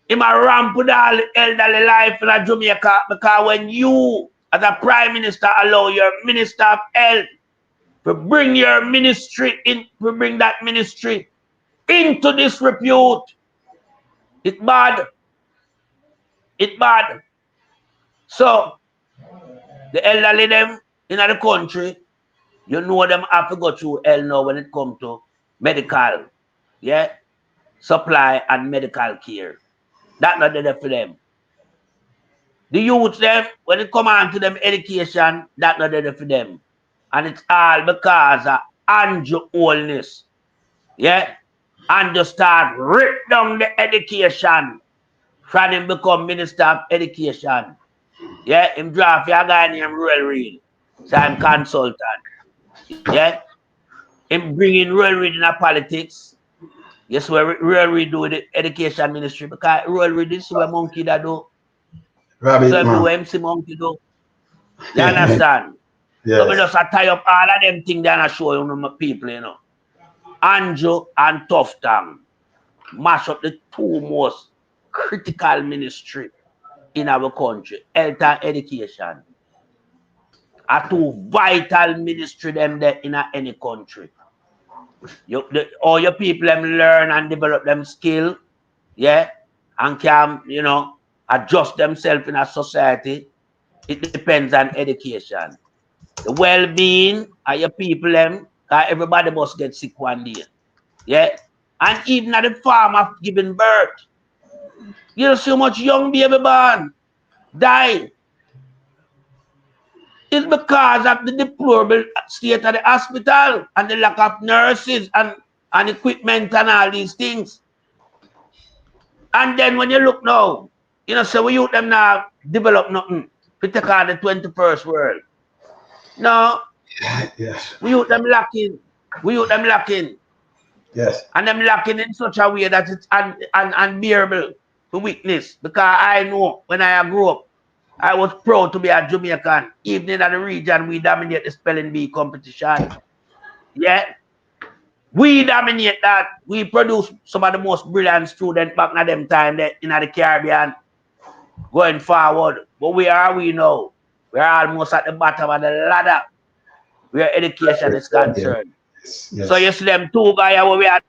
Him a ramp with all the elderly life in a Jamaica because when you as a prime minister allow your minister of health to bring your ministry in, to bring that ministry into disrepute, it's bad. It's bad. So the elderly them in the country, you know them have to go through hell now when it comes to medical. Yeah? supply, and medical care. That not there for them. The youth them, when it come on to them education, that not there for them. And it's all because of Andrew oldness. Yeah? Andrew start rip down the education from him become Minister of Education. Yeah? Him draft a guy named Royal Reed. So I'm consultant. Yeah? Him bringing Royal Reed in politics. Guess what Royal Reed do with the education ministry? Because Royal Reed is what monkey that do. Rabbit, So him do man. what MC monkey do. You understand? Yes. So we just tie up all of them things and show you my people, you know. Andrew and Tuftong mash up the two most critical ministry in our country, health and education. Are two vital ministry them there in any country. All your people them learn and develop them skill, yeah, and can, you know, adjust themselves in a society. It depends on education. The well-being of your people them, everybody must get sick one day. Yeah. And even at the farm of giving birth, you know so much young baby born die. It's because of the deplorable state of the hospital and the lack of nurses and equipment and all these things. And then when you look now, you know, so we youth them now develop nothing to take on the 21st world. No. Yes. We youth them lacking. We youth them lacking. Yes. And them lacking in such a way that it's unbearable to witness. Because I know when I grew up, I was proud to be a Jamaican. Even in the region, we dominate the spelling bee competition. Yeah. We dominate that. We produce some of the most brilliant students back in them time in the Caribbean going forward. But where are we now? We're almost at the bottom of the ladder where education is concerned. Yes. So you see them two guys where we are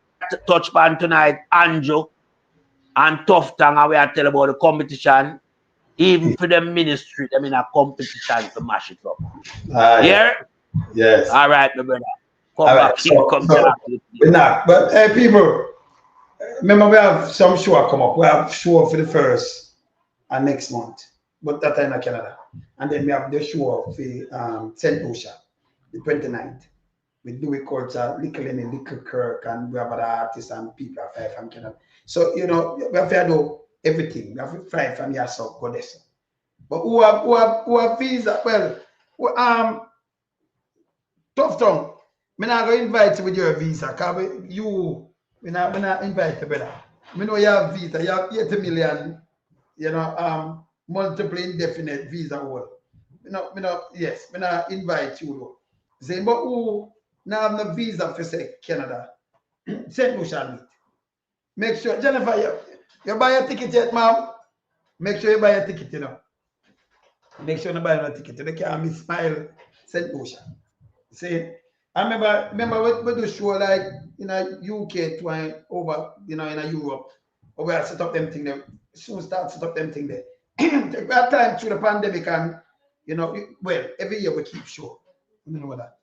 touch on tonight, Andrew and Tuftong, and we are telling about the competition. Even for the ministry, them in a competition to mash it up. Yeah? Yes. All right, my brother. Come Right. back here, come so back. we're not. But people, remember we have some show come up. We have show for the first and next month. But that time in Canada. And then we have the show for St. Lucia, the 29th. We do it called Little Lenny, Little Kirk, and we have other artists and people are fly from Canada. So, you know, we have to do everything. We have to fly from here, so go there. But who have visa? Well, Tuftong, I'm not going to invite you with your visa, because we're not invite you, brother. I know you have visa, you have 80 million, you know, multiple indefinite visa hold. Yes, I'm not invite you though. Say, but who now have no visa for say Canada? St. Lucia meet. Make sure, Jennifer, you buy a ticket yet, ma'am? Make sure you buy a ticket, you know. Make sure you buy a ticket. You can't miss Smile St. Lucia. See, I remember we do show like in a UK to over, you know, in a Europe. Or we have set up them thing there. Soon start set up them thing there. Take that time through the pandemic and, you know, well, every year we keep show. You know that.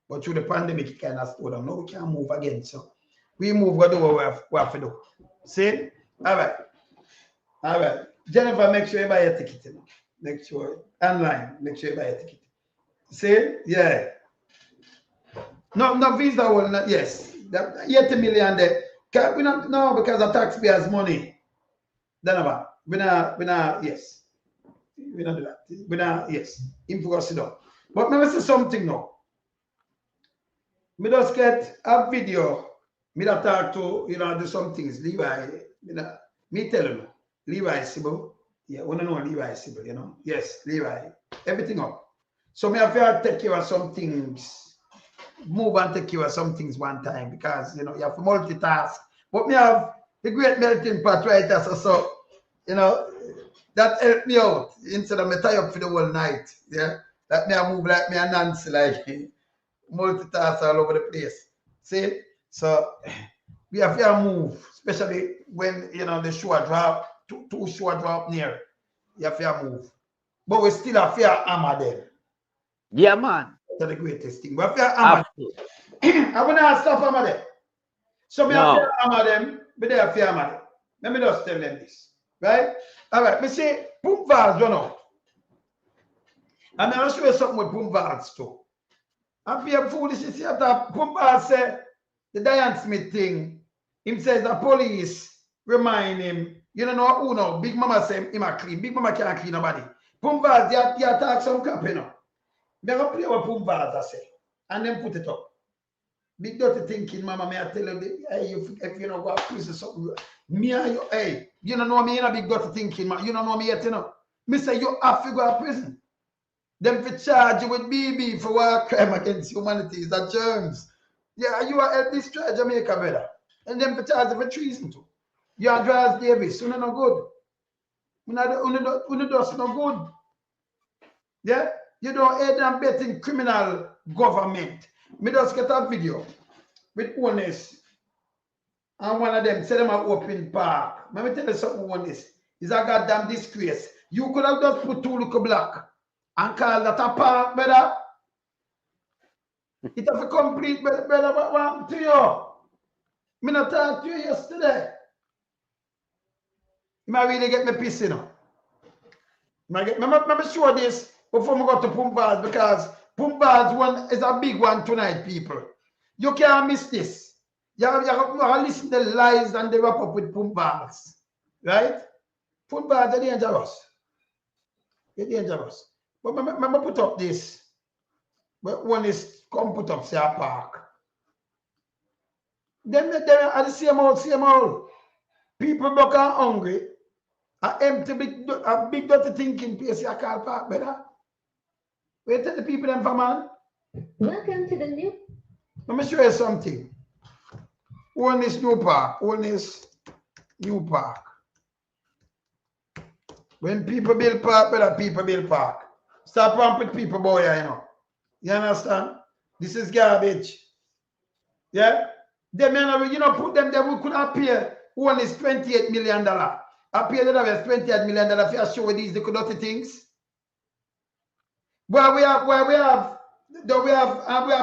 But through the pandemic, it kind of slow down. Now we can't move again. So we move, we do what we have to do. See? All right. All right. Jennifer, make sure you buy a ticket. You know? Make sure, online, make sure you buy a ticket. See? Yeah. No visa will not, yes. That 80 million there. We not, no, because of taxpayers' money. Then we not, yes. We not do that. We not, yes. Info down. But let me say something now. Me just get a video. Me that talk to, you know, do some things. Levi, me tell you, Levi Sybil. Yeah, we don't know Levi Sybil, you know. Yes, Levi. Everything up. So me have to take care of some things. Move and take care of some things one time because, you know, you have to multitask. But me have the great melting pot right there. So, you know, that helped me out instead of me tie up for the whole night. Yeah. That me I move like me and Nancy, like multitask all over the place. See? So we have to move, especially when, you know, the show drop, two show drop near. You have to move. But we still have to hammer them. Yeah, man. That's the greatest thing. We have to hammer them. I want to stop hammer them. So we have to hammer them But they are family. Let me just tell them this. Right? All right. Me say, pump valves run out. And I'll show you something with pump valves too. And for your food, this is after pump valves say, the Diane Smith thing, him says the police remind him, you don't know who now, Big Mama say him a clean. Big Mama can't clean nobody. Pump valves, you talk some crap, you know. They go play with pump valves, I say. And then put it up. Big dirty thinking, Mama, may I tell you, hey, if you know, go to prison, something. Me and you, hey, you don't know me in a big dirty thinking, man. You don't know me yet, you know. Me say, you have to go to prison. Them for charge you with BB for war crime against humanity, is that germs. Yeah, you are help destroy Jamaica, brother. And them for charge you for treason too. You are Draz Davis, you no good. You does no good. Yeah? You don't aid and bet in criminal government. Me just get a video with owners. And one of them say them are open park. Let me tell you something on this. It's a goddamn disgrace. You could have just put 2 little black and call that a park, brother. It have a complete, brother, what happened to you? Me not talk to you yesterday. You might really get me pissed, you know. Let me show this before we go to Pumbaz, because Pumbaz one is a big one tonight, people. You can't miss this. You have to listen to the lies and they wrap up with Pumbaz. Right? Pumbaz are dangerous. They're dangerous. But let me put up this. But one is come put up say a park. Then they are the same old. People broke and hungry. A empty big dirty thinking place you call park, brother. Wait till the people them for man. Welcome to the new. Let me show you something. One is new park. One is new park. When people build park, brother, people build park. Stop ramping people, boy, you know. You understand? This is garbage. Yeah? Them, you know, put them there, we could appear. One is $28 million. Appear the other is $28 million if you show these the dirty things. We have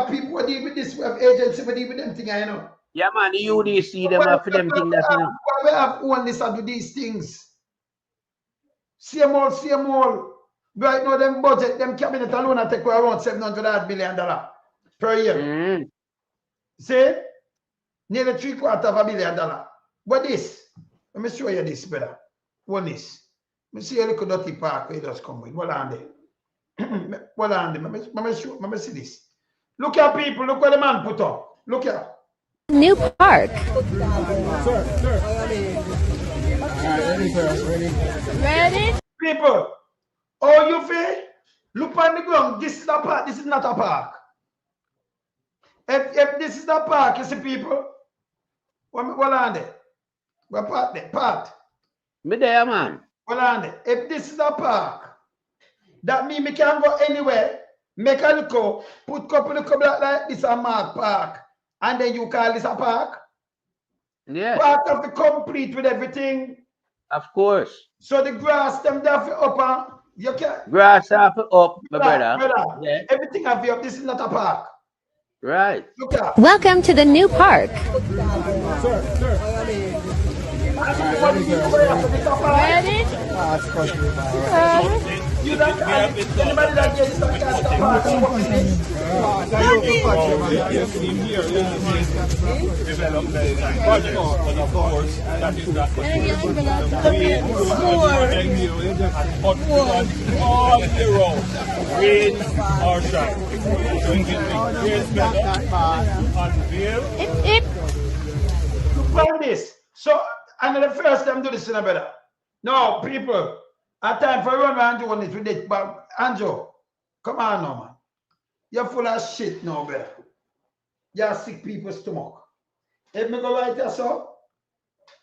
people who deal with this, we have agents who deal with them things, you know. Yeah, man, the UDC, them have for them thing that, you know. We have only to do these things. Same old. Right now, them budget, them cabinet alone, I take around $700 million per year. See? Nearly $750 million. But this, let me show you this, brother. One is, let me see a little dirty park where it does come with. Hold on there. Hold on there. Let me see this. Look at people, look what the man put up. Look at. New park. Ready? People, oh, you feel? Look on the ground. This is a park. This is not a park. If this is the park, you see people. Hold on there. What part there? Part. Me there, man. Hold on there. If this is a park, that means me can go anywhere, make a look, put couple of black like this a mark park, and then you call this a park? Yeah. Park have to complete with everything. Of course. So the grass, them have to up and you can grass have to up, my brother. Yeah. Everything have to up. This is not a park. Right. Look at. Welcome to the new park. Ready? You don't anybody that gets stuck at the park. Project, but of course, that is not all the road, rain or shine. So it is better. Look at this. So, and the first time do this in a better. No, people, at time for run around doing this with this, but Andrew, come on now, man. You're full of shit now, brother. You're sick people's stomach. If me go right there, so,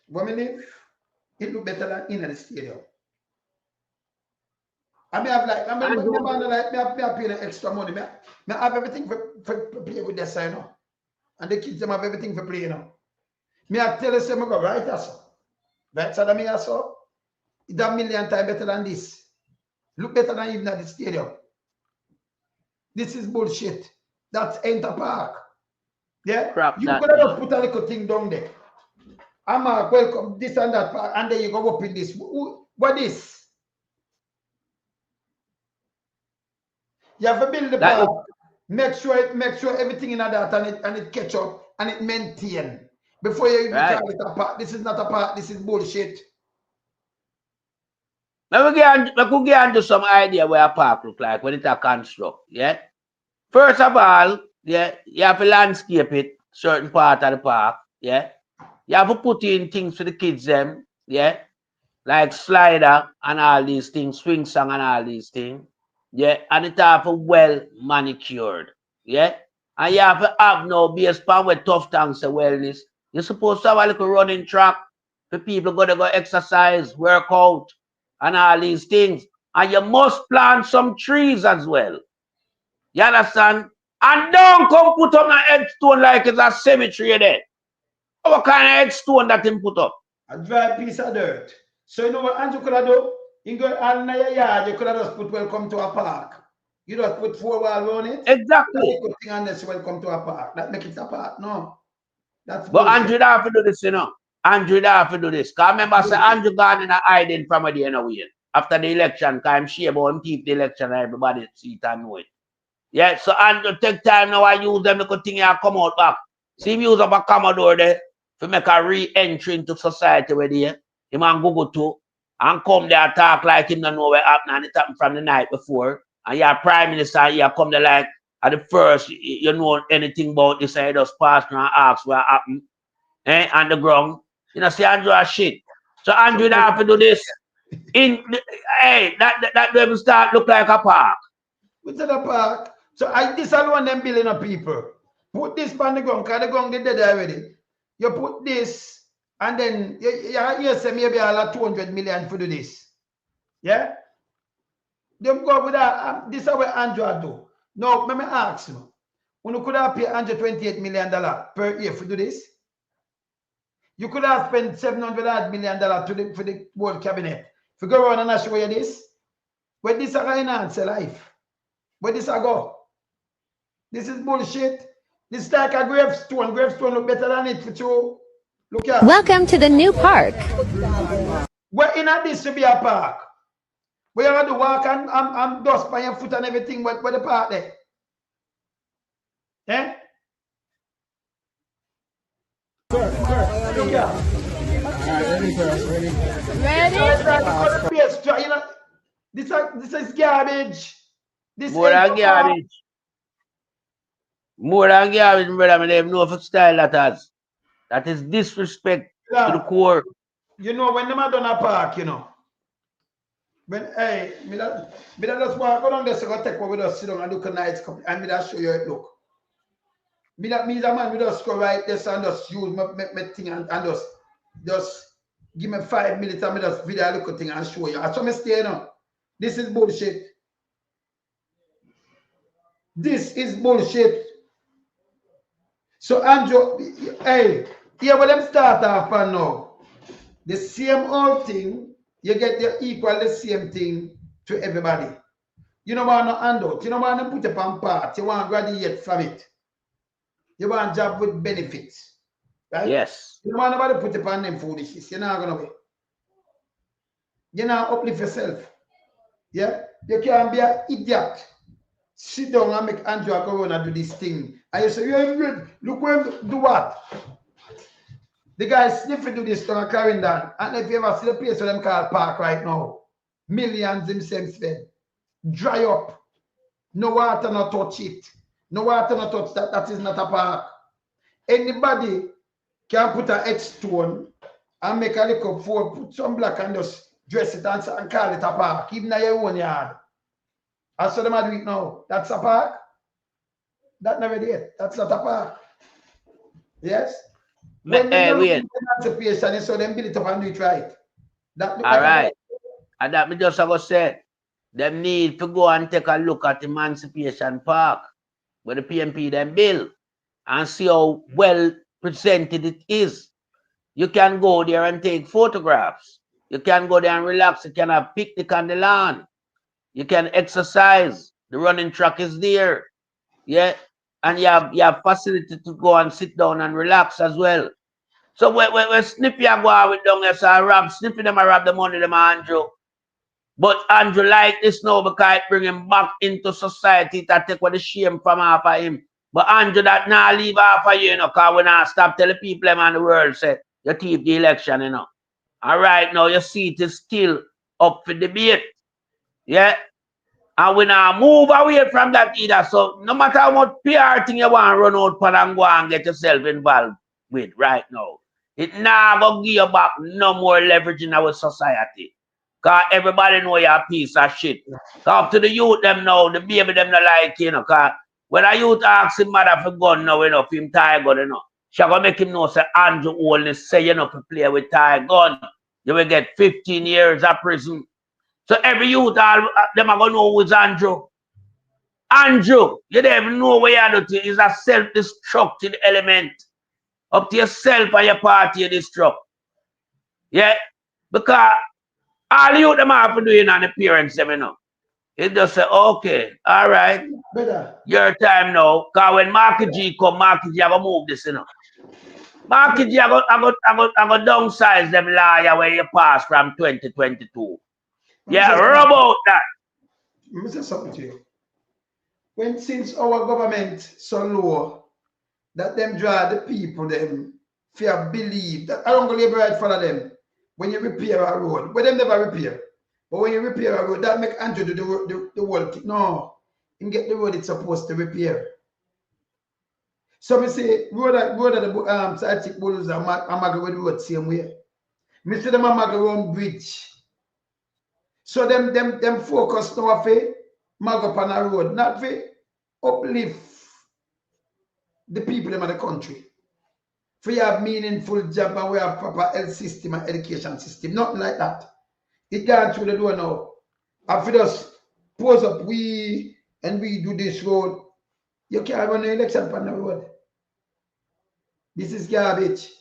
when me live, it look better than in the stadium. I may have like, me have paying extra money. Me have everything for play with this, you know. And the kids them have everything for play, you know. Me have tell us, me go right there, so. Right, so that me also, it's a million times better than this. Look better than even at the stadium. This is bullshit. That's Enter Park. Yeah? Crap, you could have just put a little thing down there. Mark, welcome, this and that, and then you go up in this. What is? You have to build the park. Make sure everything in that and it catch up and it maintain before you even call it a park. This is not a park. This is bullshit. Now we could get into some idea where a park look like when it's a construct. Yeah. First of all, yeah, you have to landscape it, certain part of the park. Yeah. You have to put in things for the kids them. Yeah. Like slider and all these things, swing song and all these things. Yeah. And it have to well manicured. Yeah. And you have to have no based on where Tuftong say wellness. You're supposed to have a little running track for people go exercise, work out, and all these things. And you must plant some trees as well. You understand? And don't come put up a headstone like it's a cemetery there. What kind of headstone that him put up? A dry piece of dirt. So you know what Andrew could have done? You go in your yard, you could have just put welcome to a park. You just put 4 walls on it. Exactly. And that's welcome to a park. That make it a park. No. That's but bullshit. Andrew don't have to do this, you know. Andrew don't have to do this. Because remember, say Andrew gone in a hiding from the anyway. After the election, because I'm sure about him keep the election and everybody see it and know it. Yeah, so Andrew take time now I use them to thing and come out back. See him use up a Commodore there to make a re-entry into society where there. Him and Google too. And come there and talk like him don't know what happened and it happened from the night before. And you're Prime Minister and you come there like at the first you know anything about this and you just pass and ask what happened. On the ground. You know, see Andrew a shit. So Andrew don't have to do this. Hey, that devil start look like a park. What's in a park? So this alone them billion of people. Put this on the ground, because the ground is dead already. You put this, and then you say maybe I'll have 200 million for do this. Yeah? Them go with that. This is what Andrew do. Now, let me ask you. When you could have paid $128 million per year for do this? You could have spent $700 million for the world cabinet. If you go around and show you this, where this is going to answer life. Where this I go? This is bullshit. This is like a gravestone. Gravestone look better than it for you. Look at. Welcome to the new park. Where in this should be a park. Where you have to walk and dust by your foot and everything. Where the park there? Eh? Look at. Ready? You know, this is garbage. This More than garbage. More than garbage, brother. I don't know if style that has. That is disrespect to the core. You know, when them are done a park, you know. When, hey, me that just walk go down there, so go take what we just sit down and look at nights and me that show you it look. Me that means a man, we just go right there and just use my thing and just give me 5 minutes and me just video look at thing and show you. I saw me stay now. This is bullshit. This is bullshit. So Andrew, hey, here when them start off and now, the same old thing, you get the equal the same thing to everybody. You don't want no handout. You don't want to put up on part. You want to graduate from it. You want a job with benefits. Right? Yes. You don't want nobody put up on them foolishness. You're not going to be. You're not uplift yourself. Yeah? You can't be an idiot. Sit down and make Andrew go around and do this thing. And you say, yeah, look where do what? The guy sniffing do this to Clarendon. And if you ever see the place where them call park right now, millions themselves fed. Dry up. No water, no touch it. No water, no touch that. That is not a park. Anybody can put a headstone and make a little put some black and just dress it and call it a park, even in your own yard. I saw them do it now. That's a park? That never did. That's not a park. Yes? When they do emancipation, you saw them build it up and do it right. That all right. And that me just go say, them need to go and take a look at Emancipation Park, where the PMP them build, and see how well presented it is. You can go there and take photographs. You can go there and relax. You can have picnic on the lawn. You can exercise. The running track is there. Yeah. And you have facility to go and sit down and relax as well. So when Snippy a go out with down there, so rob Snippy them a rob the money them Andrew. But Andrew like this now because it bring him back into society to take what the shame from off of him. But Andrew that now leave off of you know, because when I stop telling people them and the world say you keep the election, you know. And right now your seat is still up for debate. Yeah. And we now move away from that either. So no matter how much PR thing you want to run out for and go and get yourself involved with right now, it now gonna give you back no more leverage in our society. Cause everybody know you're a piece of shit. Talk to the youth them now, the baby them not like you know. Cause when a youth ask him mother for gun now, you know, for him tie gun, you know, she gonna make him know say Andrew Holness say you know to play with tie gun. You will get 15 years of prison. So every youth, all them are gonna know who's Andrew. Andrew, you don't even know where you're doing. It's a self-destructive element. Up to yourself and your party you destruct. Yeah? Because all the youth them have to do it on the parents, them, you know. It just say, okay, all right. Brother. Your time now. Because when Marky G come, Marky G, I go move this, you know. Marky G, I go downsize them lawyer where you pass from 2022. Yeah, rub out that. Let me say something to you. When since our government so low that them draw the people them fear believe that I don't go labor right follow them when you repair a road, but them never repair. But when you repair a road, that make Andrew do the whole thing. No, him get the road it's supposed to repair. So me say road at the side bulls and Maga with road same way. Me see them a Maga round bridge. So them focus now for Maga upon a road, not for uplift the people in the country. For you have meaningful job and we have proper health system and education system. Nothing like that. It gone through the door now. If we just pose up we and we do this road, you can't run an election on the road. This is garbage.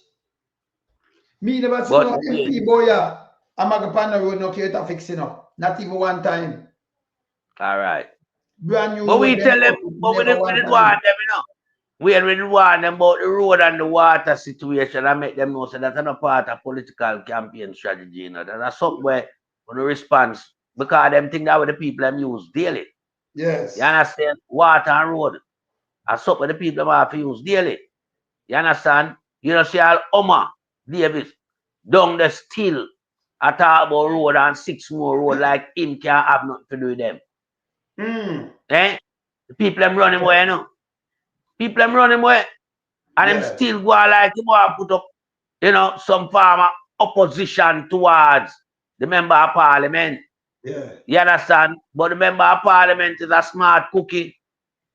Me never see no MP boy I'm going to the road no care to fix it now. Not even one time. All right. Brand new but we tell them, but we didn't want them, you know. We didn't want them about the road and the water situation and make them know so that's not part of political campaign strategy, you know. That's something where on the response, because them think that what the people them use daily. Yes. You understand? Water and road. That's something the people them have to use daily. You understand? You know, see all Omar Davis down the still I talk about road and 6 more road like him can't have nothing to do with them. Eh? The people them running away, you know. People them running away. And them still go like you want to put up, you know, some form of opposition towards the member of parliament. Yeah. You understand? But the member of parliament is a smart cookie.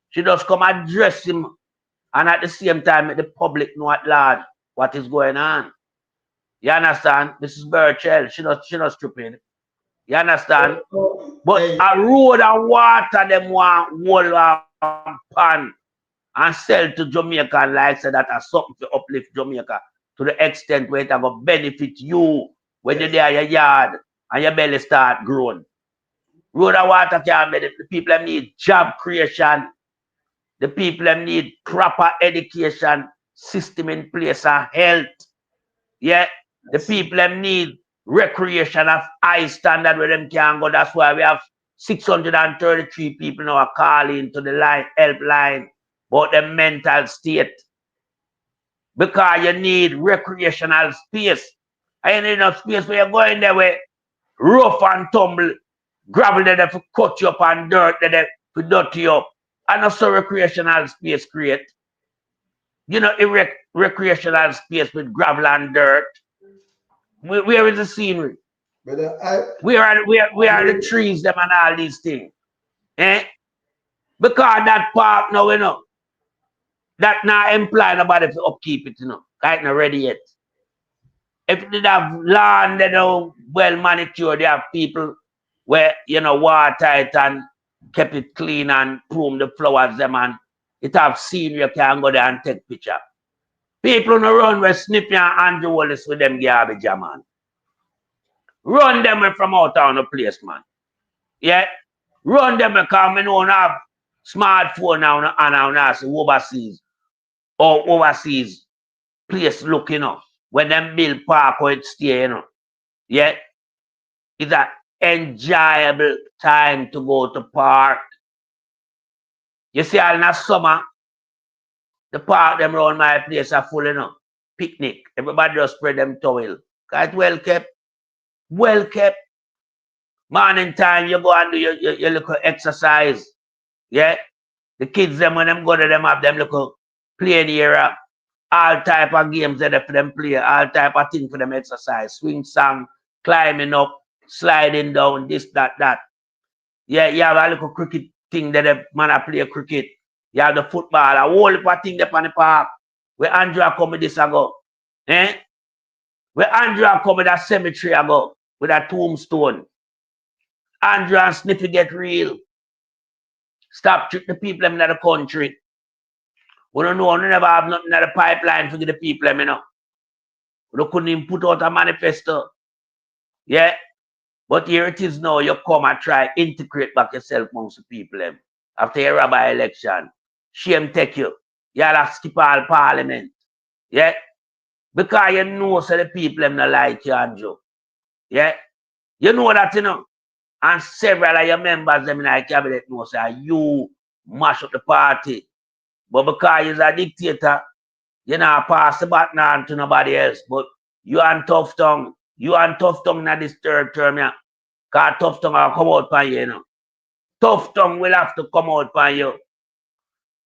She just come address him and at the same time make the public know at large what is going on. You understand? Mrs. Burchell, she not stupid. You understand? But a road and water them want whole pan and sell to Jamaica like say that as something to uplift Jamaica to the extent where it will benefit you when you're there at your yard and your belly start growing. Road and water can benefit the people that need job creation. The people that need proper education system in place and health. Yeah. The people that need recreation of high standard where them can go. That's why we have 633 people now are calling to the line, helpline about the mental state. Because you need recreational space. And you need enough space where you're going there with rough and tumble, gravel there to cut you up and dirt there to dirty you up. And also recreational space create. You know, recreational space with gravel and dirt. Where is the scenery? Where are the trees them and all these things? Eh? Because that park now, you know, that now imply nobody to upkeep it, you know. It's not ready yet. If they have land, they know well manicured, they have people where, you know, water it and kept it clean and prune the flowers them and it have scenery you can go there and take picture. People no run where Snippy and Andrew Wallace with them garbage, man. Run them from out on the place, man. Yeah? Run them because we don't have smartphone now and now see overseas or overseas place looking up. when them build park where it stay, you know. Yeah. It's an enjoyable time to go to park. You see, all in the summer, the park them around my place are full, you know. Picnic. Everybody just spread them towel. Cause it's well kept. Well kept. Morning time, you go and do your little exercise. Yeah. The kids them when them go to them have them little playing area. All type of games that for them play, all type of things for them exercise. Swing song, climbing up, sliding down, this, that. Yeah, you have a little cricket thing that the man play cricket. You have the football, a whole heap of thing there on the park. Where Andrew come with this ago. Eh? Where Andrew come with that cemetery ago, with that tombstone. Andrew and Sniffy get real. Stop trick the people in the country. We don't know, we never have nothing in the pipeline for the people, you know. We couldn't even put out a manifesto. Yeah. But here it is now, you come and try integrate back yourself amongst the people. After your rabbi election. Shame take you. You have to skip all parliament. Yeah. Because you know so the people them not like you, Andrew. Yeah. You know that, you know. And several of your members them in the cabinet know say you mash up the party. But because you're a dictator, you know, pass the baton on to nobody else. But you and Tuftong in this third term, yeah. Because Tuftong will come out for you, you know. Tuftong will have to come out for you.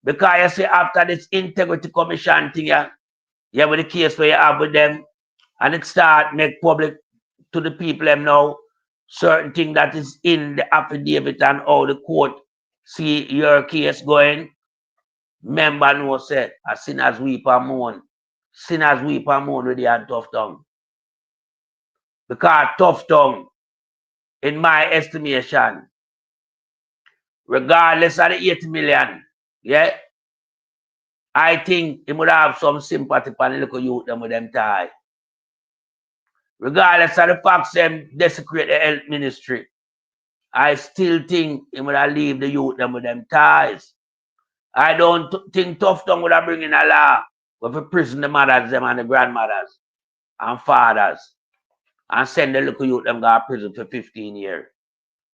Because you see, after this integrity commission thing, yeah, with the case where you have with them, and it start make public to the people them now, certain thing that is in the affidavit and how the court see your case going. Member no say, as sinners weep and mourn. Sinners weep and mourn with the hand Tuftong. Because Tuftong, in my estimation, regardless of the 80 million, yeah, I think he would have some sympathy for the little youth them with them tie. Regardless of the fact them desecrate the health ministry, I still think he would have leave the youth them with them ties. I don't think Tuftong would have bring in a law with a prison the mothers them and the grandmothers and fathers and send the little youth them go to prison for 15 years.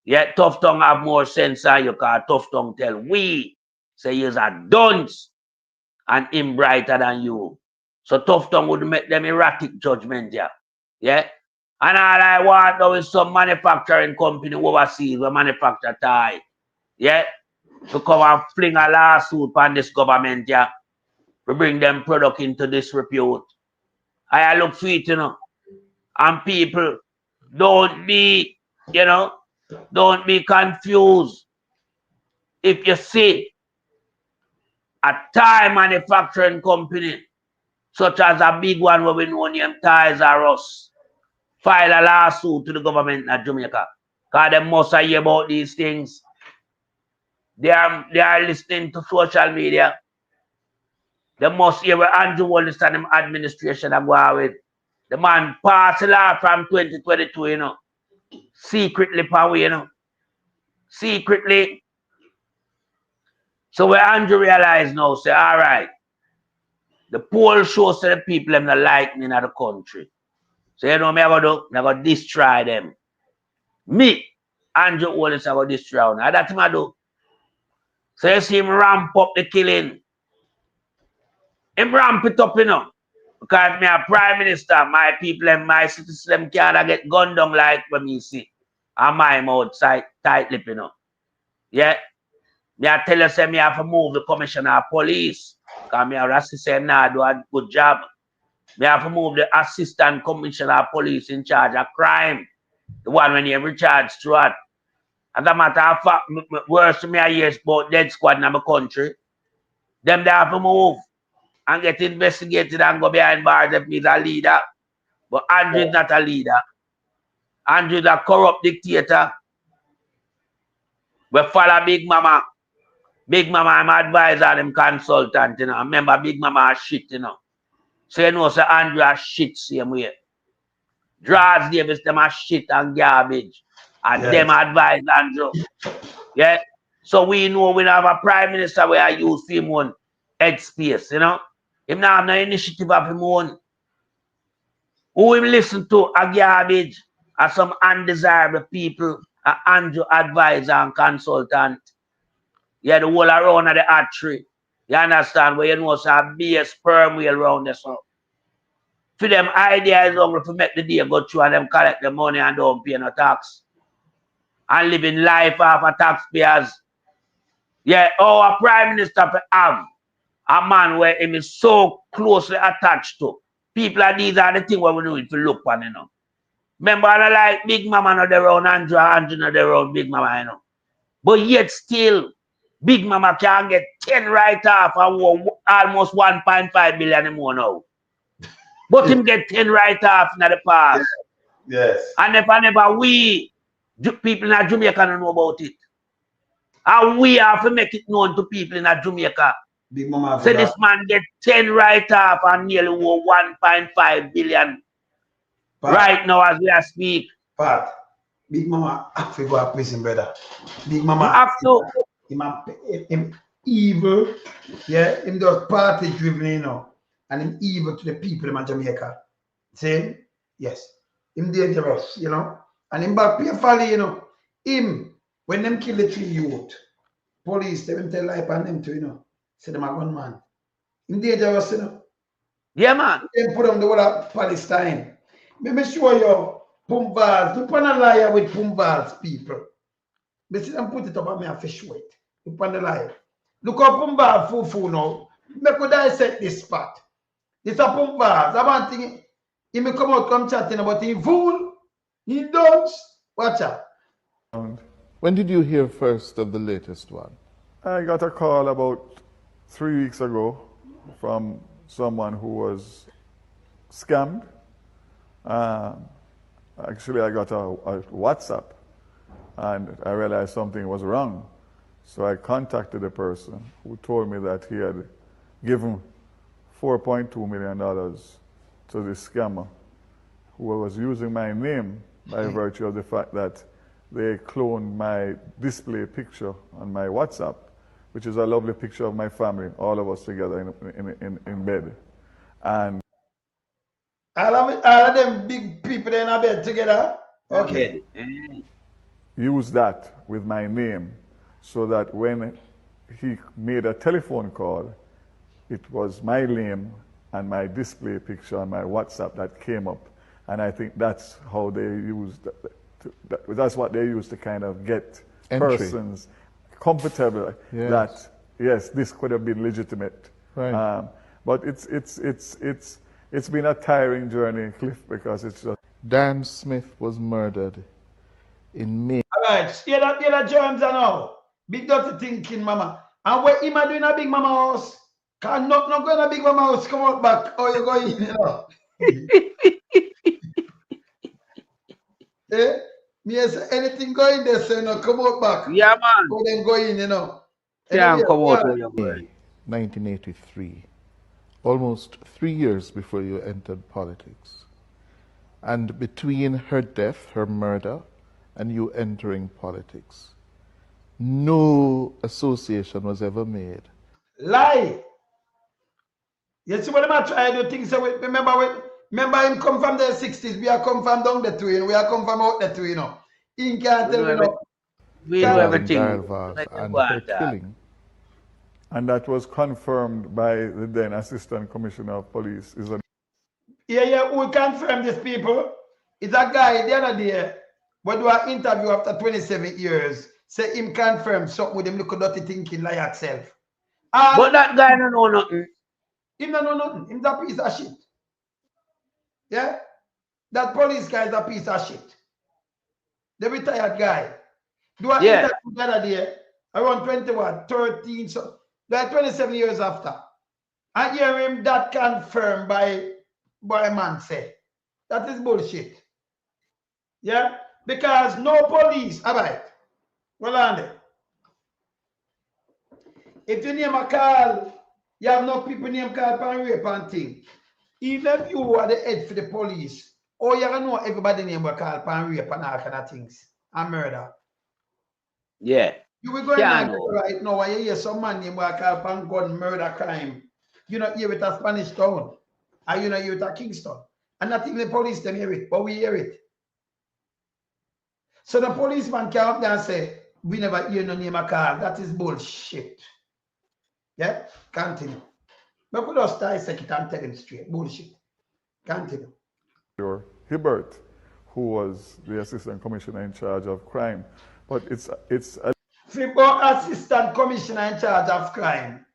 Yet Tuftong have more sense than you, because Tuftong tell we say you're a dunce and him brighter than you. So Tuftong would make them erratic judgment, yeah. Yeah. And all I want now is some manufacturing company overseas will manufacture tie. Yeah. To come and fling a lawsuit on this government, yeah. To bring them product into disrepute. I look for it, you know. And people, don't be, you know, don't be confused. If you see a tie manufacturing company, such as a big one where we know name Ties R Us, file a lawsuit to the government of Jamaica, because they must hear about these things. They are listening to social media. They must hear where Andrew Wallace and the administration are going with. The man passed a law from 2022, you know, secretly, you know, secretly. So where Andrew realize now, say, all right, the poll shows to the people them not like me in the country. So you know me I go do? I go destroy them. Me, Andrew Wallace, I go destroy them. And that's what I do. So you see him ramp up the killing. Him ramp it up, you know. Because me a prime minister, my people and my citizens them can't get gunned down like when me see. And my mouth tight lip, you know. Yeah. Me I tell you say me have to move the commissioner of police. Because me have to say nah do a good job. Me have to move the assistant commissioner of police in charge of crime. The one when you recharge Stewart. As a matter of fact, worse me I hear about dead squad in my country. Them they have to move and get investigated and go behind bars if he's a leader. But Andrew is not a leader. Andrew is a corrupt dictator. We follow Big Mama. Big Mama, I'm advisor and I'm consultant, you know. I remember Big Mama a shit, you know. So you know, so Andrew a shit same way. Draws Davis, them a shit and garbage. And Yes. them advise Andrew. Yeah. So we know we have a prime minister where I use him one headspace, you know. Him now have no initiative of him own. Who him listen to a garbage or some undesirable people, a Andrew advisor and consultant. Yeah, the whole around of the artery. You understand? Where you know some be a sperm wheel around there. So for them idea is only to make the day go through and them collect the money and don't pay no tax. And living life off of taxpayers. Yeah, our prime minister have a man where him is so closely attached to. People are these are the things what we need to look on, you know. Remember, I like Big Mama not around Andrew, Andrew not around Big Mama, you know. But yet still, Big Mama can get 10 right off and almost 1.5 billion more now. But him get 10 right off in the past. Yes. And if I never we, people in Jamaica don't know about it. And we have to make it known to people in Jamaica. Big Mama. So this man get 10 right off and nearly 1.5 billion. Pat, right now as we are speak. Pat, Big Mama have to go to prison, brother. Big Mama you have to. Him evil, yeah, him does party driven, you know, and him evil to the people in Jamaica. See? Yes. Him dangerous, you know. And him back painfully, you know. Him, when them kill the 3 youth, police, they will tell lie upon them too, you know. Say them a gunman. Him dangerous, you know. Yeah, man. They put on the whole of Palestine. Let me show you Pumbals. Look on a liar with Pumbals, people. They see them put it up on me and fish weight. Look on the liar. Look how Pumbal fufu now. Me could dissect this spot. This a Pumbal. I want thing. He may come out, come chatting about him fool. He don't. Watch out. When did you hear first of the latest one? I got a call about 3 weeks ago from someone who was scammed. Actually, I got a WhatsApp and I realized something was wrong. So I contacted the person who told me that he had given $4.2 million to this scammer who was using my name by virtue of the fact that they cloned my display picture on my WhatsApp, which is a lovely picture of my family, all of us together in bed. And all of them big people in a bed together. Okay. Use that with my name so that when he made a telephone call, it was my name and my display picture on my WhatsApp that came up. And I think that's how they used, that's what they used to kind of get Entry. persons comfortable that, yes, this could have been legitimate. Right. But it's been a tiring journey, Cliff, because it's just... Dan Smith was murdered in May. All right, hear that germs and all. Big dirty thinking, mama. And what him a doing a Big Mama house? Can not go in a Big Mama house, come out back. Oh, you go in, you know. Eh? Me say anything go in there, so you know, come out back. Yeah, man. Go then go in, you know. Yeah, come out. 1983. Almost 3 years before you entered politics. And between her death, her murder, and you entering politics, no association was ever made. Lie. You see what I'm trying to do things. So remember him come from the 60s. We are come from down the two, you know. We are come from out the two, you know. He can't tell me no. We know everything. And her killing. And that was confirmed by the then Assistant Commissioner of Police. Yeah, we confirm these people. It's a guy the other day, we do an interview after 27 years, say him confirm something with him look dirty thinking like himself. But that guy don't know nothing. Him don't know nothing. Him's a piece of shit. Yeah? That police guy is a piece of shit. The retired guy. Do an interview the other day, around 13, so like 27 years after. I hear him that confirmed by a man say. That is bullshit. Yeah? Because no police, alright. Well on there. If you name a call, you have no people name call and rape and thing. Even if you are the head for the police, or you don't know everybody name will call and rape and all kind of things. And murder. Yeah. You will go in right now and you hear some man name will call and gun murder crime. You not hear it at Spanish Town. And you not hear it at Kingston. And not even the police them hear it, but we hear it. So the policeman come up there and say, we never hear no name of call. That is bullshit. Yeah? Continue. But we just dissect it and tell him straight. Bullshit. Continue. Hibbert, who was the assistant commissioner in charge of crime. But it's a Assistant commissioner in charge of crime.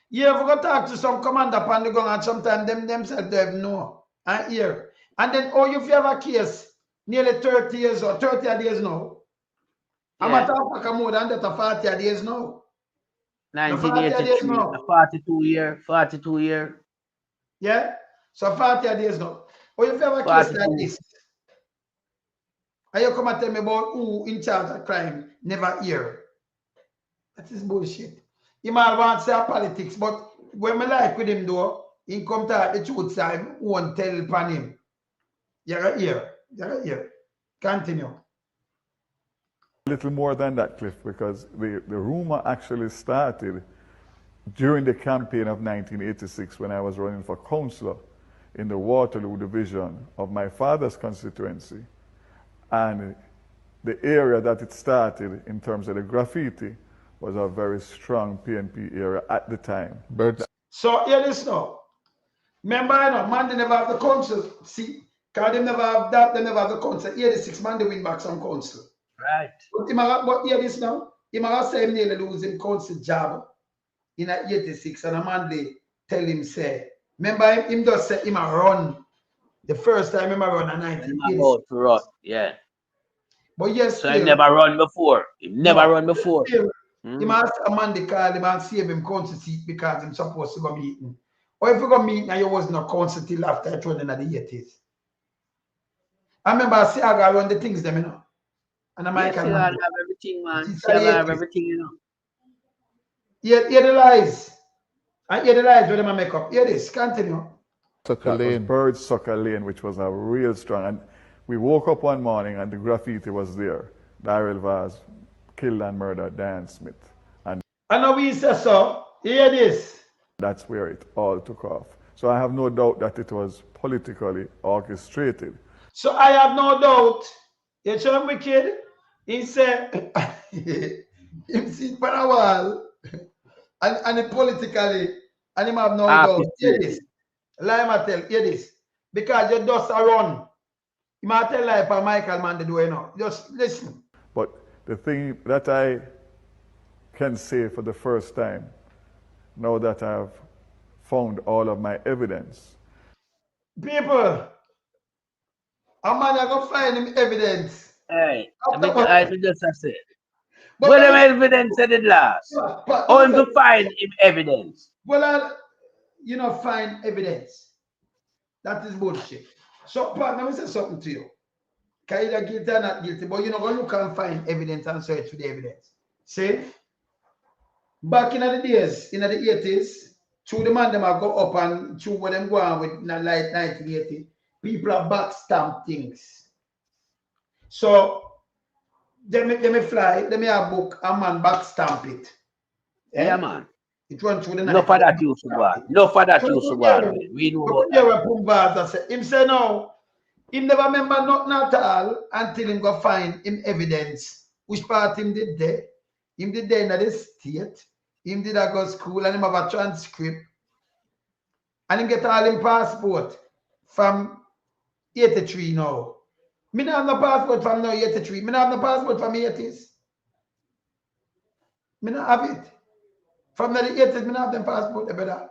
You ever go talk to some commander upon the gun and sometimes themselves they have no and hear. And then if you have a case nearly 30 years or 30 days now. Yeah. I'm talking more than that 40 days now. 1983, 42 year. Yeah? So 40 days now. Or if you have a case like this, and you come and tell me about who in charge of crime never hear. That is bullshit. He might want to say politics, but when I like with him though, he come to the truth side, won't tell upon him. You're here. You're here. Continue. A little more than that, Cliff, because the rumor actually started during the campaign of 1986 when I was running for councillor in the Waterloo division of my father's constituency. And the area that it started in terms of the graffiti was a very strong PNP area at the time. So hear this now. Remember, man, they never have the council. See, because they never have that, they never have the council. 86 man, they win back some council. Right. But hear this now. He might say him nearly lose him council job in 86, and a man they tell him say, remember him just say him a run. The first time him a run in 1986. Yeah. But yes, so he never run before. He never run before. He must a man they call him and save him council seat because him supposed to go meeting. Or if you go meeting and you wasn't a council till after I told in the 80s. I remember I say I got run the things them, you know. And I might have everything, man. Have everything, you know. Hear the lies. I hear the lies where they make up. Hear this, continue. Bird Sucker Lane, which was a real strong. And we woke up one morning and the graffiti was there. Daryl Vaz killed and murdered Diane Smith. And I know we say so. Hear this. That's where it all took off. So I have no doubt that it was politically orchestrated. So I have no doubt. You show me, kid. He said, he sit for a while, and it politically, and him have no doubt. Hear this. Lie ma tell, hear this. Because you just a run. You might tell lie for Michael man to do it now. Just listen. But the thing that I can say for the first time, now that I've found all of my evidence. People, a man are going to find him evidence. Hey, I just say. Well, the evidence said it last. Or to find him evidence. Well, you know, find evidence. That is bullshit. So, let me say something to you. Can either guilty or not guilty, but you're not going to look and find evidence and search for the evidence. See? Back in the days, in the 80s, through the man them have go up and through when them go on with the late 1980, people have backstamp things. So, they may fly, they may have book, a man backstamp it. Yeah, man. It runs through the night. No for that use to go. No for that use to go. We know about that. Him say no, him never remember nothing at all until him go find him evidence. Which part him did there? Him did there in the state. Him did a go school and him have a transcript. And him get all him passport from 83 now. Me not have no passport from now 83. Me not have no passport from 80s. Me not have it. From the 80s, me not have them passport, brother.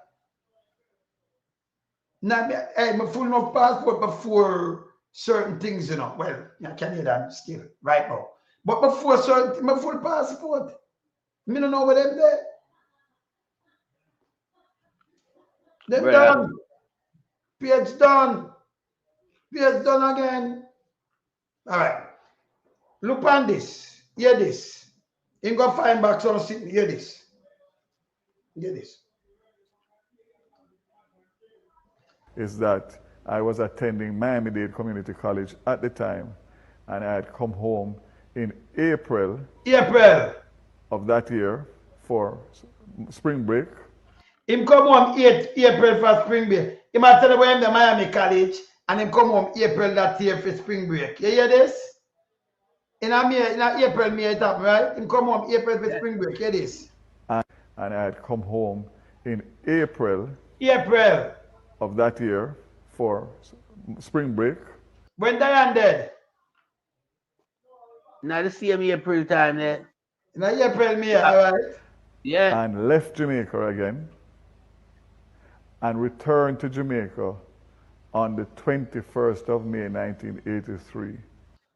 Now, hey, me full enough passport before certain things, you know. Well, I can't hear that still, right now. But before certain, my full passport. Me don't know what them there. Them done. Page done. Page done again. All right. Look on this. Hear this. You go find back some sitting. Hear this. Hear this. Is that I was attending Miami-Dade Community College at the time, and I had come home in April of that year for spring break. Him come home 8 April for spring break. He might tell you him the Miami College and him come home April that year for spring break. You hear this? In April, May it happen, right? Him come home April for spring break. Hear this? And I had come home in April of that year for spring break. When Diane dead? Now the same April time there. In April, May, alright? Yeah. And left Jamaica again and returned to Jamaica on the 21st of May 1983.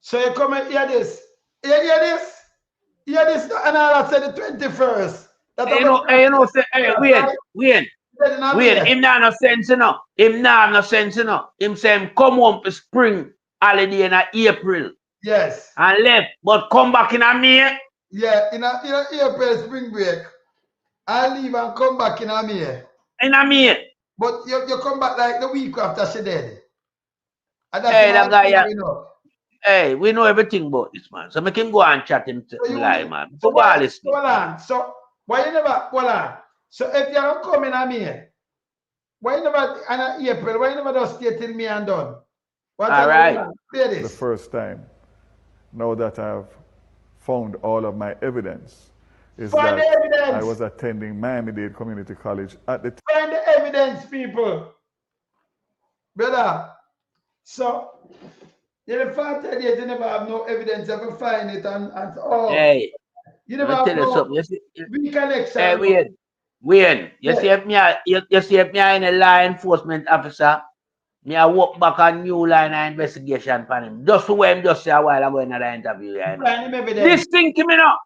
So you come and hear this. You hear this? Hear this? And I said the 21st. Wait, him not no sense, you know. Him not no sense, you know. Him say him come home for spring holiday in April. Yes. And left, but come back in May. Yeah, in April spring break. I leave and come back in May. In May. But you come back like the week after she dead. Hey, that guy, yeah. Hey, we know everything about this man. So make him go and chat him to lie, man. So why listen? Hold on. So why you never hold on? So if you don't come in May, why you never in April? Why you never just stay till May and done? All right. The first time, now that I've found all of my evidence, is Find that the evidence. I was attending Miami-Dade Community College at the time. Find the evidence, people. Brother, so the 40 days you never have no evidence, you ever find it and all. Hey, you never have no reconnection. Hey, Wayne, you see if me in a law enforcement officer, me I walk back a new line of investigation for him. Just for him just say a while ago in another interview. You know? This thing to me now.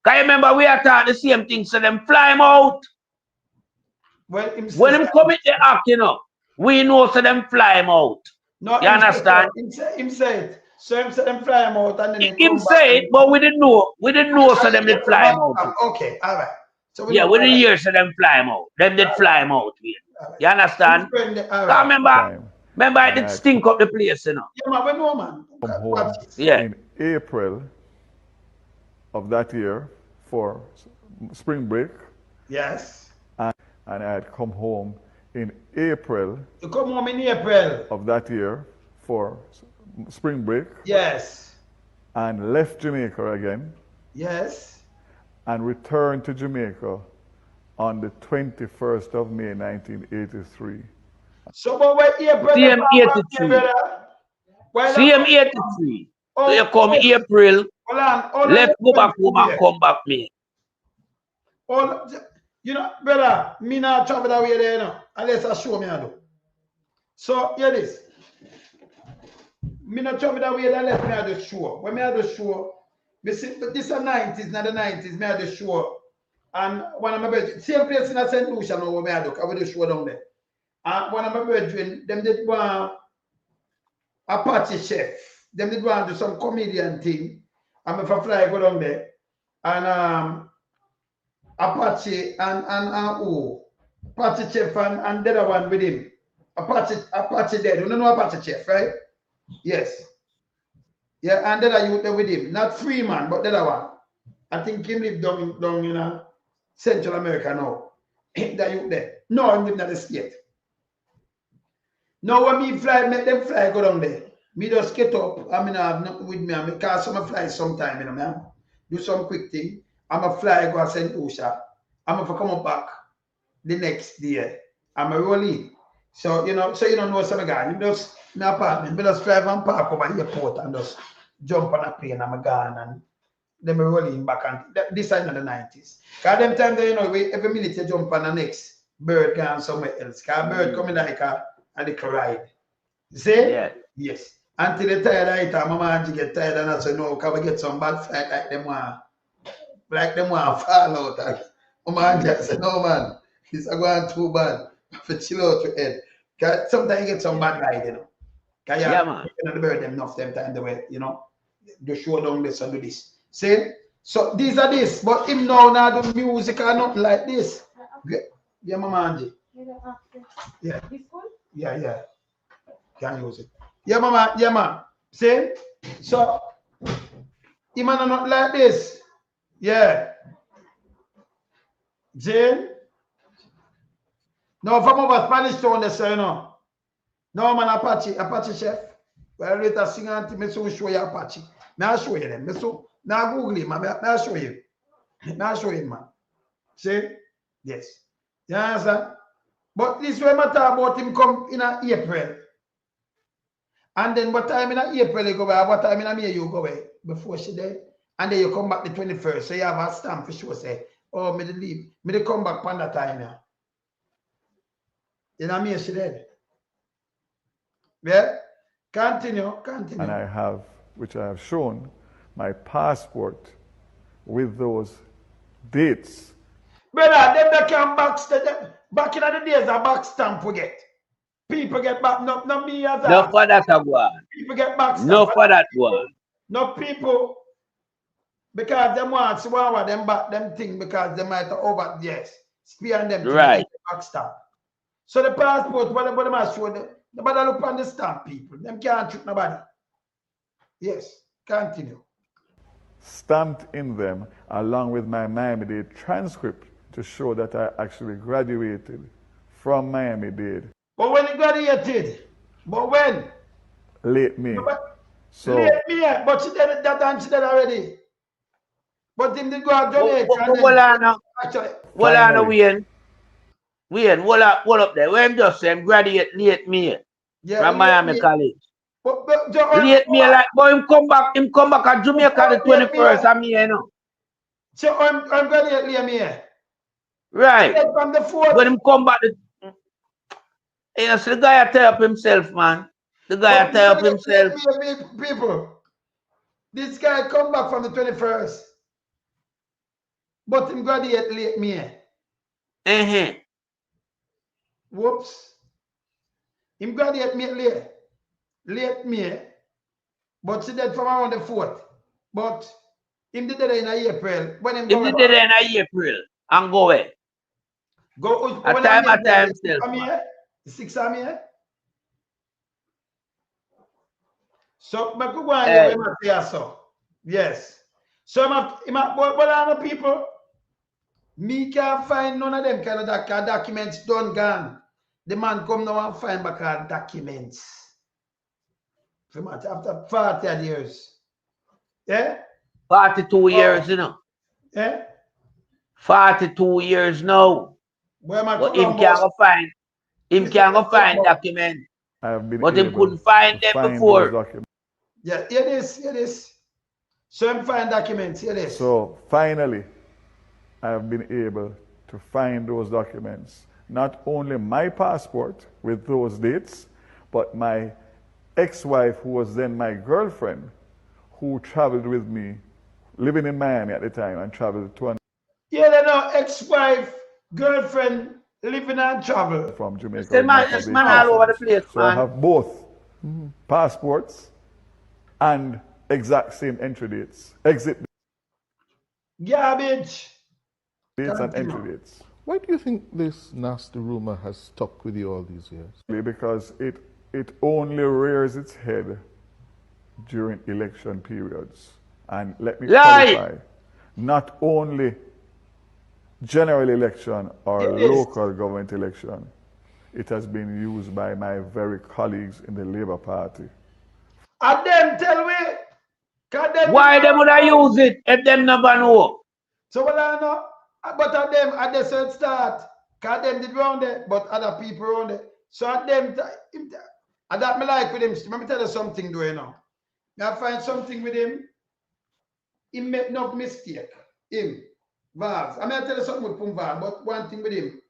Can you remember we are talking the same thing, so them fly him out. When him commit the act, you know, we know so them fly him out. No, you understand? Him say it. So him say them fly him out and then him say it, but we didn't know. We didn't know so them did fly him out. Okay, all right. So yeah, we didn't hear so them fly him out. Them did fly him out. You understand? Remember I did stink up the place, you know. Yeah, man, we know, man. Come home in April of that year for spring break. Yes. And I had come home in April. You come home in April of that year for spring break. Yes. And left Jamaica again. Yes. And returned to Jamaica on the 21st of May 1983. So, but what April? CM 83. CM 83. So you come April, left go back home and come back May. You know, brother, me not travel that way there, you know, unless I show me I do. So, hear this. Me not travel that way there unless me I do show. When me I do show, me see, but this is the 90s, not the 90s, me I do show. And one of my brethren, same place in St. Lucia now, where me I do, I will do show down there. And one of my brethren, them did one Apache chef. Them did want to do some comedian thing. I'm if I fly go down there. And Apache and Apache chef and the other one with him. Apache dead. You don't know Apache chef, right? Yes. Yeah, and the other youth there with him. Not Freeman, but the other one. I think him live down in Central America now. That youth there. No, he live in the state. Now when me fly, make them fly go down there. Me just get up, I mean, I have nothing with me, I mean, cause I'm fly sometime, you know, man. Do some quick thing. I'm a fly go to St. Lucia. I'm gonna come up back the next day. I'm a roll in. So, you know, you don't know some guy. You just, my apartment, me just drive and park over the airport and just jump on a plane, I'm gone, and then me roll in back, and this side of the 90s. Cause them time there, you know, every minute you jump on the next bird gone somewhere else. Cause bird coming like a little ride. See? Yeah. Yes. Until they tired of it, my man get tired and I say, no, can we get some bad flight like them want fall out. And my man just say, no man, it's going too bad. For chill out your head. Cause sometimes you get some bad ride, you know. Cause yeah, man. You know, the bird them enough them time the way, you know, do show down this and do this. See? So these are this, but him now not do music or nothing like this. Yeah, my man. Yeah. Yeah. Can't use it. Yeah, mama. Yeah, man. See? So, him and not like this. Yeah. Jane? No, from over Spanish town, they say, you know. No man, Apache chef. Well, later sing and me so show you Apache. Me I show you them. Me so now Google him, man. Me I show you. Me I show you, man. See? Yes. You understand? But this way matter about him come in April. And then what time in April you go away, what time in May you go away before she dead. And then you come back the 21st. So you have a stamp for sure say, oh, me to leave. Me to come back on that time now. You know me she dead. Yeah? Continue. And I have, which I have shown, my passport with those dates. Brother, them that can back in the days a back stamp we get. People get back, not me as No for that one. People get back stamp. No for that one. No people, because them want to want them back them thing because they might over yes. Spear and them right. Back stamp. So the passport, whatever them are show them, nobody look on the stamp people. Them can't trick nobody. Yes, continue. Stamped in them along with my Miami-Dade transcript to show that I actually graduated from Miami-Dade. But when you graduated, but when? Late May. So late May, but she did that and she did already. But him did go out Jamaica. Well, I know Wayne, hold up there. When him just say him graduate late May from Miami College. Late May like, but him come back at Jamaica the 21st of May, you know. So I'm graduate late May. Right. From the 4th. When him come back, you know, so the guy tear up himself, man. The guy tear up himself. People, this guy come back from the 21st. But him graduate late May. Whoops. Him graduate late May. But she did from around the 4th. But him did it in April. When him did it in April and go away. Go at time himself. 6 of May. So I could go and say so. Yes. So but other people, me can't find none of them kind of documents done gone. The man come now and find back our documents. After 40 years. Yeah? 42 years, you know. Yeah? 42 years now. But him can't find. Him can't find documents. But him couldn't find them before. Yeah, here it is. So him find documents, here it is. So finally, I have been able to find those documents. Not only my passport with those dates, but my ex-wife, who was then my girlfriend, who traveled with me, living in Miami at the time, and traveled to yeah, they know ex-wife, girlfriend, living and travel. From Jamaica. This man all over the place, so I have both passports and exact same entry dates. Exit garbage. Dates and entry dates. Why do you think this nasty rumor has stuck with you all these years? Because it only rears its head during election periods. And let me clarify, not only general election or local government election, it has been used by my very colleagues in the Labour Party. And them tell me, why they would I use it if them never know? So well I know, but at them at the third start, cause them did round there, but other people round there. So at them, and that me like with him. Let me tell you something, though, you know. I find something with him. He make no mistake. Him, Vaz. I mean, I tell you something with Pumval, but one thing with him,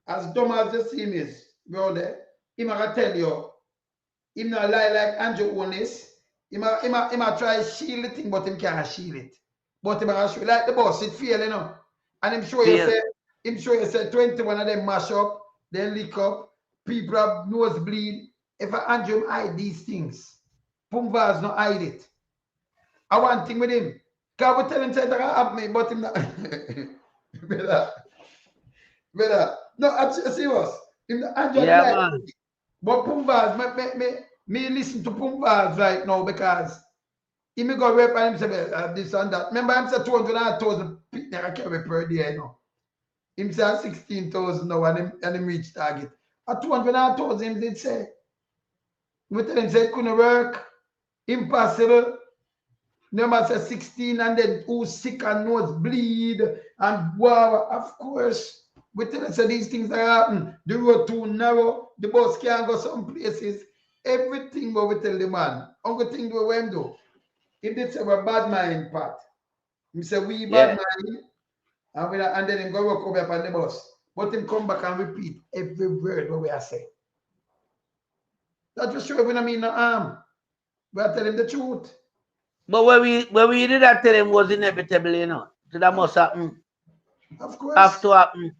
as dumb as the scene is, round there, he might tell you, he not lie like Andrew Onis. He might try shield the thing, but he can't shield it. But he might show like the boss, it fail, you know. And him show you say 21 of them mash up, then lick up, people have nosebleed. If I Andrew hide these things, Pumval's not hide it. I want thing with him. Because we tell him that I have me, but him not. Brother. No, I'm serious. Him Andrew like it. But Pumval's, me listen to Pumval's right now because he may go rape and himself this and that. Remember him say 200,000 picnic I carry per day, you know. Him say 16,000 now and him reach target. At 200,000 him did say. We tell him say it couldn't work. Impossible. Number say 16 and then who's sick and nose bleed and wow, of course. We tell him say these things are happen. The road too narrow, the bus can't go some places. Everything what we tell the man. Only thing we went do. He did say we're bad mind part. He said we bad mind and then him go walk over on the bus. But him come back and repeat every word what we are saying. That just show we don't mean no harm. We are telling the truth. But when we did that tell him was inevitable, you know. So that must happen. Of course. Have to happen.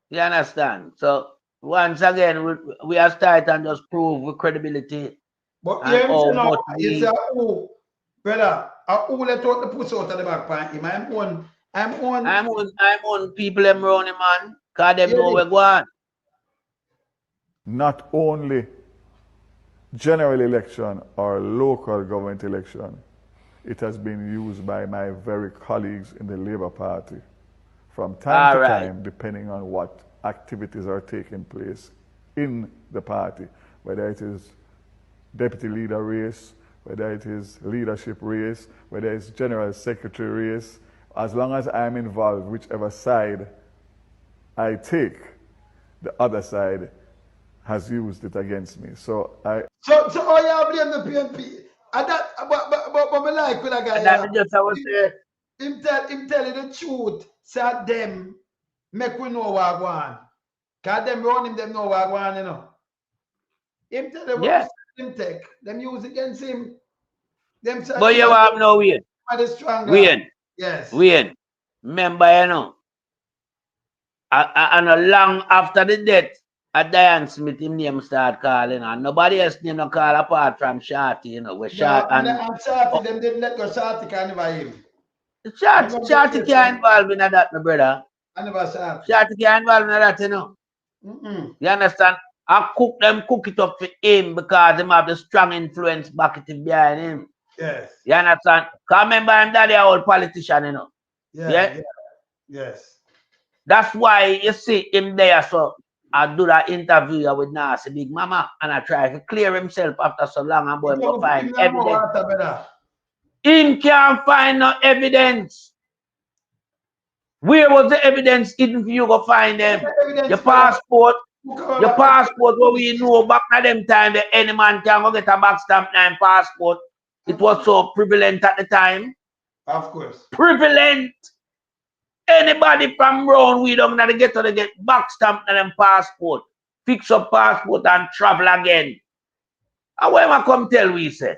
You understand? So once again, we are starting and just prove with credibility. But and how much you say, oh, brother, who let out the pussy out of the back part him? I'm on people them around him, man. Cause them know we're going. Not only general election or local government election, it has been used by my very colleagues in the Labour Party from time to time, depending on what activities are taking place in the party, whether it is deputy leader race, whether it is leadership race, whether it's general secretary race. As long as I'm involved, whichever side I take, the other side has used it against me. So I. So you blame the PNP? And that, but me like with a guy. That just I was say. Him tell you the truth. Say them make we know what go on. Cause them run him, them know what go on, you know. Him tell them what him take. Them use against him. Them say. But you have no Wayne. Yes. Wayne. Remember, you know. And long after the death, Diane Smith, him name start calling, and nobody else name no call apart from Shorty, you know. Where Shorty and Shorty, them didn't let go. Shorty can't involve him. Shorty can't involve in that, my brother. I never Shorty. Shorty can't involve in that, you know. You understand? I cook it up for him because him have the strong influence back it behind him. Yes. You understand? Because remember him daddy a old politician, you know. Yes. That's why you see him there, so I do that interview with Nasty Big Mama and I try to clear himself after so long and boy go find evidence. Him can't find no evidence. Where was the evidence hidden for you to find them? Your passport what we know back at them time that any man can go get a back stamp 9 passport. It was so prevalent at the time. Of course. Prevalent. Anybody from round we don't get to get back stamp and them passport. Fix up passport and travel again. And when I come tell we say,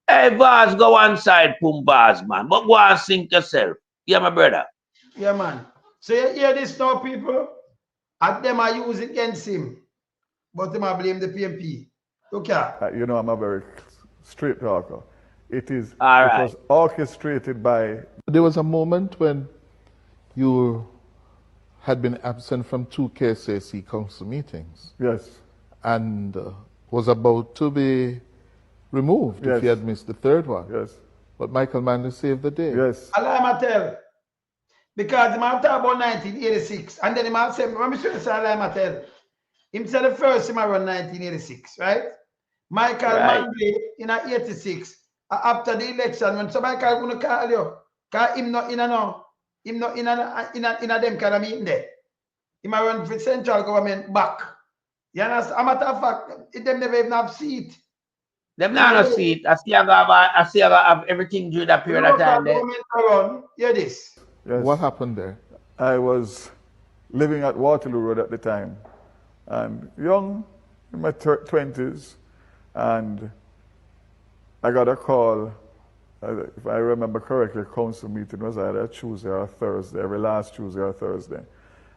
hey Vaz, go one side, pum Vaz, man. But go and sink yourself. Yeah, my brother. Yeah, man. So you hear this now, people? And them are using against him. But them are blame the PNP. Okay. You know, I'm a very straight talker. It was orchestrated by. There was a moment when you had been absent from 2 KSAC council meetings. Yes. And was about to be removed if you had missed the 3rd one. Yes. But Michael Manley saved the day. Yes. Alama tell. Because he might talk about 1986. And then he might say, let me show you Alama tell. Him said the first him around 1986, right? Michael Manley in 86. After the election, when somebody gonna call you, cause him not in a no. Him not in a them kind of meeting there. He might run for central government back. You understand? A matter of fact, them never even have seat. Them not have seat. I see I have everything during that period of time there. Hear this. Yes. What happened there? I was living at Waterloo Road at the time, and young, in my 20s, and I got a call. If I remember correctly, council meeting was either a Tuesday or a Thursday, every last Tuesday or Thursday.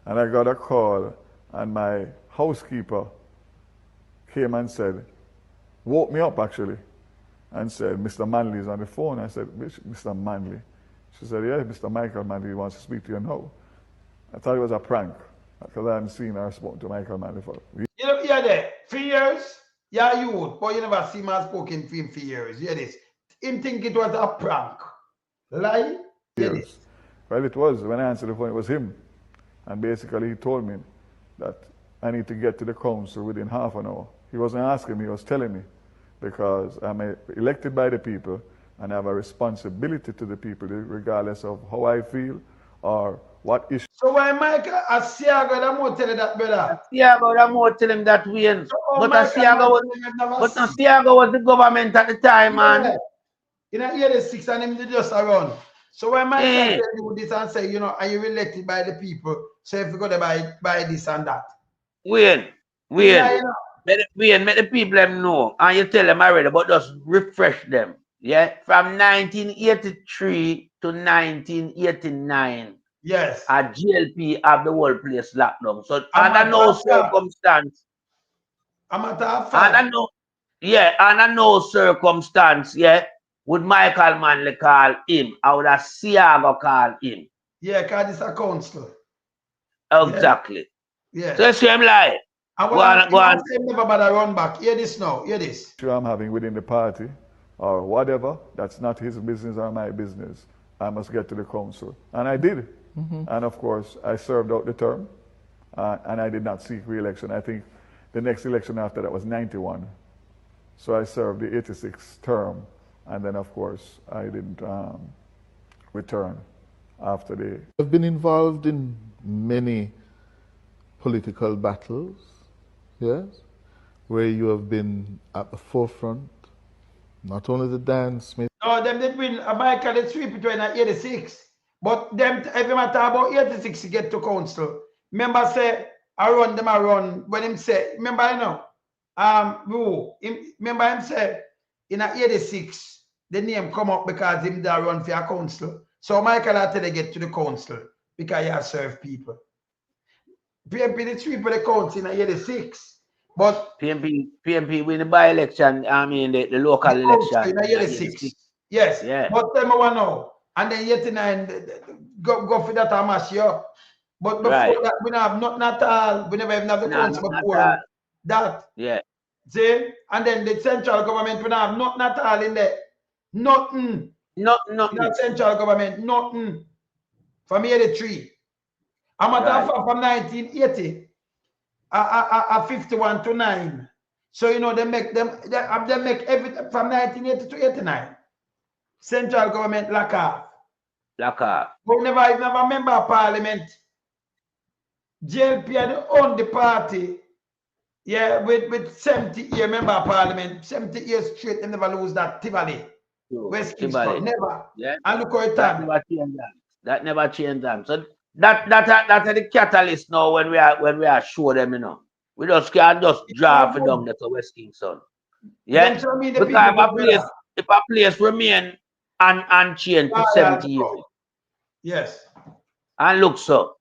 And I got a call, and my housekeeper came and said, woke me up actually, and said, Mr. Manley is on the phone. I said, Mr. Manley? She said, yeah, Mr. Michael Manley wants to speak to you now. I thought it was a prank, because I hadn't seen or spoken to Michael Manley for. You know, yeah, there, 3 years, yeah, you would, but you never see me spoken to him for years. Hear this. Him think it was a prank. Lie? Well, it was. When I answered the phone, it was him. And basically he told me that I need to get to the council within half an hour. He wasn't asking me, he was telling me, because I'm elected by the people and I have a responsibility to the people regardless of how I feel or what issue. So why Michael Asiago that more tell you that, brother? Asiago that more tell him that Wayne. So, But Asiago was the government at the time, man. In 86 and him did just around. So when Michael tell you this and say, you know, are you elected by the people? So if you go to buy this and that. Wayne, make the people them know. And you tell them already, but just refresh them. Yeah. From 1983 to 1989. Yes. A GLP have the whole place locked down. So under no circumstance. Under no circumstance, would Michael Manley call him. I would have Siago call him. Yeah, because it's a council. Exactly. Yeah. So you see him lie. Go on. Never bother run back. Hear this now. Hear this. I'm having within the party or whatever, that's not his business or my business. I must get to the council. And I did. And of course, I served out the term and I did not seek re-election. I think the next election after that was 91. So I served the 86th term. And then, of course, I didn't return after the... I've been involved in many political battles, yes, where you have been at the forefront, not only the dance. No, them did win Michael the sweep between 86. But them every matter about 86 to get to council. Remember say I run when him say, remember you know, remember him say in 86 the name come up because him da run for a council. So Michael had to get to the council because he has served people. PMP the sweep of the council in 86. But PMP win the by-election, I mean the local election. In 86. Yes. Yeah. But them one now. And then 89 go for that amass, yeah. But before that, we don't have nothing at all. We never even have the council before that. Yeah. See? And then the central government, we don't have nothing at all in there. Nothing. Nothing. In the central government, nothing. From 83. I'm at from 1980. 51 to 9. So you know they make everything from 1980 to 89. Central government lock off. We never member of parliament. JLP had own the party. Yeah, with 70 year member of parliament, 70 years straight, they never lose that Tivoli. West Kingston, never. Yeah. And look how it done. That never changed them. So that's the catalyst now when we are show them, you know. We just can't just draw for them to West Kingston. Yeah. Because if a place remain unchanged for 70 years. Yes. And look so.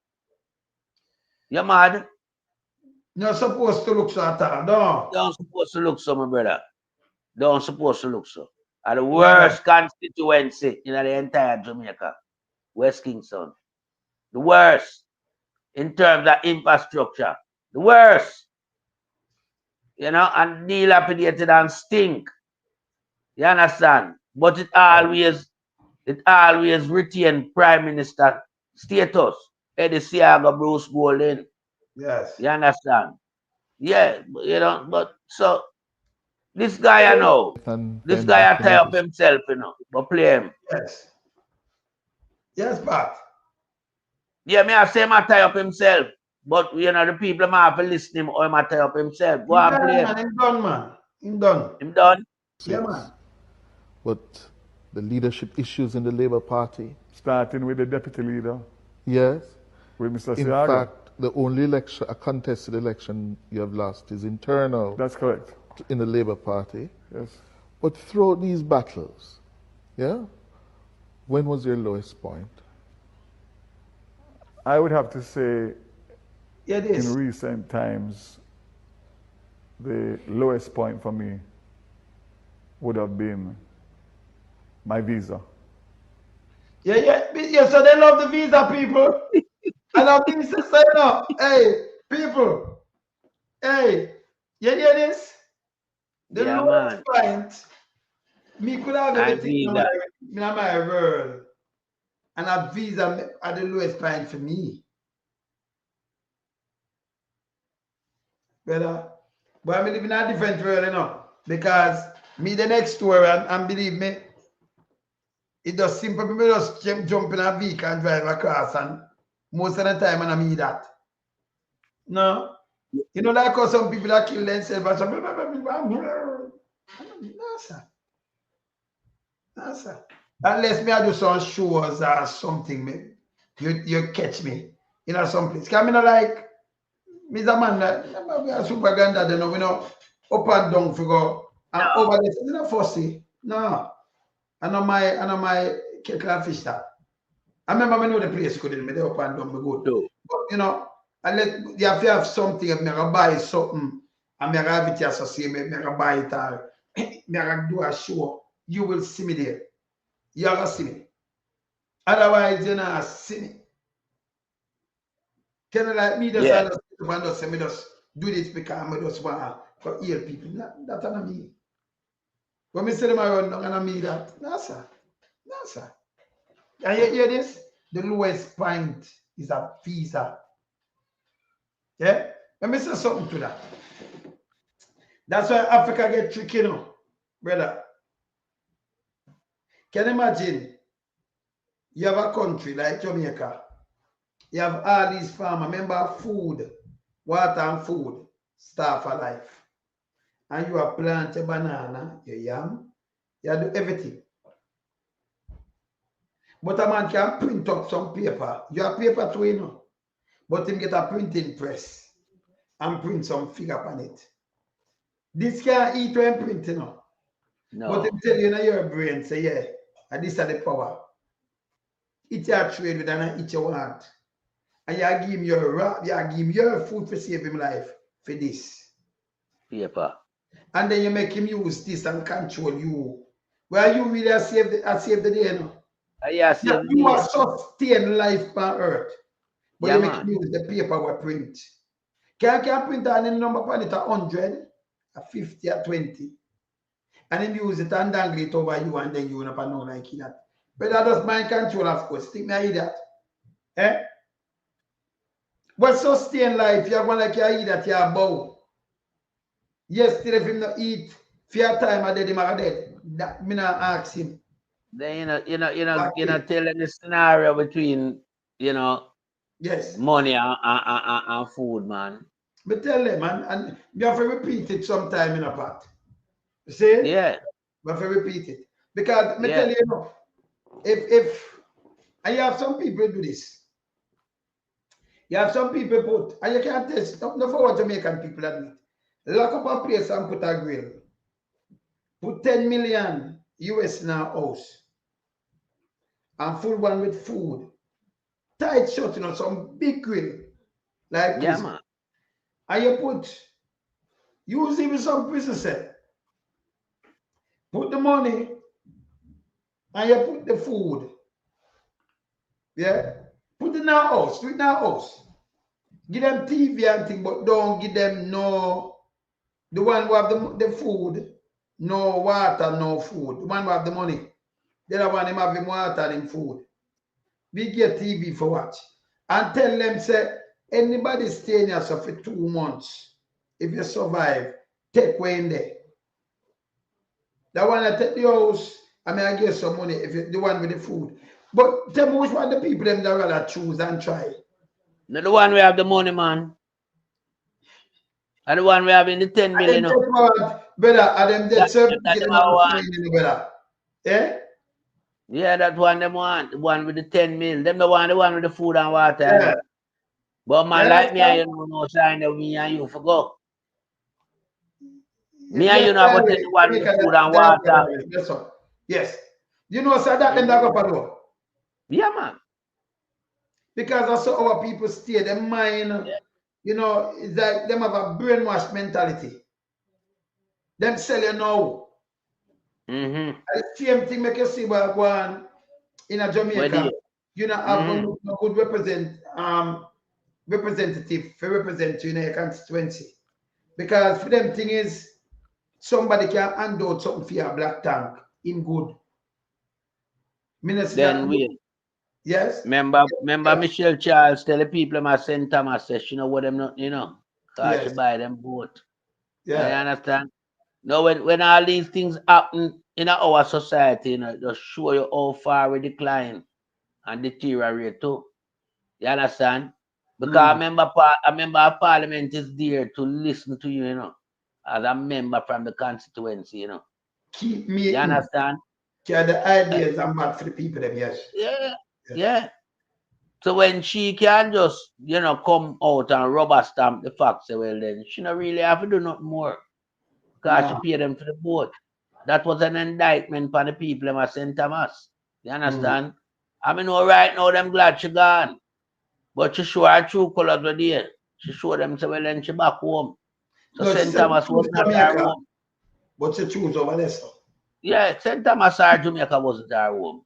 You mad? You're supposed to look so at all. No. Don't supposed to look so, my brother. Don't supposed to look so. At the worst constituency in the entire Jamaica. West Kingston. The worst in terms of infrastructure. The worst. You know, and dilapidated and stink. You understand? But it always retain Prime Minister status. Eddie Siaga, Bruce Golden. Yes. You understand? Yeah, you know, but so this guy I know. This guy I tie up himself, you know, but play him. Yes. Yes, Pat. Yeah, me I say him tie up himself. But you know the people might have to listen to him or him tie up himself. Go and play him. Him done, man. Him done. Him done? Yeah, man. But the leadership issues in the Labour Party. Starting with the deputy leader. Yes. With Mr. In Siaga. fact, the only election, a contested election you have lost is internal. That's correct. In the Labour Party. Yes. But throughout these battles, yeah, when was your lowest point? I would have to say in recent times, the lowest point for me would have been my visa. Yeah, so they love the visa, people. I love this to say no. Hey, people. Hey, you hear this? The lowest point, me could have everything in my world. And a visa at the lowest point for me. brother. But I live in a different world, you know, because me the next door and believe me, it does simple people just jump in a vehicle and drive across, and most of the time I me that. No. You know, like how some people that kill themselves and some no, sir. No, sir. Unless me I do some shows or something, me, you catch me in some place. Because I mean, like, me the man that we are super granddad, you know, we know up and down for go and over there. You know, fussy. No. I know my kettle fish that. I remember I know the place good in me, they up and down me good. But you know, you have to have something, if me buy something, and me have it here, so see me buy it or me do a show, you will see me there. You are gonna see me. Otherwise, you not see me. Kind of like me, just say me just do this because I just want to heal people. That's not me. When me say them I run down and me that, no sir. No sir. And you hear this? The lowest point is a visa. Yeah? Let me say something to that. That's why Africa get tricky, you know, brother. Can you imagine? You have a country like Jamaica. You have all these farmers. Remember, food, water and food, starve for life. And you have plant a banana, your yam, you do everything. But a man can print up some paper. You have paper too, you know. But him get a printing press and print some figure upon it. This can't eat when print, you know. No. But him tell you in your brain, say, yeah, and this is the power. It's your trade with and eat your want. And you give him your food to save him life for this. Paper. And then you make him use this and control you. Well, you really save the day, you know. You are sustain life on earth. But you make him use the paper we print. Can print any number upon it 100, 50, 20. And then use it and dangle it over you and then you never know like that. But that does mind control, of course. Think me I idiot. Eh? But sustain life, you're going like you idiot, you're bow. Yes, still if him not eat, fear time I dead, him are dead. That me not ask him. Then you're not telling the scenario between, yes, money and food, man. But tell them, man, and you have to repeat it sometime in a part. You see? Yeah. You have to repeat it. Because me tell you, if and you have some people do this. You have some people put, and you can't test, not for what Jamaican people admit. Lock up a place and put a grill. Put 10 million US in our house. And full one with food. Tight shut, some big grill. Like this. Man. And you use even some prison set. Put the money and you put the food. Yeah? Put it in our house. Do it in our house. Give them TV and thing, but don't give them the one who have the food, no water, no food. The one who have the money. The other one him have him water and him food. We get TV for watch. And tell them, say, anybody stay in here for 2 months, if you survive, take away in there. That one I take the house, I mean I get some money if you, the one with the food. But tell me which one the people them that rather choose and try. No, the one we have the money, man. And the one we have in the 10 million. Brother, are them dead brother? Eh? Yeah, that one them want. The one with the 10 mil. Them the one with the food and water. Yeah. But man like me and you know no sign of me and you for go. Me and you know go take the one with the food and water. Yes, sir. Yes. You know, sir, that them that go for door. Yeah, man. Because that's how our people stay. Their mind, it's like them have a brainwash mentality. Them sell you now. Mm-hmm. The same thing make you see by one in a Jamaica. You know, have a good representative to represent you in your constituency. Because for them thing is somebody can hand out something for your black tank in good. Then we yes. Remember Michelle Charles tell the people I send Thomas says, you know what them not, Because she buy them both. Yeah. You understand? Now, when all these things happen in our society, you know, it just show you how far we decline and deteriorate too. You understand? Because I remember our parliament is there to listen to you, you know, as a member from the constituency, you know. Keep me You understand? Care the ideas and bad for the people, them, yes. Yeah. So when she can just, you know, come out and rubber stamp the facts, well then she don't really have to do nothing more. Because she pay them for the vote. That was an indictment for the people of St. Thomas. You understand? I mean, right now, them glad she gone. But she show her true colors were there. She show them, so well, then she back home. So No, St. Thomas was not her home. But she choose over there, so. Yeah, St. Thomas or Jamaica wasn't her home.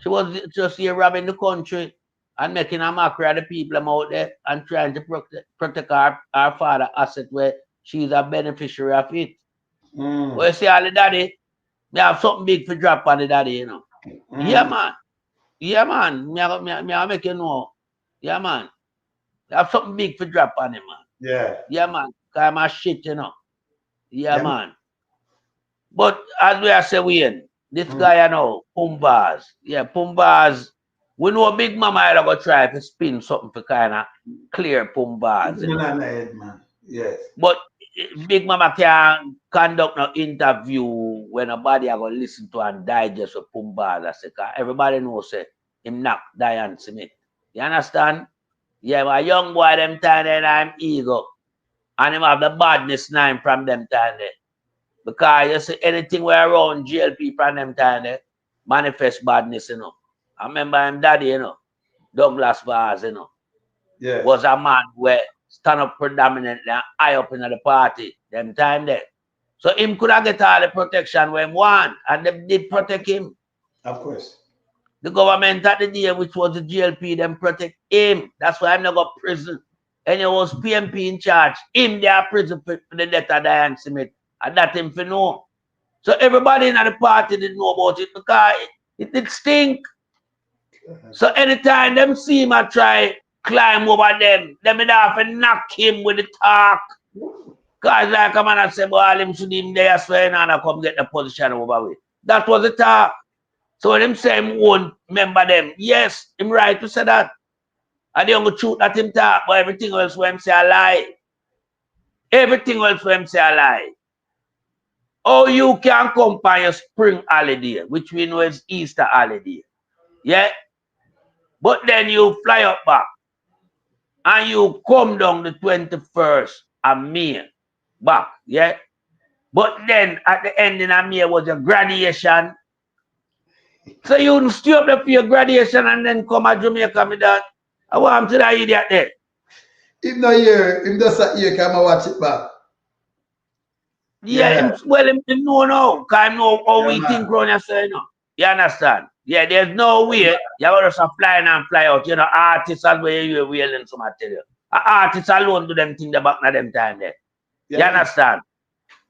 She was just here robbing the country and making a mockery of the people out there and trying to protect her father asset where she's a beneficiary of it. Well, you see, all the daddy, me have something big for drop on the daddy, you know. Yeah, man. Yeah, man. Me make you know. Yeah, man. I have something big for drop on him, man. Yeah. Yeah, man. Because I'm a shit, you know. Yeah, man. But as we are saying, this guy, you know, Pumbaz. Yeah, Pumbaz. We know Big Mama is going to try to spin something to kind of clear Pumbaz. You know? Man. Yes. But Big Mama can't conduct no interview when nobody are going to listen to and digest with Pumbaz. Everybody knows him knock Diane Smith. You understand? Yeah, my young boy, them time then I'm ego. And him have the badness nine from them time there. Because you see anything where around GLP from them time there, manifest badness, you know. I remember him daddy, you know, Douglas Vaz, you know. Yeah. Was a man where stand up predominantly and high up in the party, them time there. So him could have get all the protection when him want, and they did protect him. Of course. The government at the day, which was the GLP, them protect him. That's why I'm not go prison. And it was PMP in charge. Him they are prison for the death of Diane Smith. And that him for know. So everybody in the party didn't know about it because it did stink. So anytime them see him I try climb over them would have to knock him with the talk. Because like a man I say, boy, him should him there swear and come get the position over with. That was the talk. So when him say him won't remember them, yes, him right to say that. And the only truth that him talk, but everything else when him say a lie. Everything else when him say a lie. Oh, you can come by your spring holiday, which we know is Easter holiday. Yeah? But then you fly up back. And you come down the 21st of May back. Yeah? But then at the ending of May was your graduation. So you stay up there for your graduation and then come to Jamaica with that. I want to that idiot there. If not here, him just a here, come and watch it back. Yeah, him know now. Because I know how we think around yourself, you know. You understand? Yeah, there's no way you're just fly in and fly out. You know, artists as well you're wailing so much tell you. Artists alone do them thing the back of them time there. You understand?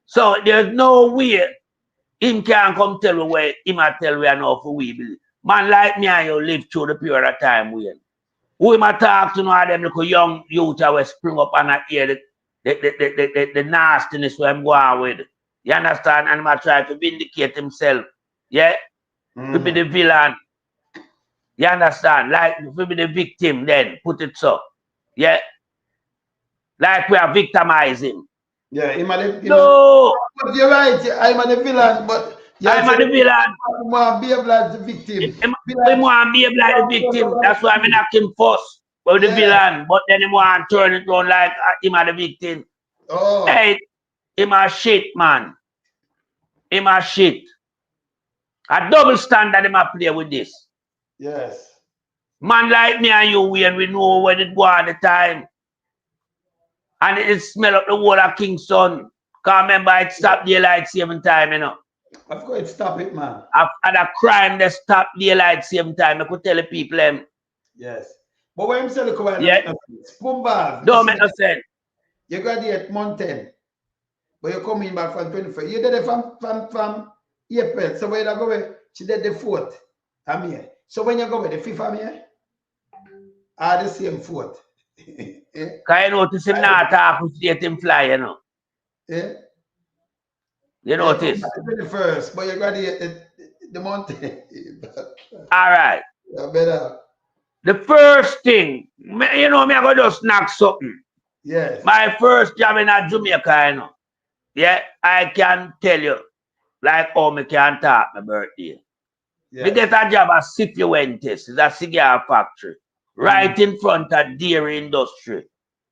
So there's no way him can come tell you where him a tell we are now for we believe. Man like me and you live through the period of time we in. Who him a talk to know them little young youth that will spring up and hear the nastiness where I'm going with. You understand? And him a try to vindicate himself. Yeah? To be the villain. You understand? Like to be the victim then, put it so. Yeah? Like we are victimizing. Yeah, him a the No! But you're right, I'm a the villain, but I'm a the villain. Him want to behave like the victim. Him want to behave like the victim. That's why I knock him first. With the villain. But then he want to turn it around like him a the victim. Oh. Hey, him a shit, man. Him a shit. A double standard him a play with this. Yes. Man like me and you, when we know when it go at the time. And it smell up the whole of Kingston. Because remember, it stopped daylight saving time, you know. Of course, it stop it, man. After the crime, they stop daylight saving time. I could tell the people them. Yes. But when I'm saying, yeah. Pumbaz. Don't make no sense. You graduate month 10. But you're coming back from 21st. You did it from April. So when you go away, she did the 4th. I'm here. So when you go away, the 5th I'm here, are the same 4th. Because you notice him not talk with state him fly, you know. Yeah. You notice? The first, but you got the mountain. All right. Yeah, better. The first thing, you know, me I go just knock something. Yes. My first job in Jamaica, you know. Yeah, I can tell you, like how me can talk my birthday. Yes. Me get a job at Cifuentes, it's a cigar factory, right in front of dairy industry.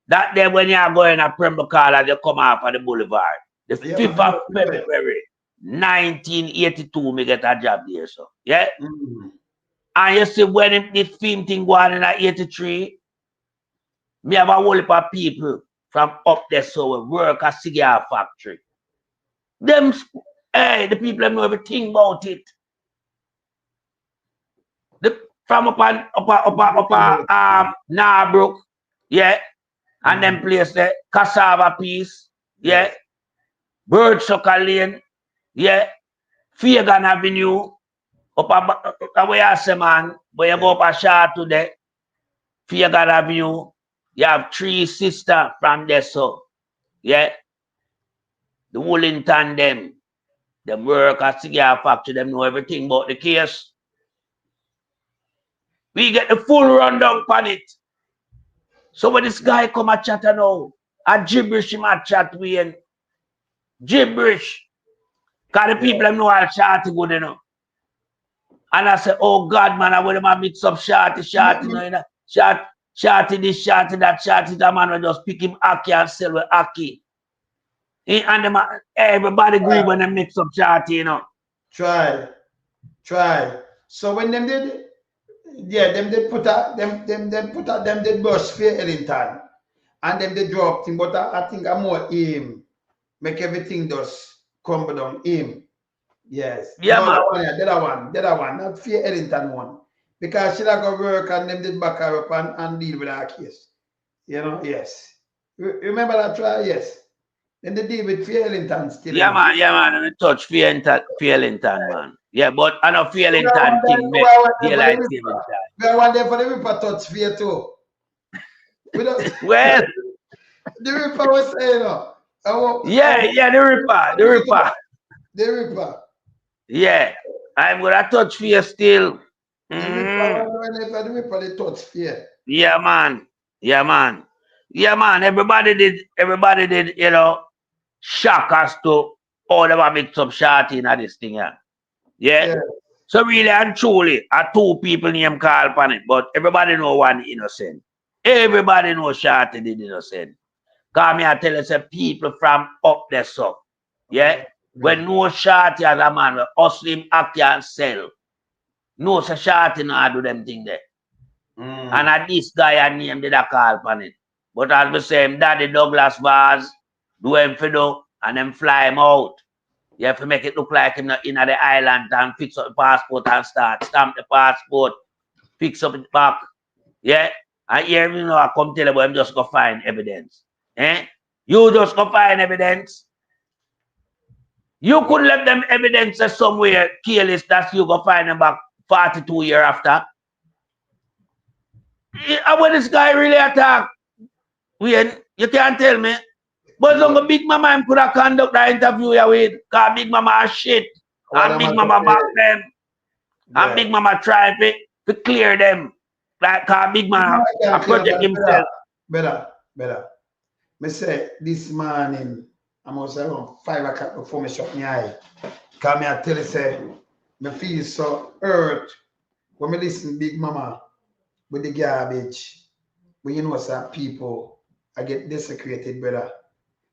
That day when you are going to Prembocala, you come off of the boulevard. The 5th of February, 1982, me get a job there, so. Yeah? And you see when the film thing going in at 83, me have a whole heap of people from up there so we work at cigar factory. Them, hey, the people know everything about it. From up Narbrook, yeah, and them place there, Cassava Piece, yeah, Birdsucker Lane, yeah, Fagan Avenue, up where you say, man, where you go up a shot today, Fagan Avenue, you have 3 sisters from there, so, yeah, the Wollington them work at cigar factory, them know everything about the case. We get the full rundown on it. So when this guy come a chat now, a gibberish him a chat with gibberish. Because the people them know all shorty good, you know. And I say, oh God, man, I want them mix up shorty, you know, shorty this, shorty that, shorty that, man, we just pick him Aki and sell with Aki. And them, everybody agree when they mix up shorty, you know. Try. So when them did, yeah, them did put out, them did brush for Ellington. And them they drop thing, but I think I'm more aim. Make everything just crumble down aim. Yes. Yeah, no, man. The other one, not Fear Ellington one. Because she like go work and them did back her up and deal with our case. You know, yes. Remember that try? Yes. Then they deal with Fear Ellington still. Yeah, man, let me touch Fear Ellington, man. Yeah, but I know Fear Ellington thing make daylight saving time. We are one day for the Ripper touch Fear too. Well, the Ripper was saying, yeah, the Ripper. The Ripper. Yeah, I'm gonna touch Fear still. The Ripper, they touch Fear. Yeah, man. Everybody did, you know, shock us to all of our mix up shorty in this thing, yeah. Yeah. So really and truly, 2 people named call upon it, but everybody know one innocent. Everybody know shorty did innocent. Cause me I tell you, say people from up there, so yeah. When no shorty as a man, we hustle him, act and sell. No, so shorty no do them thing there. And at this guy I name did a call upon it. But as we say, him daddy Douglas Vaz, do him for do, and then fly him out. You have to make it look like him in the island and fix up the passport and start. Stamp the passport, fix up it back. Yeah? And here, you know, I come tell you, but I'm just going to find evidence. Eh? You just go find evidence. You could let them evidence somewhere careless that you go find them back 42 years after. When this guy really attack, you can't tell me. But some Big Mama could have conduct the interview here with, because Big Mama is shit. And Big Mama back them. And Big Mama try to clear them. Like, because Big Mama protect himself. Better. Me say, this morning, I must have around 5 o'clock before me shut my eye. Because me I tell you, say, me feel so hurt when me listen Big Mama with the garbage. When you know some people, I get desecrated, brother.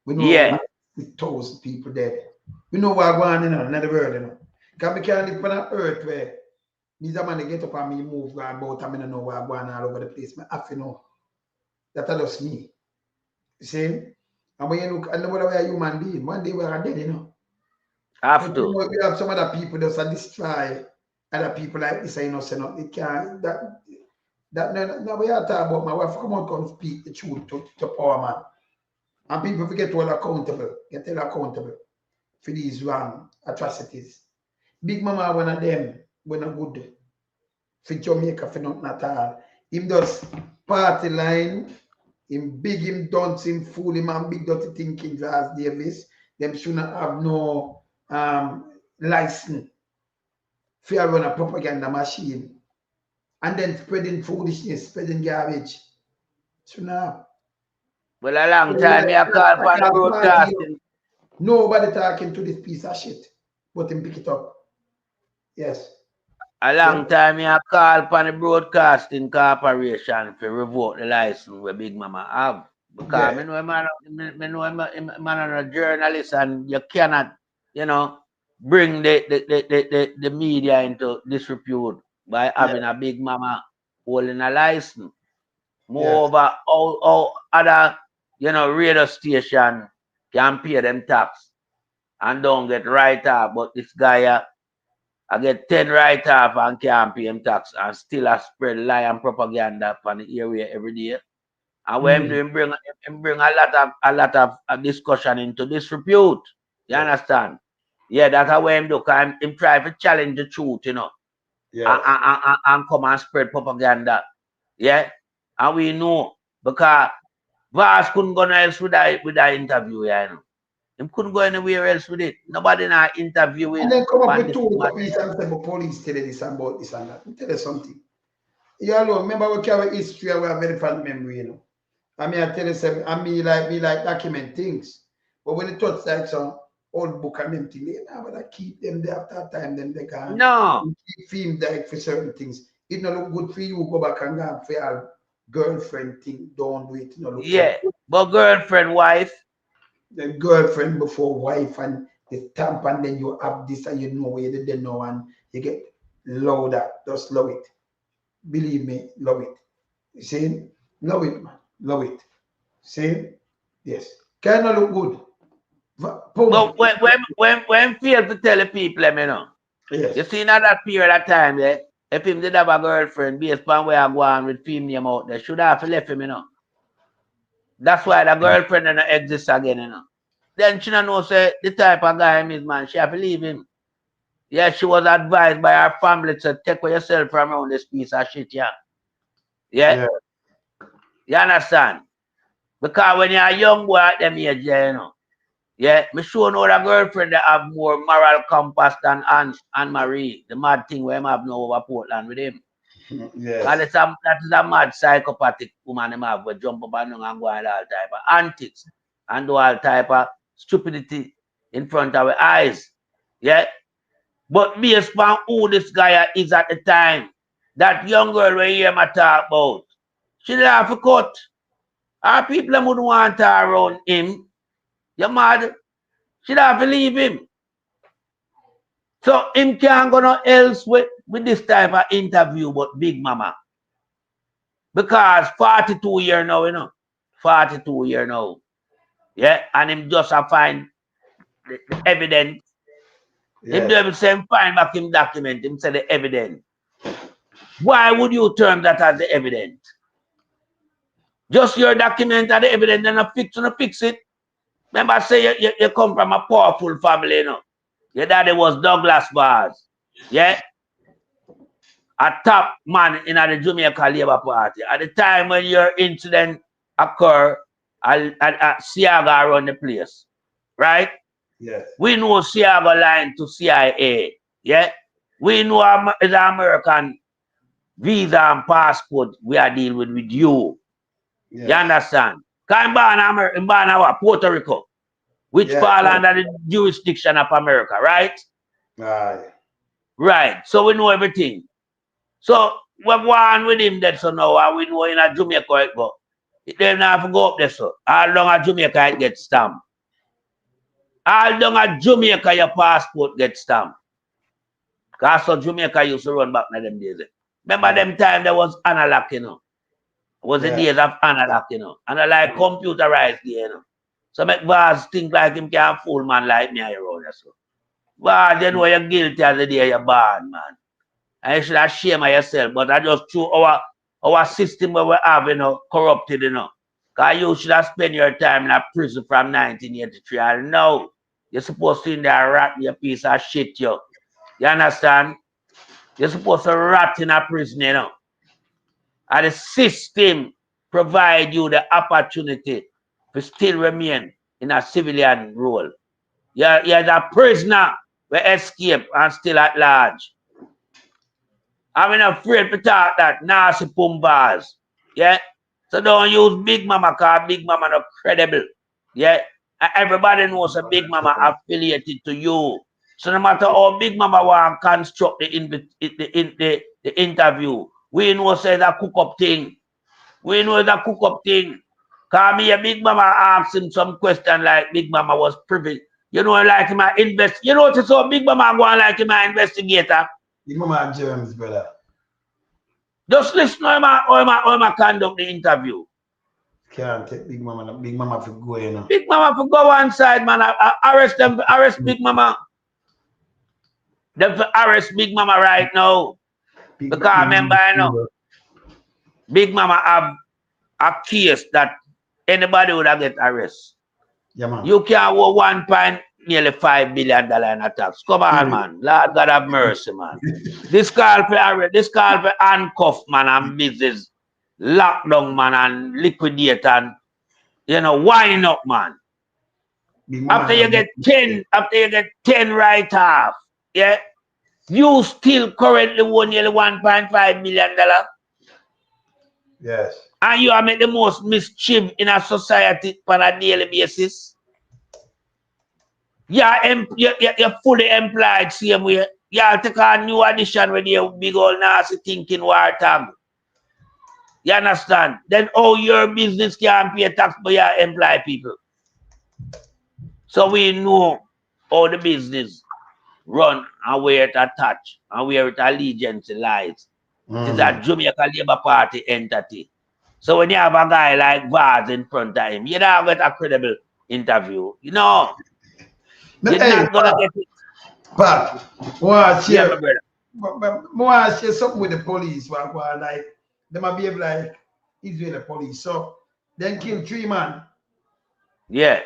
We know 1,000 people dead. We know what going on in the world, you know. Because we can't live on an earth where these are man get up and me move about and I don't know what going on all over the place. I have to know. That just me. You see? And when you look, I know what we are human being. One day we are dead, you know. Have to. You know, we have some other people that destroy other people like this, you know, say no, it can't no, we are talking about my wife come out and speak the truth to power man. And people get held accountable for these wrong atrocities. Big Mama, one of them, when not good for Jamaica, for nothing at all. Him does party line, him big, him dunce, him fool him, and big dirty thinking as Davis. Them shouldn't have no license for run a propaganda machine. And then spreading foolishness, spreading garbage. Shouldn't have. Well, a long time I call for the broadcasting. Nobody talking to this piece of shit. But him pick it up. Yes. A long time I call for the Broadcasting Corporation to revoke the license where Big Mama have. Because I know man a journalist and you cannot, you know, bring the media into disrepute by having a Big Mama holding a license. Moreover, all other, you know, radio station can pay them tax and don't get right off, but this guy I get 10 right off and can't pay him tax and still I spread lie and propaganda on the area every day. And when him bring a lot of discussion into disrepute. You understand? Yeah, that's how him do. Cause him try to challenge the truth, you know. And come and spread propaganda. Yeah. And we know because Vaz couldn't go else with that interview, you know. Him couldn't go anywhere else with it. Nobody in an interview with. And then come up with two copies and say, police tell you this and about this and that. Let me tell you something. You know, remember we carry history and we have very fond memory, you know. I mean, I tell you something, I mean, like document things. But when it touch like some old book and them things, they never keep them there after time, then they can keep film like for certain things. It not look good for you, go back and go for your girlfriend thing. Don't do it. Look but girlfriend, wife. The girlfriend before wife and the stamp, and then you have this and you know where you didn't know and you get louder. Just love it. Believe me, love it. You see? Love it, man. Love it. See? Yes. Kind of look good. But when fail to tell the people, you know. Yes. You see, in that period of time, if him did have a girlfriend based on where I go on with film name out there, should have left him, you know. That's why the girlfriend don't exist again, you know. Then she don't know say the type of guy him is, man. She have to leave him. Yeah, she was advised by her family to take away yourself from around this piece of shit, yeah. Yeah. You understand? Because when you're a young boy at them age, you know. Yeah, me sure know the girlfriend that have more moral compass than Anne Marie. The mad thing where him have no over Portland with him. Yes. And that is a mad psychopathic woman him have where jump up and down and go on all type of antics and do all type of stupidity in front of our eyes. Yeah. But based on who this guy is at the time, that young girl we hear me talk about, she didn't have to cut. Our people wouldn't want her around him. You mad? She'd have to leave him. So him can't go no else with this type of interview but Big Mama. Because 42 years now, you know. 42 years now. Yeah, and him just a find the evidence. Him do even say him find back him document, him say the evidence. Why would you term that as the evidence? Just your document and the evidence and fix it. Remember, I say you come from a powerful family, you know. Your daddy was Douglas Bars. Yeah? A top man in the Jamaica Labour Party. At the time when your incident occurred, Siaga run the place. Right? Yes. We know Siaga lying to CIA. Yeah? We know it's an American visa and passport we are dealing with you. Yes. You understand? Because I'm born in Puerto Rico, which fall under the jurisdiction of America, right? Aye. Right. So we know everything. So we're going with him there, so now and we know in a Jamaica it go. They don't have to go up there, so. All long as Jamaica it gets stamped. All long as Jamaica your passport gets stamped. Because so Jamaica used to run back in them days. Remember them time there was analog, you know. It was the days of analog, you know. And I like computerized, you know. So make Vaz think like him can fool man like me around there, so. Vaz, you know you're guilty as the day you're born, man. And you should have shame of yourself, but I just through our system where we have, you know, corrupted, you know. Because you should have spent your time in a prison from 1983. And now you're supposed to in there rat your piece of shit, yo. You understand? You're supposed to rat in a prison, you know. And the system provide you the opportunity to still remain in a civilian role. You're a prisoner who escape and still at large. I'm not afraid to talk that nasty pumbas. Yeah? So don't use Big Mama because Big Mama not credible. Yeah? And everybody knows a Big Mama affiliated to you. So no matter how Big Mama want to construct the interview, we know say that cook up thing. We know that cook up thing. Cause me a Big Mama asked him some question like Big Mama was privy. You know, like him a invest. You know what so Big Mama go on like him a investigator. Big Mama germs, brother. Just listen how him conduct the interview. Can't take Big Mama for go, you know. Big Mama for go one side, man. Arrest them, arrest Big Mama. Them for arrest Big Mama right now. Because remember, I know, Big Mama have a case that anybody would have get arrested. Yeah, man. You can't owe nearly $5 billion in a tax. Come on, man. Lord God have mercy, man. This call for arrest, this call for handcuff, man, and business. Lockdown, man, and liquidate and, you know, wind up, man. After you get 10 right off, yeah, you still currently owe nearly $1.5 million. Yes. And you are making the most mischief in a society on a daily basis. You're fully employed same way. You'll take a new addition with your big old nasty thinking war tag. You understand? Then all your business can pay tax by your employed people. So we know how the business run and where it attach and where it allegiance lies. It is a Jamaica Labour Party entity. So when you have a guy like Vaz in front of him, you don't get a credible interview. You know, you're not gonna get it. Pat, I Yeah, my brother. want to share something with the police. Like, they might behave like Israeli police. So, then kill 3 men. Yeah.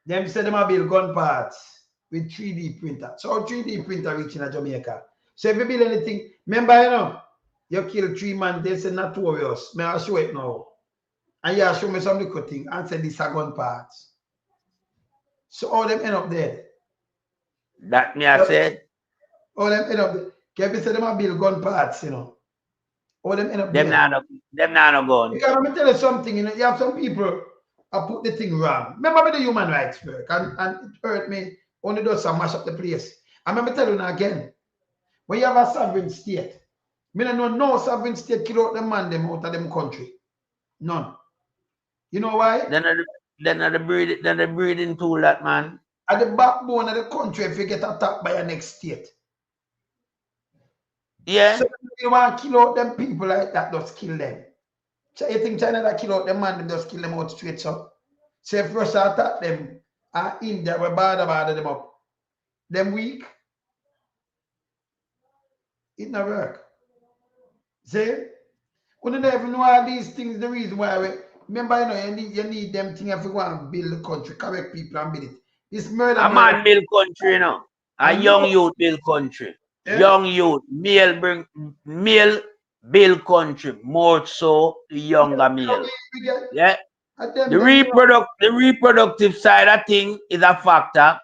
Them said they might build gun parts with 3D printer. So, 3D printer reaching a Jamaica. So, if you build anything, remember, you know, you kill 3 men, they say notorious. May I show it now? And you show me some little thing and say these are gun parts. So, all them end up dead. That me I said. All them end up dead. Kevin said they might build gun parts, you know. All them end up Them dead. not no gun. Because let me tell you something, you know, you have some people I put the thing wrong. Remember me the human rights work and it hurt me. Only does some mash up the place. And let me tell you now again, when you have a sovereign state, me don't know no sovereign state kill out the man them out of them country. None. You know why? Then the breeding tool that man. At the backbone of the country if you get attacked by a next state. Yeah. So you want to kill out them people like that, just kill them. So you think China that kill out them man, them just kill them out straight so. So if Russia attack them, and India will bother them up. Them weak. It not work. See? We don't even know all these things, the reason why we remember, you know, you need them things if you want to build the country, correct people and build it. This murder. A man build country, you know. A young youth build country. Yeah. Young youth, male build country, more so the younger male. Yeah. The reproductive side of thing is a factor.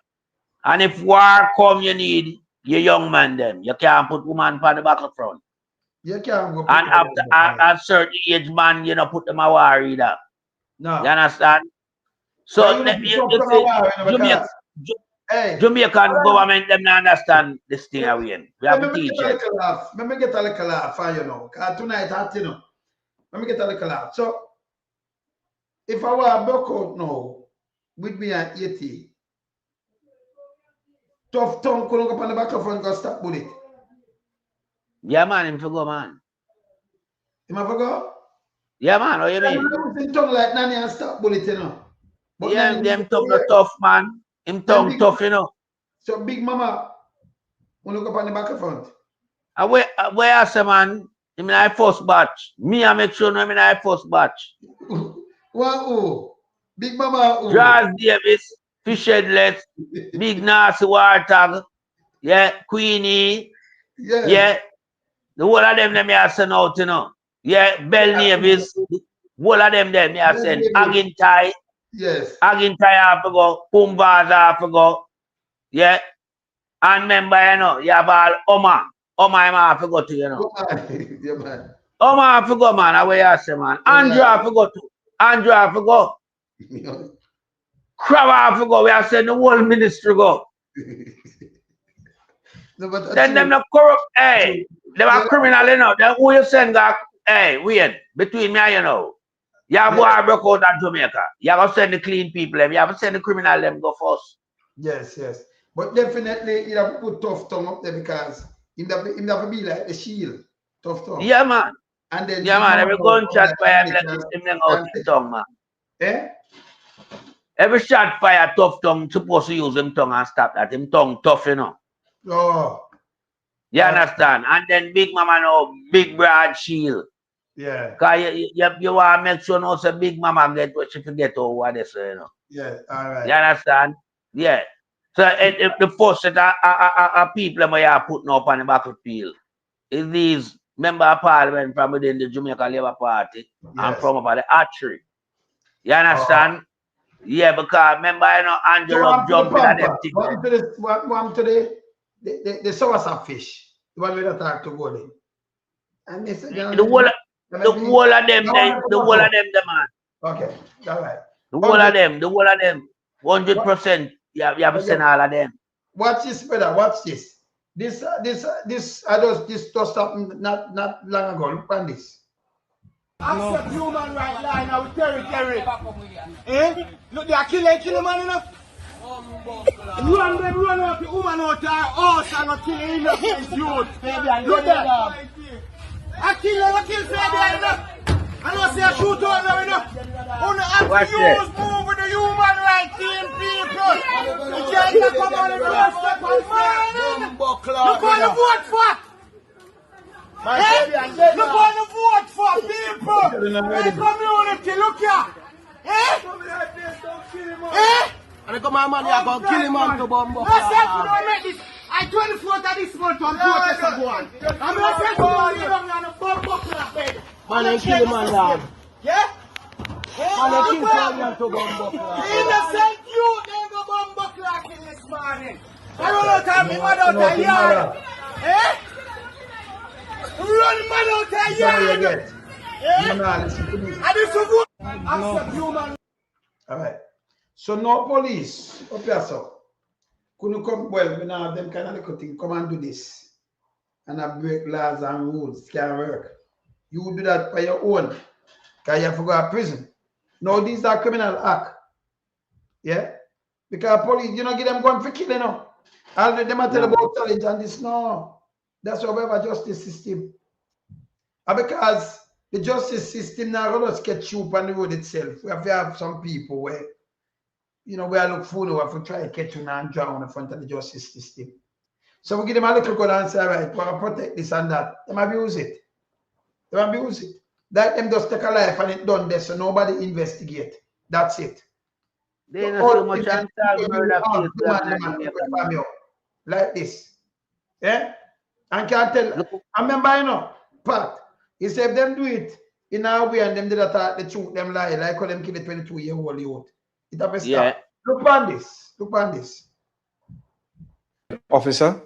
And if war come, you need your young man then. You can't put woman on the battlefront. You can't go. And after a certain age man, you know, put them a war either. No. You understand? So Jamaican government them not understand this thing again. We have to teach it. Let me get a little laugh, you know. Tonight, you know. Let me get a little laugh. So if I were a buck out now, with me at 80, Tuftong couldn't go on the back of and go stop bullet. Yeah, man, him for go, man. Him have to go? Yeah, man, what you mean? Him tongue like Nanny and stop bullet, you know. But yeah, them tongue no tough, man. Him tongue tough, you know. So Big Mama, wanna go on the back of front? Where I say, man, him in I first batch. Me, I make sure I'm in I first batch. Wow, Big Mama. Charles Davis, Fish Headless, Big Nasty Wartag, yeah, Queenie, yeah. The whole of them I send out, you know. Yeah, Bell Navis, All of them there, me I send Agintai. Yes. Agintai have to go. Pumbaz have to go. Yeah. And remember, you know, you have all Oma. Oma have to go to, you know. Yeah, man. Oma have to go, man. Away I say, man. Andrew have to go to. Andrew have to go. Crab have to go. We are saying the whole ministry go. No, but Then them not corrupt. Hey, they are criminal, you know. Then who you send back? Hey, weird. Between me and you know. You have to broke out at Jamaica. You have to send the clean people. You have to send the criminal them go first. Yes, yes. But definitely you have to put Tuftong up there because him have to be like the shield. Tuftong. Yeah, man. And then yeah, man. Every gunshot fire him them out his tongue, man. Eh? Every shot fire Tuftong supposed to use him tongue and stop that. Him tongue tough, you know. Oh. You understand? And then Big Mama know big broad shield. Yeah. Because you want to make sure no say Big Mama get what she forget or what they say, you know. Yeah, all right. You understand? Yeah. So if the first set of people that are putting up on the battlefield is these member of parliament from within the Jamaica Labour Party and from up at the archery. You understand? Yeah, because remember, you know, Angelo jumping at them things. One to the source fish. The one we don't talk to go there. And the whole of them, the man. Okay, all right. The whole of them, 100%. You have to send all of them. Watch this, brother. Watch this. This just happened not long ago. Look at this. Accept human right line now with territory. Eh? Look, they are killing man enough. Run out the woman out our house and not kill innocent youth. Look there. I kill Fabian enough. I don't say I shoot on them enough. Only have to use move with the human right team people. You can't come on and step on man. Look what you vote for. Look what you vote for people. My community, look here. And come on, man, you're going to kill him on the bomb. I said, you don't make this. I 24th of this month on protest of one. I'm going to say, you don't want to bomb buckler bed. Man, they kill him on lad. Yeah? Man, they kill him on to bomb buckler. Innocent youth, they go bomb buckler kill this morning. I don't know time, me mad out the yard. Eh? Run mad out the yard. Eh? And this is what? Accept human. All right. So no police up here, so couldn't come, well, we now have them kind of little thing, come and do this. And I break laws and rules, it can't work. You do that by your own, because you have to go to prison. No, these are criminal act. Yeah? Because police, you know, get them going for killing, no. All them are tell about challenge and this, no. That's why we have a justice system. And because the justice system now going to sketch you on the road itself. We have to have some people where, you know, we are look fool, we have to try to catch you and drown in front of the justice system. So we give them a little good and say, all right, we want to protect this and that. They abuse it. They abuse it. That them just take a life and it done there, so nobody investigate. That's it. They know so much unsolved murder cases. Like this. Yeah? And can't tell. I remember, you know, Pat, he said if them do it in our way and them did that, the truth, them lie, like how them kill a 22-year-old youth. It have to stop. Yeah. Look on this. Look on this. Officer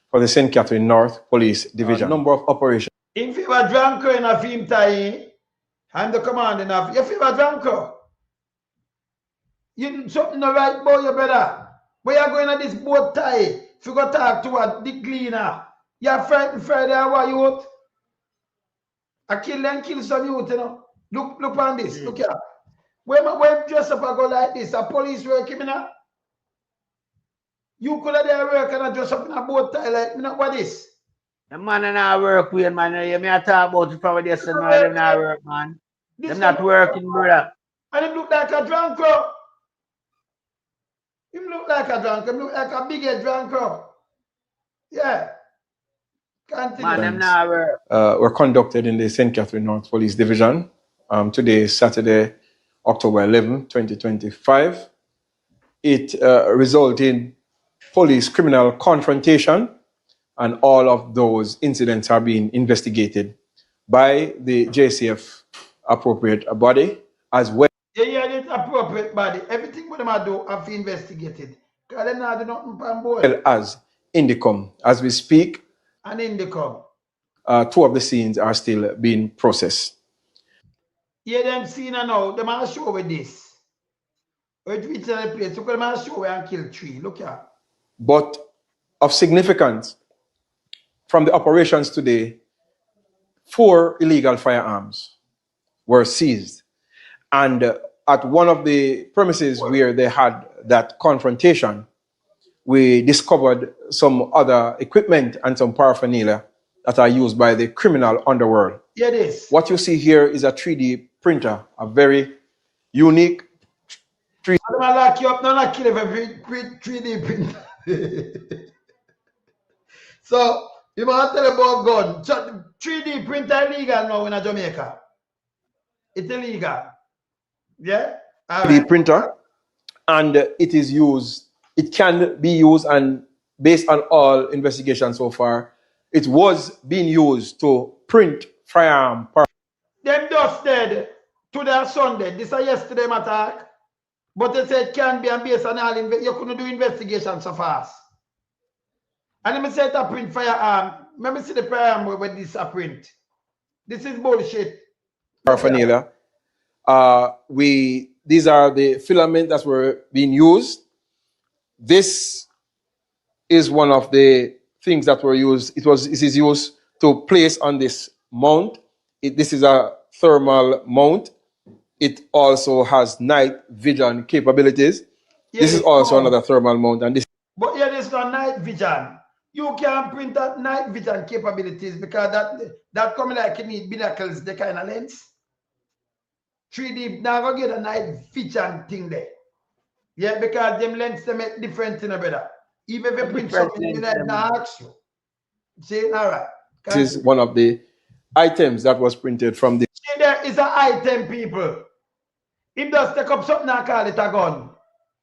for the St. Catherine North Police Division. Number of operations. If you are drunk in a film tie, I'm the commander enough. If you are drunk, you something no right, boy, you better. Where you going to this boat tie? If you go talk to a dick cleaner, you're frightened Friday, how youth? I kill some youth, you know. Look on this. Look here. When dress up and go like this, a police work him now. You could have there work and I dress up in a boat tie like me, what is? The man in our work with man, you may talk about it from there, so them not work, man. Them not working, brother. And him look like a drunk. Him look like a drunk. Him look like a big drunk. Yeah. Continue. Man, them not work. Were conducted in the St. Catherine North Police Division. Today, Saturday, October 11, 2025. It resulted in police criminal confrontation, and all of those incidents are being investigated by the JCF appropriate body as well Yeah, it's appropriate body. Everything what them a do, have to investigate it. Because them not do nothing on board. as Indicom. As we speak, And Indicom. 2 of the scenes are still being processed. Yeah, them seen now. Them a show with this. It reach the place. Look at them a show and kill 3. Look here. But of significance, from the operations today, 4 illegal firearms were seized. And at one of the premises where they had that confrontation, we discovered some other equipment and some paraphernalia that are used by the criminal underworld. Yeah, this. What you see here is a 3D printer, a very unique 3D. I'm gonna lock you up, not kill every 3D printer. So, you must tell about gun. So, 3D printer illegal now in Jamaica. It's illegal. Yeah? 3D printer, and it is used, it can be used, and based on all investigations so far, it was being used to print firearm parts. Them just dead today Sunday. This is yesterday attack. But they said it can be and based on all you couldn't do investigation so fast. And then said to print firearm. Let me see the firearm where this a print. This is bullshit. Paraphernalia. These are the filaments that were being used. This is one of the things that were used. It is used to place on this mount. This is a thermal mount. It also has night vision capabilities. Yeah, this is also another thermal mount, and this. But yeah, there's no night vision. You can print that night vision capabilities because that coming like you need binacles, the kind of lens. 3D now go get a night vision thing there. Yeah, because them lens they make different thing better. Even if you print something, you need to ask you. See, all right. This is one of the items that was printed from the. See, there is an item, people. If just take up something and call it a gun,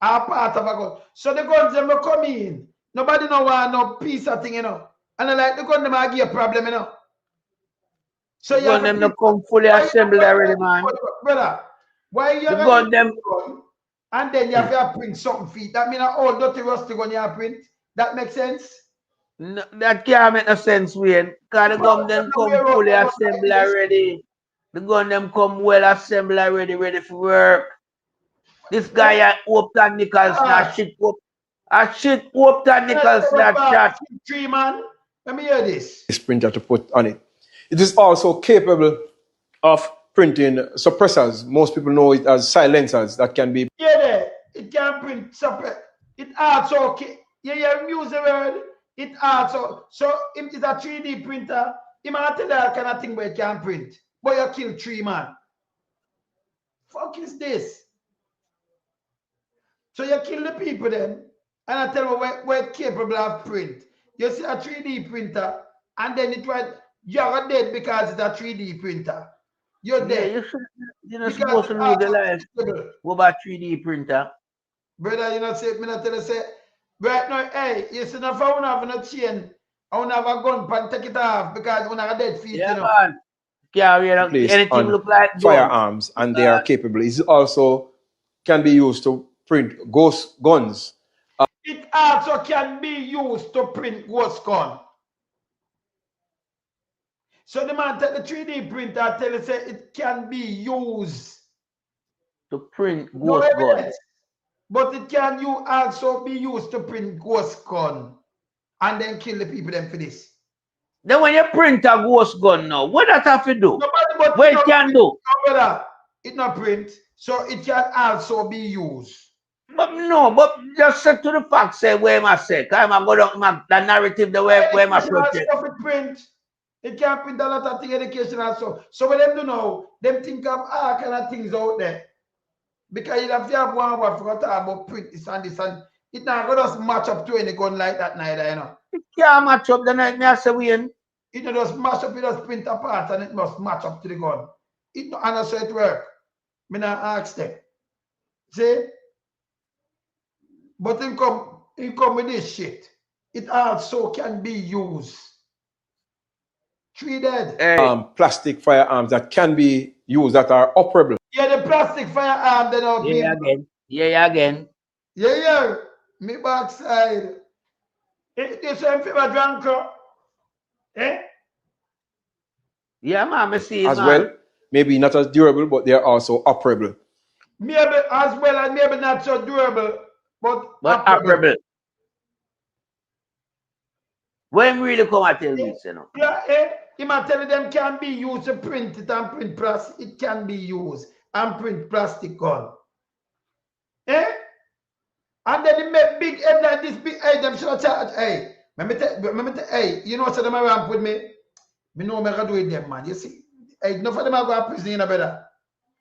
a part of a gun. So the guns them will come in. Nobody know want no piece of thing, you know. And I like the gun them will give a problem, you know. So the gun them not come fully assembled already, man. Brother, why you the gun them and then you have to print something feet. That mean all dirty rusty gun you have print. That makes sense? No, that can't make no sense, Wayne. Because the gun them come fully assembled already. The gun them come well assembled already, ready for work. This guy at Hope and Nichols not shit Hope. A shit Hope and Nichols not shot. 3 man. Let me hear this. This printer to put on it. It is also capable of printing suppressors. Most people know it as silencers that can be. Yeah, it can print suppress. It also yeah, use the word. It also so if it's a 3D printer, it might tell that kind of thing where it can print. But you kill 3 man. Fuck is this? So you kill the people then, and I tell you where it's capable of print. You see a 3D printer, and then it was you're dead because it's a 3D printer. You're dead. You're not supposed to live the life. What about 3D printer? Brother, you know, say, me not tell you, say, right now, hey, you see, if I want to have no chain, I want to have a gun and take it off because I want to have a dead feet, yeah, you know. Man. Carry anything look like firearms, and they are capable. It also can be used to print ghost guns. It also can be used to print ghost gun. So the man take the 3D printer tell you say it can be used to print ghost gun. But it can also be used to print ghost gun and then kill the people them for this. Then when you print a ghost gun now, what that have to do? What it can do? Brother, it not print, so it can also be used. But no, but just say to the fact, say where I say, I'm going to the narrative the way where my project. Print. It can print a lot of things, education also. So when them do know, them think of all kind of things out there. Because you have to have one word for talk about print this and this, and it not going to just match up to any gun like that neither, you know. It can't match up the night me I say Wayne. It not just match up, it just print a part and it must match up to the gun. It not and so it work. Me not ask them. See? But it come with this shit. It also can be used. 3 dead. Plastic firearms that can be used that are operable. Yeah, the plastic firearm, they know. Yeah, again. Yeah, again. Yeah. Me backside. This same favorite drunker. Eh? Yeah, man, I see it, as man. well. Maybe not as durable, but they are also operable. Maybe as well and maybe not so durable, but operable. When really come and tell me, you know? Yeah, he might tell them can be used to print it and print plastic. It can be used and print plastic gun. Eh? And then they make big headline, this big, hey, them should have charged, hey. Hey, you know what them around with me? Me know me gonna do with them, man. You see? Hey, enough of them are going to prison, you know, brother.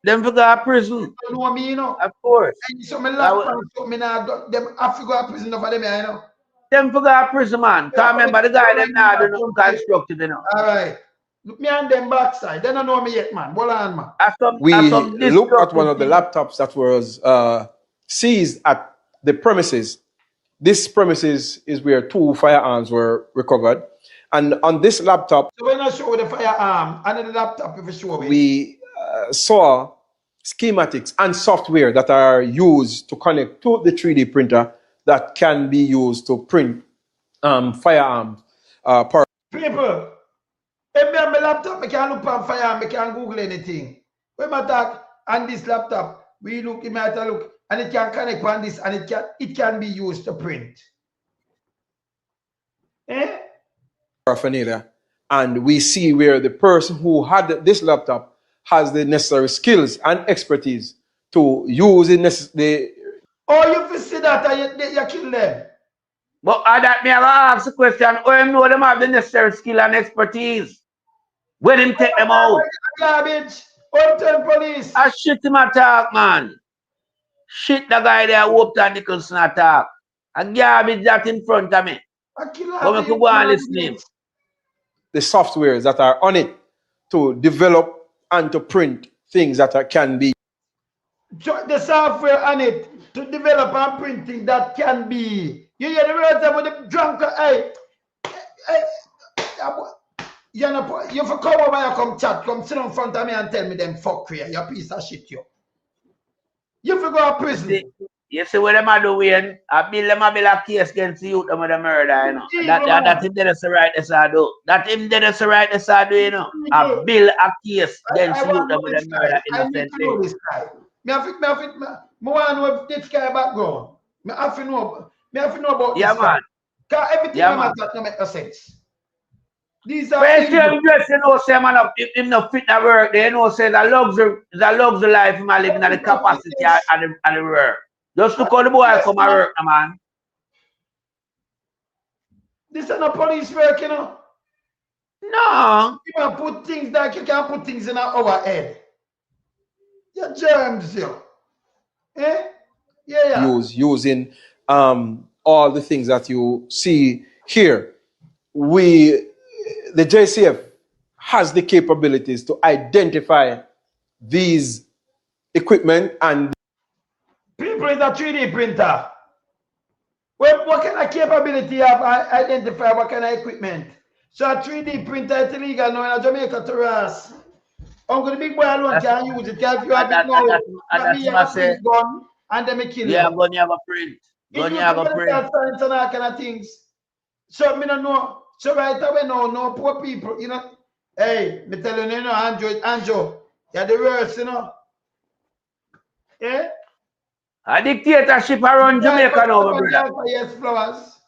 Them for go to prison. You know me, you know? Of course. And so me lock man, so me now, them have to go to prison, enough of them, you know? Them for go to prison, man. Can't remember the guy them now do nothing constructive, you know. All right. Look me on them backside. They don't know me yet, man. Hold on, man. We looked at one of the laptops that was seized at the premises. This premises is where 2 firearms were recovered. And on this laptop, so when I show the firearm and the laptop, if you show me, we saw schematics and software that are used to connect to the 3D printer that can be used to print firearms. People, if me have my laptop, I can look on firearm, I can Google anything. When I talk on this laptop, we look, it might look, and it can connect on this, and it can be used to print. Eh? Paraphernalia, and we see where the person who had this laptop has the necessary skills and expertise to use the. Oh, you see that you kill them. But that me have to ask the question, how him know them have the necessary skill and expertise? When him take them out? Garbage. Tell police. I shit him attack, man. Shit the guy there whooped and Nicholson attack. A garbage that in front of me. But me could go and listen to him. The softwares that are on it to develop and to print things that can be. The software on it to develop and printing that can be. You hear the words about the drunk, hey, you for come over here, come chat, come sit in front of me and tell me them fuck here, you piece of shit, you. You for go to prison. You see what them are doing? I build a case against the youth them with the murder, you know. That him did us right as I do. That him did us right as I do, you know. I build a case against the youth them with the murder innocently. Me have to know this guy background. Me have to know about yeah, this man. guy. Because everything yeah, man don't make no sense. These are when you just know say man him no fit the work, they know say the luxury life him a living at the capacity and the work. Just look how the boy come and work, man. This is not police work, you know. No. You can put things like you can put things in our head. Your germs, yo. Eh? Yeah. Using all the things that you see here. The JCF has the capabilities to identify these equipment and people is a 3D printer. Well, what kind of capability have I identify what kind of equipment? So a 3D printer is illegal now in Jamaica to us. Uncle the big boy alone can use it. If you have it now, me have a print gun and then me kill you. Yeah, gun you have a print. Gun you have a print. And all kind of things. So me don't know. So right away no poor people, you know. Hey, me tell you, you know, Anjo, you're the worst, you know. Yeah? A dictatorship around Jamaica now, my brother. Yes, flowers.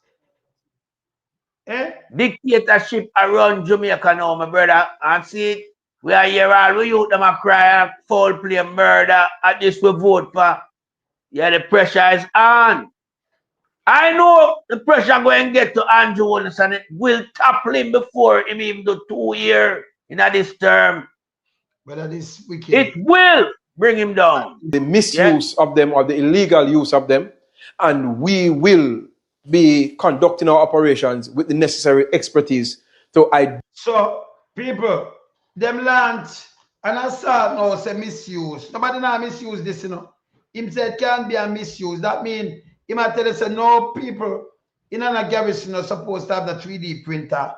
Eh? Dictatorship around Jamaica now, my brother. And see, we are here all we youth them a cry, foul play, murder. At this we vote for. Yeah, the pressure is on. I know the pressure going to get to Andrew Wallace and it will topple him before him even do 2 years in this term. Whether this wicked. It will bring him down. The misuse of them or the illegal use of them, and we will be conducting our operations with the necessary expertise to So people, them land and assault now say misuse. Nobody now misuse this, you know. Him said can be a misuse. That means he might tell us no people in a garrison are supposed to have the 3D printer.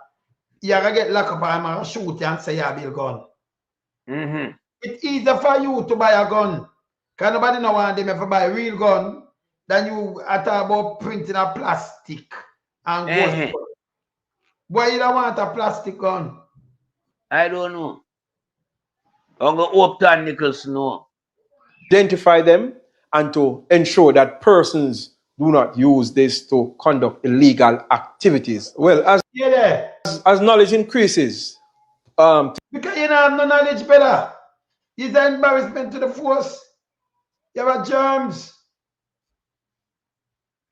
You gotta get locked up and shoot you and say you build gun. It's easier for you to buy a gun. Because nobody no want them if you buy a real gun than you talk about printing a plastic and ghost. Why you don't want a plastic gun? I don't know. I'm going to Upton Nicholson know. Identify them and to ensure that persons do not use this to conduct illegal activities. Well, as knowledge increases, because you don't have no knowledge, better. It's an embarrassment to the force. You have germs.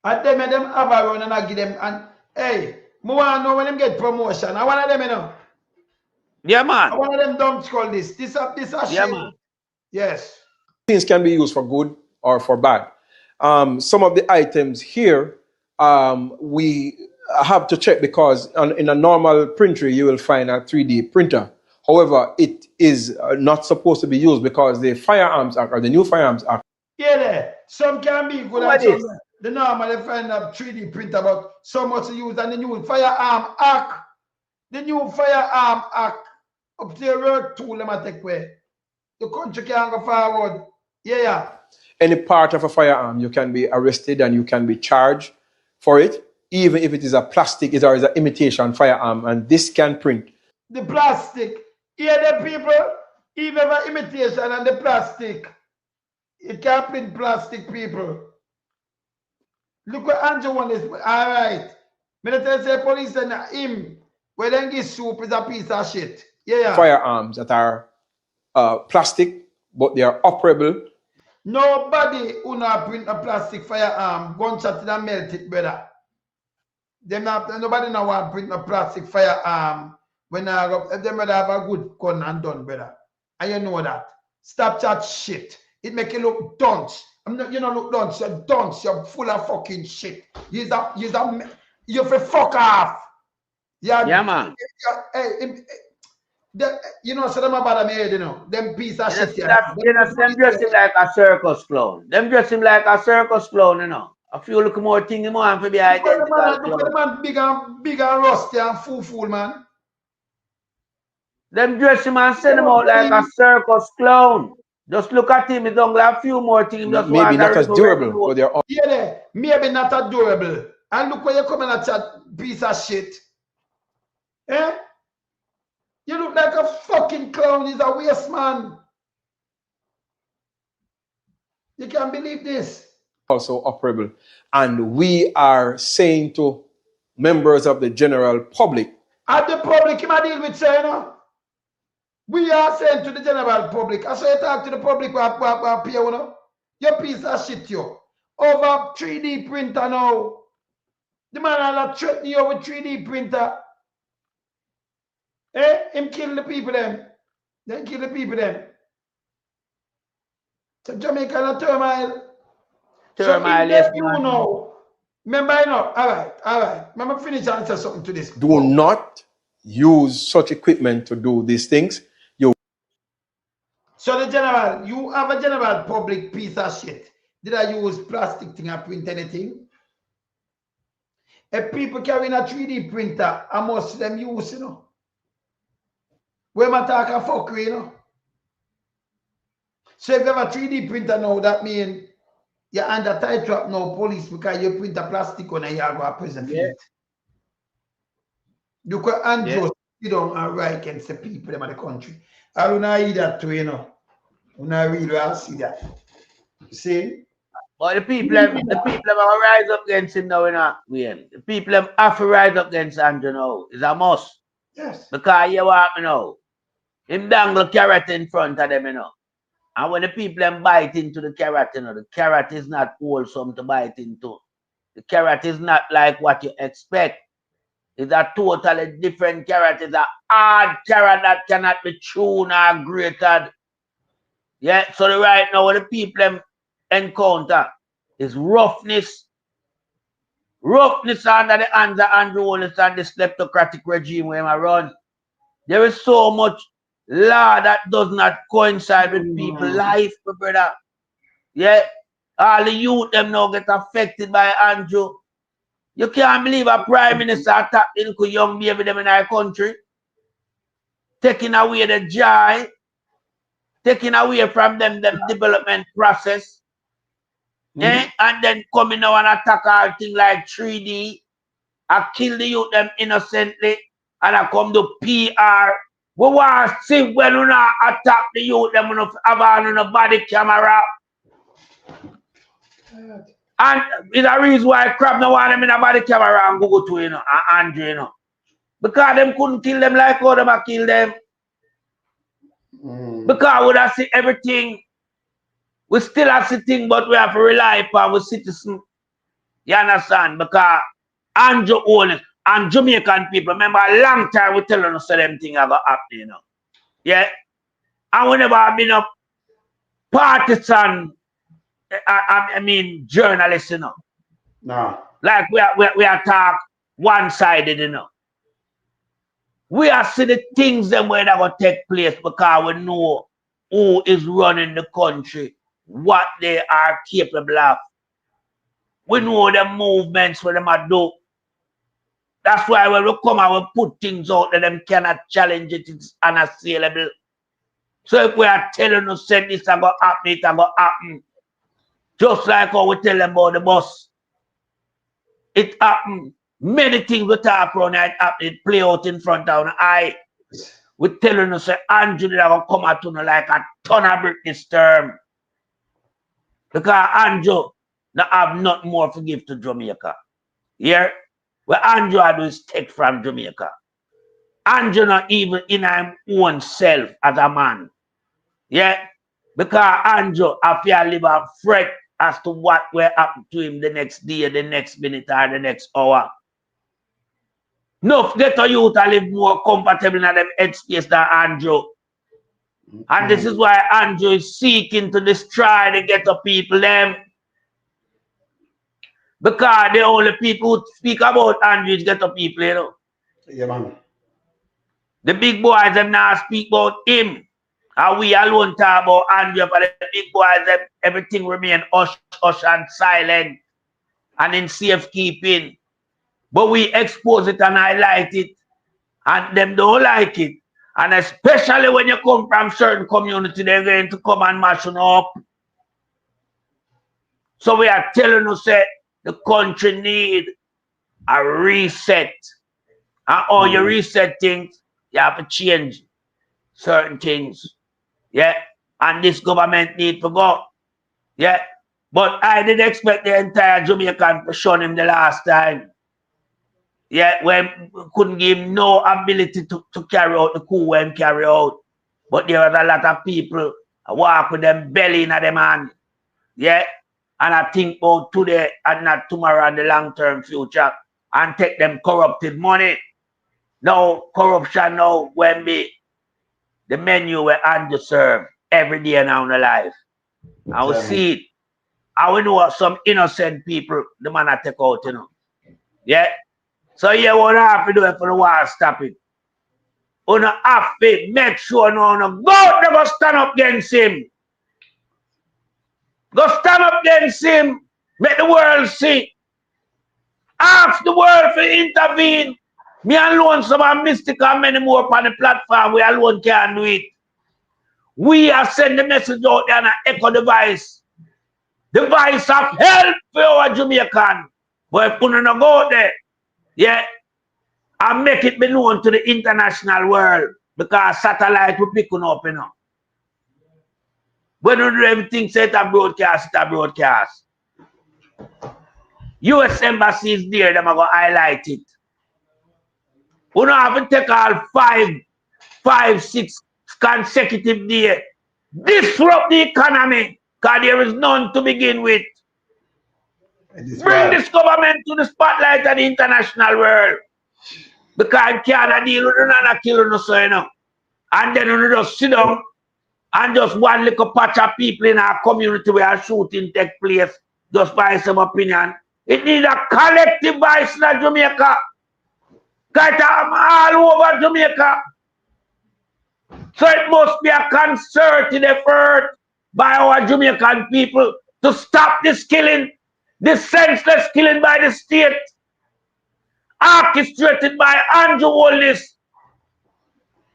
And them have a run and I give them. And hey, I want to know when them get promotion. I want them, you know. Yeah, man. I want them dumb skull this. This a yeah, shit. Man. Yes. Things can be used for good or for bad. Some of the items here, we have to check because in a normal printer, you will find a 3D printer. However, it is not supposed to be used because the Firearms Act or the new Firearms Act. Yeah, some can be good and some the normal they find a 3D printer, but so much to use and the new Firearm Act. The new Firearm Act up to your work tool them a take away. The country can't go forward. Yeah. Any part of a firearm, you can be arrested and you can be charged for it, even if it is a plastic, it is an imitation firearm, and this can print. The plastic. Here the people, even the imitation and the plastic. It can't print plastic, people. Look what Andrew one is. All right. Me tell say police and him, where then give soup is a piece of shit. Yeah. Firearms that are plastic, but they are operable. Nobody who not print a plastic firearm, gunshot and melt it, brother. Nobody now want print a plastic firearm when them brother have a good gun and done, brother. And you know that. Stop that shit. It make you look dunce. You know look dunce. You're dunce. You're full of fucking shit. You for fuck off. Yeah, man. You know, so them about me head, you know. Them piece of shit. Them dress him like a circus clown. Them dress him like a circus clown, you know. A few look more thing him on for be identical. The man big and rusty and fool, man. Them dress him and send him out like a circus clown. Just look at him, he's only a few more things. Just maybe not as durable, but they're all. Yeah, maybe not as durable. And look where you come in at that piece of shit. Eh? You look like a fucking clown. He's a waste man. You can't believe this. Also operable. And we are saying to members of the general public. At the public, you might deal with saying, no? We are saying to the general public. I say talk to the public what pay, you know? Your piece of shit, you. Over 3D printer now. The man will threaten you with 3D printer. Eh? Him kill the people them. Then kill the people them. So Jamaica a turmoil. Turmoil, yes, you know. Remember, you know. All right. Remember, finish and say something to this. Do not use such equipment to do these things. So the general, you have a general public piece of shit. Did I use plastic thing and print anything? If people carrying a 3D printer, I must them use, you know. When I talk a fuckery, you know. So if you have a 3D printer now, that means you're under tight trap now, police, because you print a plastic on and you go to prison for it. You can Andrew sit down and write against the people in the country. I don't know that too, you know. I don't really see that. You see? But the people have rise up against him now, you know. The people have to rise up against Andrew now. It's a must. Yes. Because you want me know. Him dangle carrot in front of them, you know. And when the people bite into the carrot, you know, the carrot is not wholesome to bite into. The carrot is not like what you expect. It's a totally different carrot. It's a hard carrot that cannot be chewed or grated. Yeah, so right now what the people encounter is roughness. Roughness under the hands of Andrew Wallace and the kleptocratic regime where I run. There is so much law that does not coincide with people's life, my brother. Yeah. All the youth them now get affected by Andrew. You can't believe a prime minister attacked into young baby them in our country. Taking away the joy. taking away from them development process. And then coming now and attack all things like 3D. I kill the youth them innocently. And I come to PR. We want to see when we not attack the youth them have on a body camera. And it's a reason why crap no want them in a body camera and go to and Andrew, Because them couldn't kill them like how them a kill them. Because we have see everything. We still have to think, but we have to rely upon our citizens. You understand? Because Andrew own it. And Jamaican people, remember a long time we tell them so them things are going to happen, Yeah? And we never have been a partisan, I mean, journalists, No. Like we are talk one-sided, We are see the things them where that will take place because we know who is running the country, what they are capable of. We know the movements where them are do. That's why when we come and we put things out that them cannot challenge it, it's unassailable. So if we are telling us that this is going to happen, it's going to happen. Just like how we tell them about the bus. It happened. Many things we talk around it happen, it play out in front of our eye. We're telling us that Andrew is going to come at you like a ton of brick this term. Because Andrew not have nothing more to give to Jamaica. Yeah? What Andrew do is take from Jamaica. Andrew not even in his own self as a man. Yeah? Because Andrew have to live a fret as to what will happen to him the next day, the next minute, or the next hour. No, get a youth to live more comfortable in them headspace than Andrew. And this is why Andrew is seeking to destroy the ghetto people them. Because the only people who speak about Andrew is ghetto people, Yeah, man. The big boys them now speak about him. And we alone talk about Andrew. For the big boys, them, everything remain hush, hush and silent and in safekeeping. But we expose it and highlight it. And them don't like it. And especially when you come from certain community, they're going to come and mash you up. So we are telling you that the country need a reset. And all you reset things, you have to change certain things. Yeah. And this government need to go. Yeah. But I didn't expect the entire Jamaican to shun him the last time. Yeah, when couldn't give him no ability to carry out the coup when carry out. But there was a lot of people walk with them belly in them hand. Yeah. And I think about today and not tomorrow and the long-term future and take them corrupted money. Now corruption now when be the menu where Andrew serve every day now in the life. I will see it. I will know some innocent people the man I take out, Yeah. So you want to have to do it for the war stop it. You have to make sure go never stand up against him. Go stand up against him. Make the world see. Ask the world to intervene. Me alone some mystical many more on the platform. We alone can't do it. We are sending the message out there and echo the voice. The voice of help for our Jamaican. But if you don't go out there, yeah, and make it be known to the international world because satellite will pick up, When you do everything set a broadcast, US Embassy is there, them are going to highlight it. We don't have to take all 6 consecutive days. Disrupt the economy because there is none to begin with. Bring this government to the spotlight of the international world. Because you can't deal with another killing us, And then you just sit down and just one little patch of people in our community where a shooting take place just by some opinion. It needs a collective voice in Jamaica. Because it's all over Jamaica. So it must be a concerted effort by our Jamaican people to stop this killing, this senseless killing by the state, orchestrated by Andrew Wallace,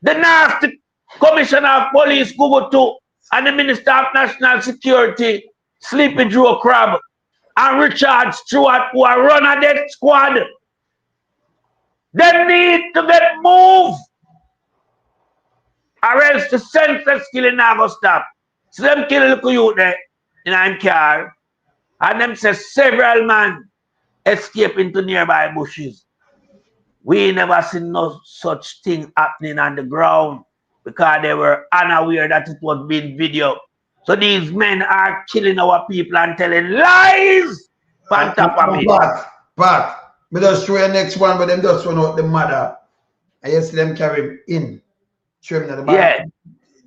the nasty commissioner of police, Kubutu, and the Minister of National Security, Sleepy Joe Crab, and Richard Stewart, who are run a death squad. They need to get moved, or else the senseless killing now go stop. So them kill little youth there in a car, and them say several men escape into nearby bushes. We never seen no such thing happening on the ground because they were unaware that it was being video. So these men are killing our people and telling lies on top of it. But we just show you next one, but them just run out the mother. I just see them carry him in. Show him that the van.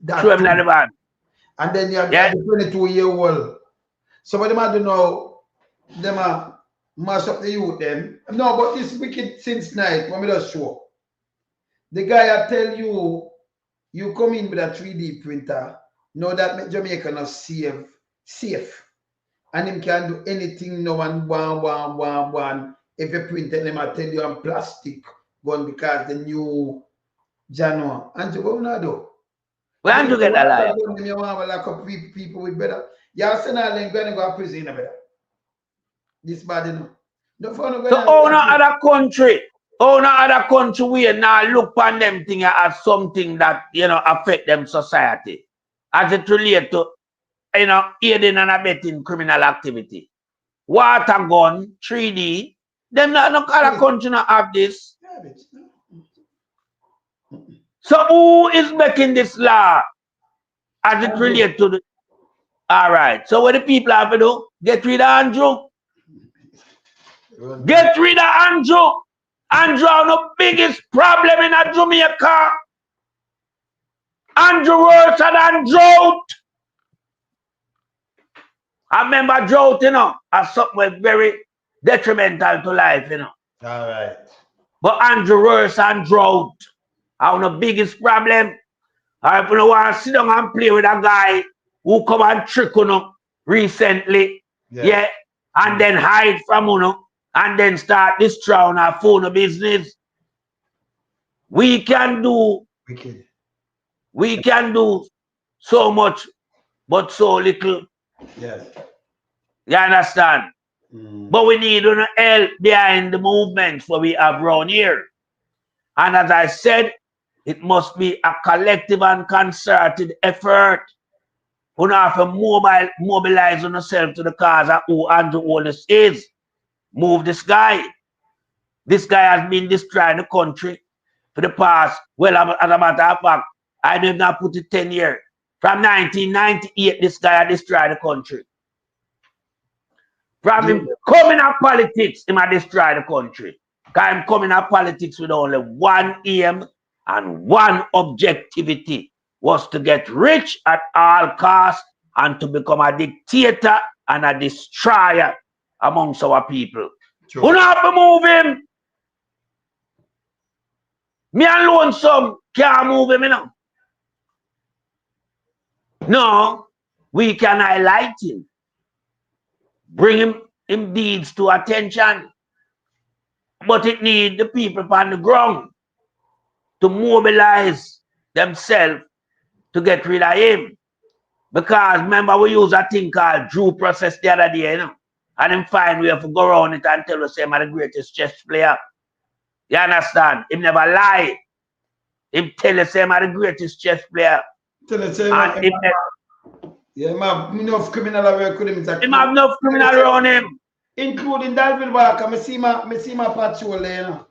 Yeah. Show him that the van. And then you have the 22-year-old. So what them do now, them mash up the youth them. No, but this wicked since night, when we just show. The guy I tell you, you come in with a 3D printer, know that make Jamaica not safe. And him can do anything no one. If you print it, them I tell you I'm plastic gun because the new January. And you go now do. Where Andrew get that lie? You want to lock up people with better. You send all them going to go to prison better. This bad enough. So all no other country we now look on them thing as something that affect them society. As it relates to aiding and abetting criminal activity. Water gun, 3D, them no other country not have this. So who is making this law as it relates to the... All right. So what the people have to do? Get rid of Andrew. Get rid of Andrew. Andrew is the biggest problem in Jamaica. Andrew worse than drought. I remember drought, as something very detrimental to life, All right. But Andrew worse than drought. I'm the biggest problem. I if you want to sit down and play with a guy who come and trick recently, and then hide from and then start destroying our phone business. We can do so much, but so little. Yes. You understand? But we need help behind the movements what we have around here. And as I said, it must be a collective and concerted effort. You have to mobilize yourself to the cause of who Andrew Wallace is. Move this guy. This guy has been destroying the country for the past, well, as a matter of fact, I did not put it 10 years. From 1998, this guy had destroyed the country. From him coming up politics, he might destroy the country. Because I'm coming up politics with only one aim and one objectivity, was to get rich at all costs and to become a dictator and a destroyer amongst our people. Who not have to move him? Me alone some can't move him, No, we can highlight him. Bring him deeds to attention. But it needs the people on the ground to mobilize themselves to get rid of him. Because remember, we use a thing called due process the other day, And him find we have to go around it and tell us him the greatest chess player. You understand? Him never lie. Him tell us him the greatest chess player. Tell us him have enough criminal record. Him have enough criminal around him. Including Dalvin Walker. I see my patrol there,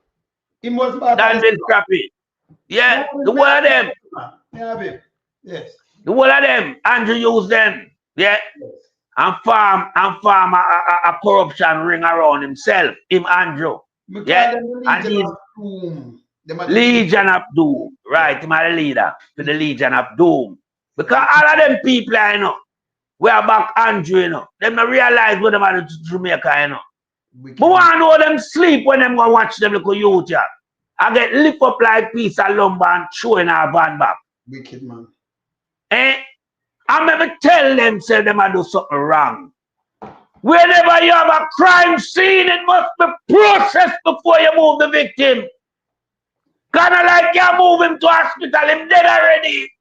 He was bad. Dalvin Scrappy. Yeah, the whole of them. Yes. The whole of them. Andrew used them. Yeah. And farm a corruption ring around himself. Him Andrew. Yeah. And he's Legion of Doom. Right. Him are the leader for the Legion of Doom. Because all of them people we are back Andrew, Them don't realize what them are to Jamaica, But want to know them sleep when them go watch them little youth, I get lift up like piece of lumber and throw in our van back. Wicked man. I never tell them, say them I do something wrong. Whenever you have a crime scene, it must be processed before you move the victim. Kind of like you move him to hospital, him dead already.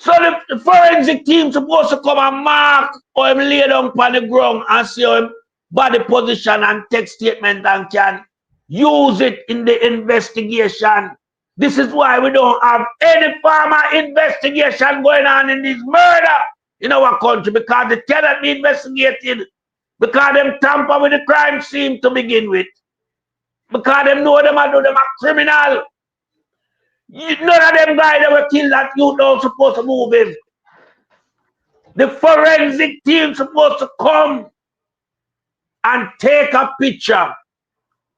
So the forensic team supposed to come and mark or him lay down on the ground and see how him body position and text statement and can use it in the investigation. This is why we don't have any formal investigation going on in this murder in our country, because they cannot be investigated, because them tamper with the crime scene to begin with, because them know them are criminal. None of them guys that were killed that you don't supposed to move him. The forensic team supposed to come and take a picture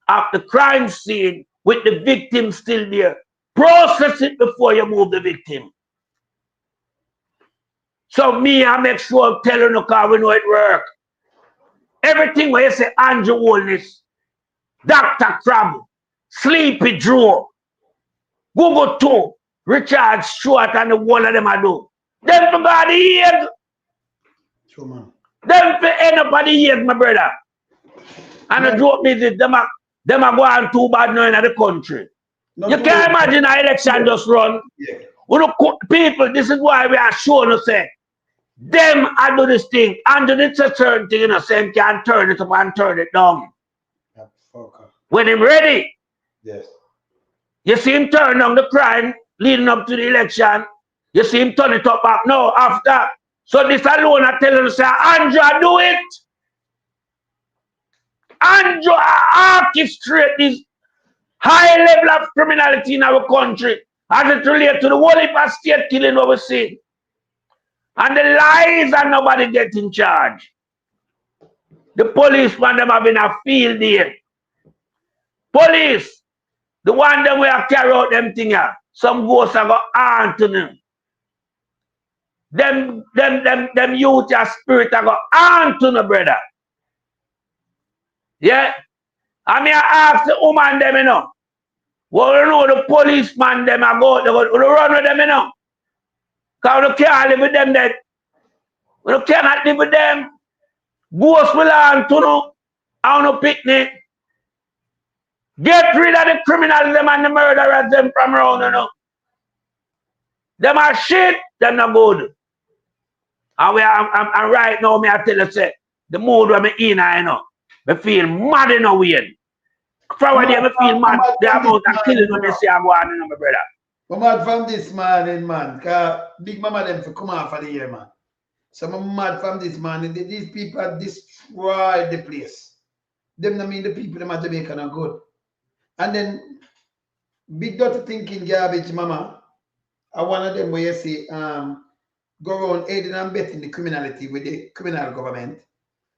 of the crime scene with the victim still there. Process it before you move the victim. So me, I make sure I'm telling you because we know it work. Everything where you say Andrew Holness, Dr. Crab, Sleepy Drew, Google 2, Richard Stewart and the one of them I do. Them forgot the egg. True, man. Them for end up at the egg, my brother. And a joke visit, them are going too bad now in the country. You can't imagine an election just run. Yeah. People, this is why we are showing us say, them I do this thing, and it's a certain thing, you know, same can turn it up and turn it down. When him ready, yes. You see him turn down the crime leading up to the election. You see him turn it up back now after. So this alone I tell him, say, Andrew, do it. Andrew, orchestrate this high level of criminality in our country as it relates to the whole heap of state killing what we see. And the lies and nobody gets in charge. The policeman them having a field day. Police, the one them we have carry out them thing here. Some ghosts have got on to them. Them youth and spirit have got on to them, brother. Yeah? I mean, I ask the woman them, you know. Well, you know, the policeman them are go, they run with them, you know. Because we can't live with them that. We cannot live with them. Ghosts will on to no, on no picnic. Get rid of the criminals them and the murderers them from around, you know. Them are shit, them not good. And I'm right now, me I tell you, say, the mood where me in, you know, me feel mad in a way. From where me feel mad, the amount of killing when me see I'm going on, my brother. I'm mad from this morning, man, because Big Mama them for come off for the year, man. So I'm mad from this morning. These people have destroyed the place. Them I mean the people them at Jamaica are good. And then big dirty thinking garbage, mama. And one of them where you say go around aiding and betting the criminality with the criminal government.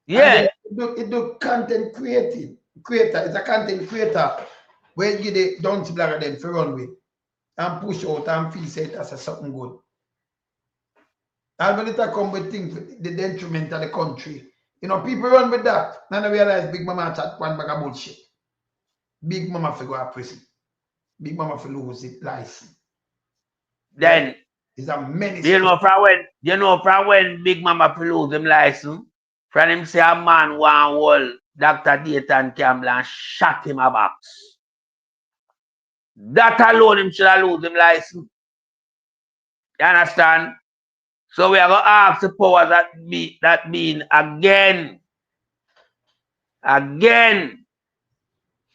Yeah. It do content creator. It's a content creator where you get the don't blagger them for run with and push out and feel say it as something good. And when it come with things the detriment of the country, you know, people run with that. Now they realize Big Mama chat one bag of bullshit. Big Mama for go to prison. Big Mama for lose it license. Then it's a menace. You know from when Big Mama for lose him license, from him say a man one whole Dr. Dayton Campbell and shot him a box. That alone him should have lose him license. You understand? So we are gonna ask the powers that being again.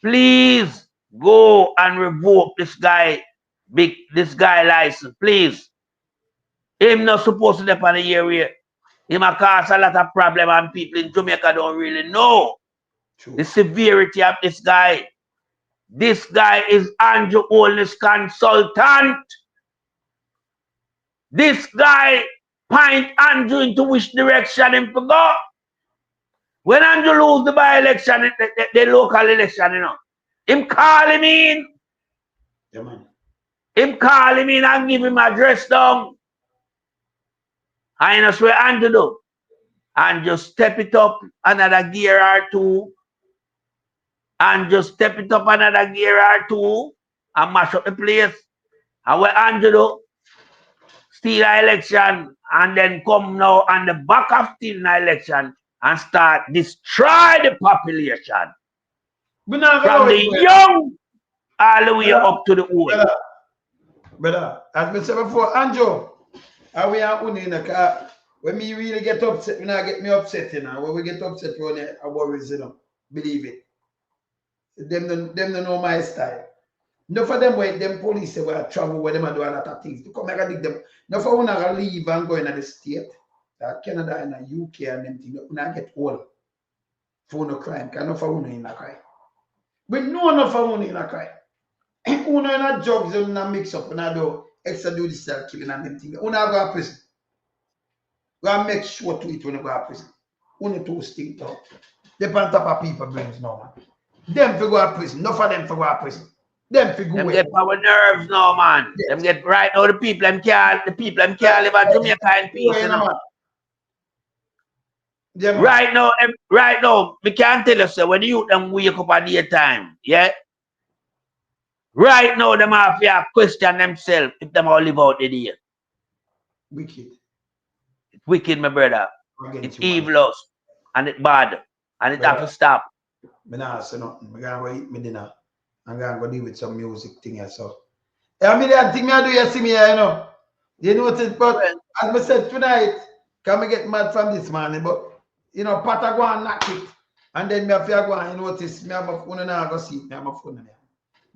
Please go and revoke this guy license. Please. Him not supposed to be on the area. Him a cause a lot of problem and people in Jamaica don't really know the severity of this guy. This guy is Andrew Holness consultant. This guy point Andrew into which direction him to go. When Andrew lose the by-election, the local election, you know, him call him in. Yeah, man. Him call him in and give him address down. And that's what Andrew do. And just step it up another gear or two. And just step it up another gear or two. And mash up the place. And what Andrew do? Steal an election. And then come now on the back of stealing an election. And start destroy the population. From the young all the way up to the old. Brother, as we said before, Andrew, And we are only in a car. When me really get upset, when I get me upset, you know, when we get upset, we only worries, you know. Believe it. Them don't know my style. No for them when them police say travel where them and do a lot of things. To come and dig them. No for when I leave and go in the state, Canada and the UK and them things, when I get old for no crime, because no for one in a crime. But no for one in a crime. Uno in a drugs and a mix up and I do extrajudicial killing and them things. Uno go to prison. We have make sure to it when you go to prison. Uno two stink out. They on top of people brains now, man. Them for go to prison. No for them for go to prison. Them for go Them get power nerves now, man. Yes. Them get right now the people them can't live at Jamaica in peace, you know. Yeah, right now, we can't tell you so when you them wake up at daytime, yeah. Right now, them have to question themselves if them all live out the day. Wicked. It's wicked, my brother. It's evil, and it's bad, and it have to stop. I'm not saying nothing. I'm going to eat my dinner. I'm going to deal with some music thing here, so. I mean, that thing I do, you see me here, you know. You notice, but as I said tonight, can we get mad from this morning, but, you know, Pata go and knock it. And then me have to go and notice, me have my phone and I go see it, me have my phone in there.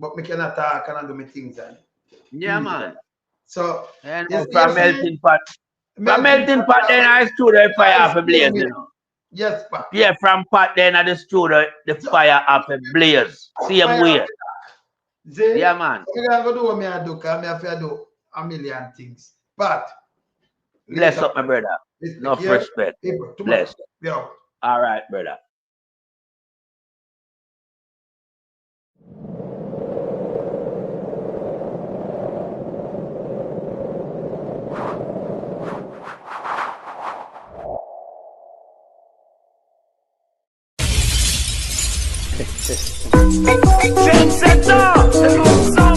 But me cannot talk and do my things. Yeah, man. So, and from melting pot. From melting pot, then I studio fire up a blaze, you know. Yes, pa. Yeah, from pot then at the studio, the fire up a blaze. Same way. Yeah, man. I'm going to do what I do, because I have to do a million things. But bless up, my brother. Enough respect. Bless. Yeah. All right, brother. Trendsetter,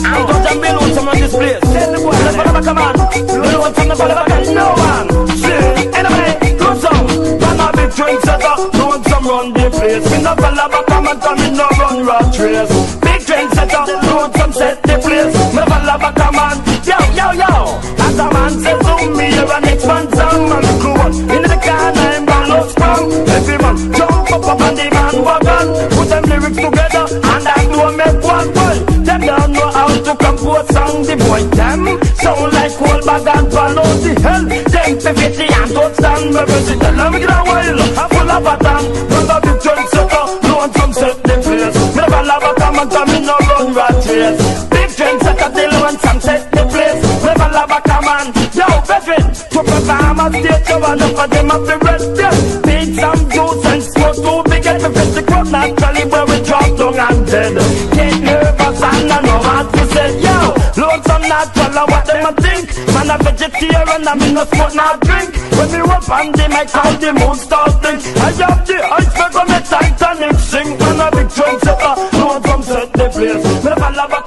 I'm going to build on some of this place. Tell the boy, let's follow back a man. Build on some of the follow back and no one. See, anyway, go some. Man a big trendsetter, no one some run the place. Me no follow back a man, cause me no run rat race. Big trendsetter, no one some set the place. Me follow back a man, yo, yo, yo. As a man says to me, you're an expansion man. Cool, in the car, I'm gonna sprung. Every man jump up on the man wagon. Put them lyrics together and I know make one boy. Them don't know how to compose song. The boy them sound like cold bag and follow the hell. Them 50 and touchdown. Me busy tell them get a while. I full of a tan. Run a big trendsetter. No one come set the place. Me never love a come and come in no run rat race. Big trendsetter till one some set the place. Never love a come and yo veteran. To perform a stage show and up for them up the rest. Big some juice and smoke too big at the festival. Naturally where we drop down and dead. Get nervous and I know what to say. Yo, load some natural and what them a think. Man a vegetarian and me no smoke no drink. When me up on the mic how the moon starting. I have the iceberg on the Titanic sing. Man a big trendsetter, no one come set the place. Me never love a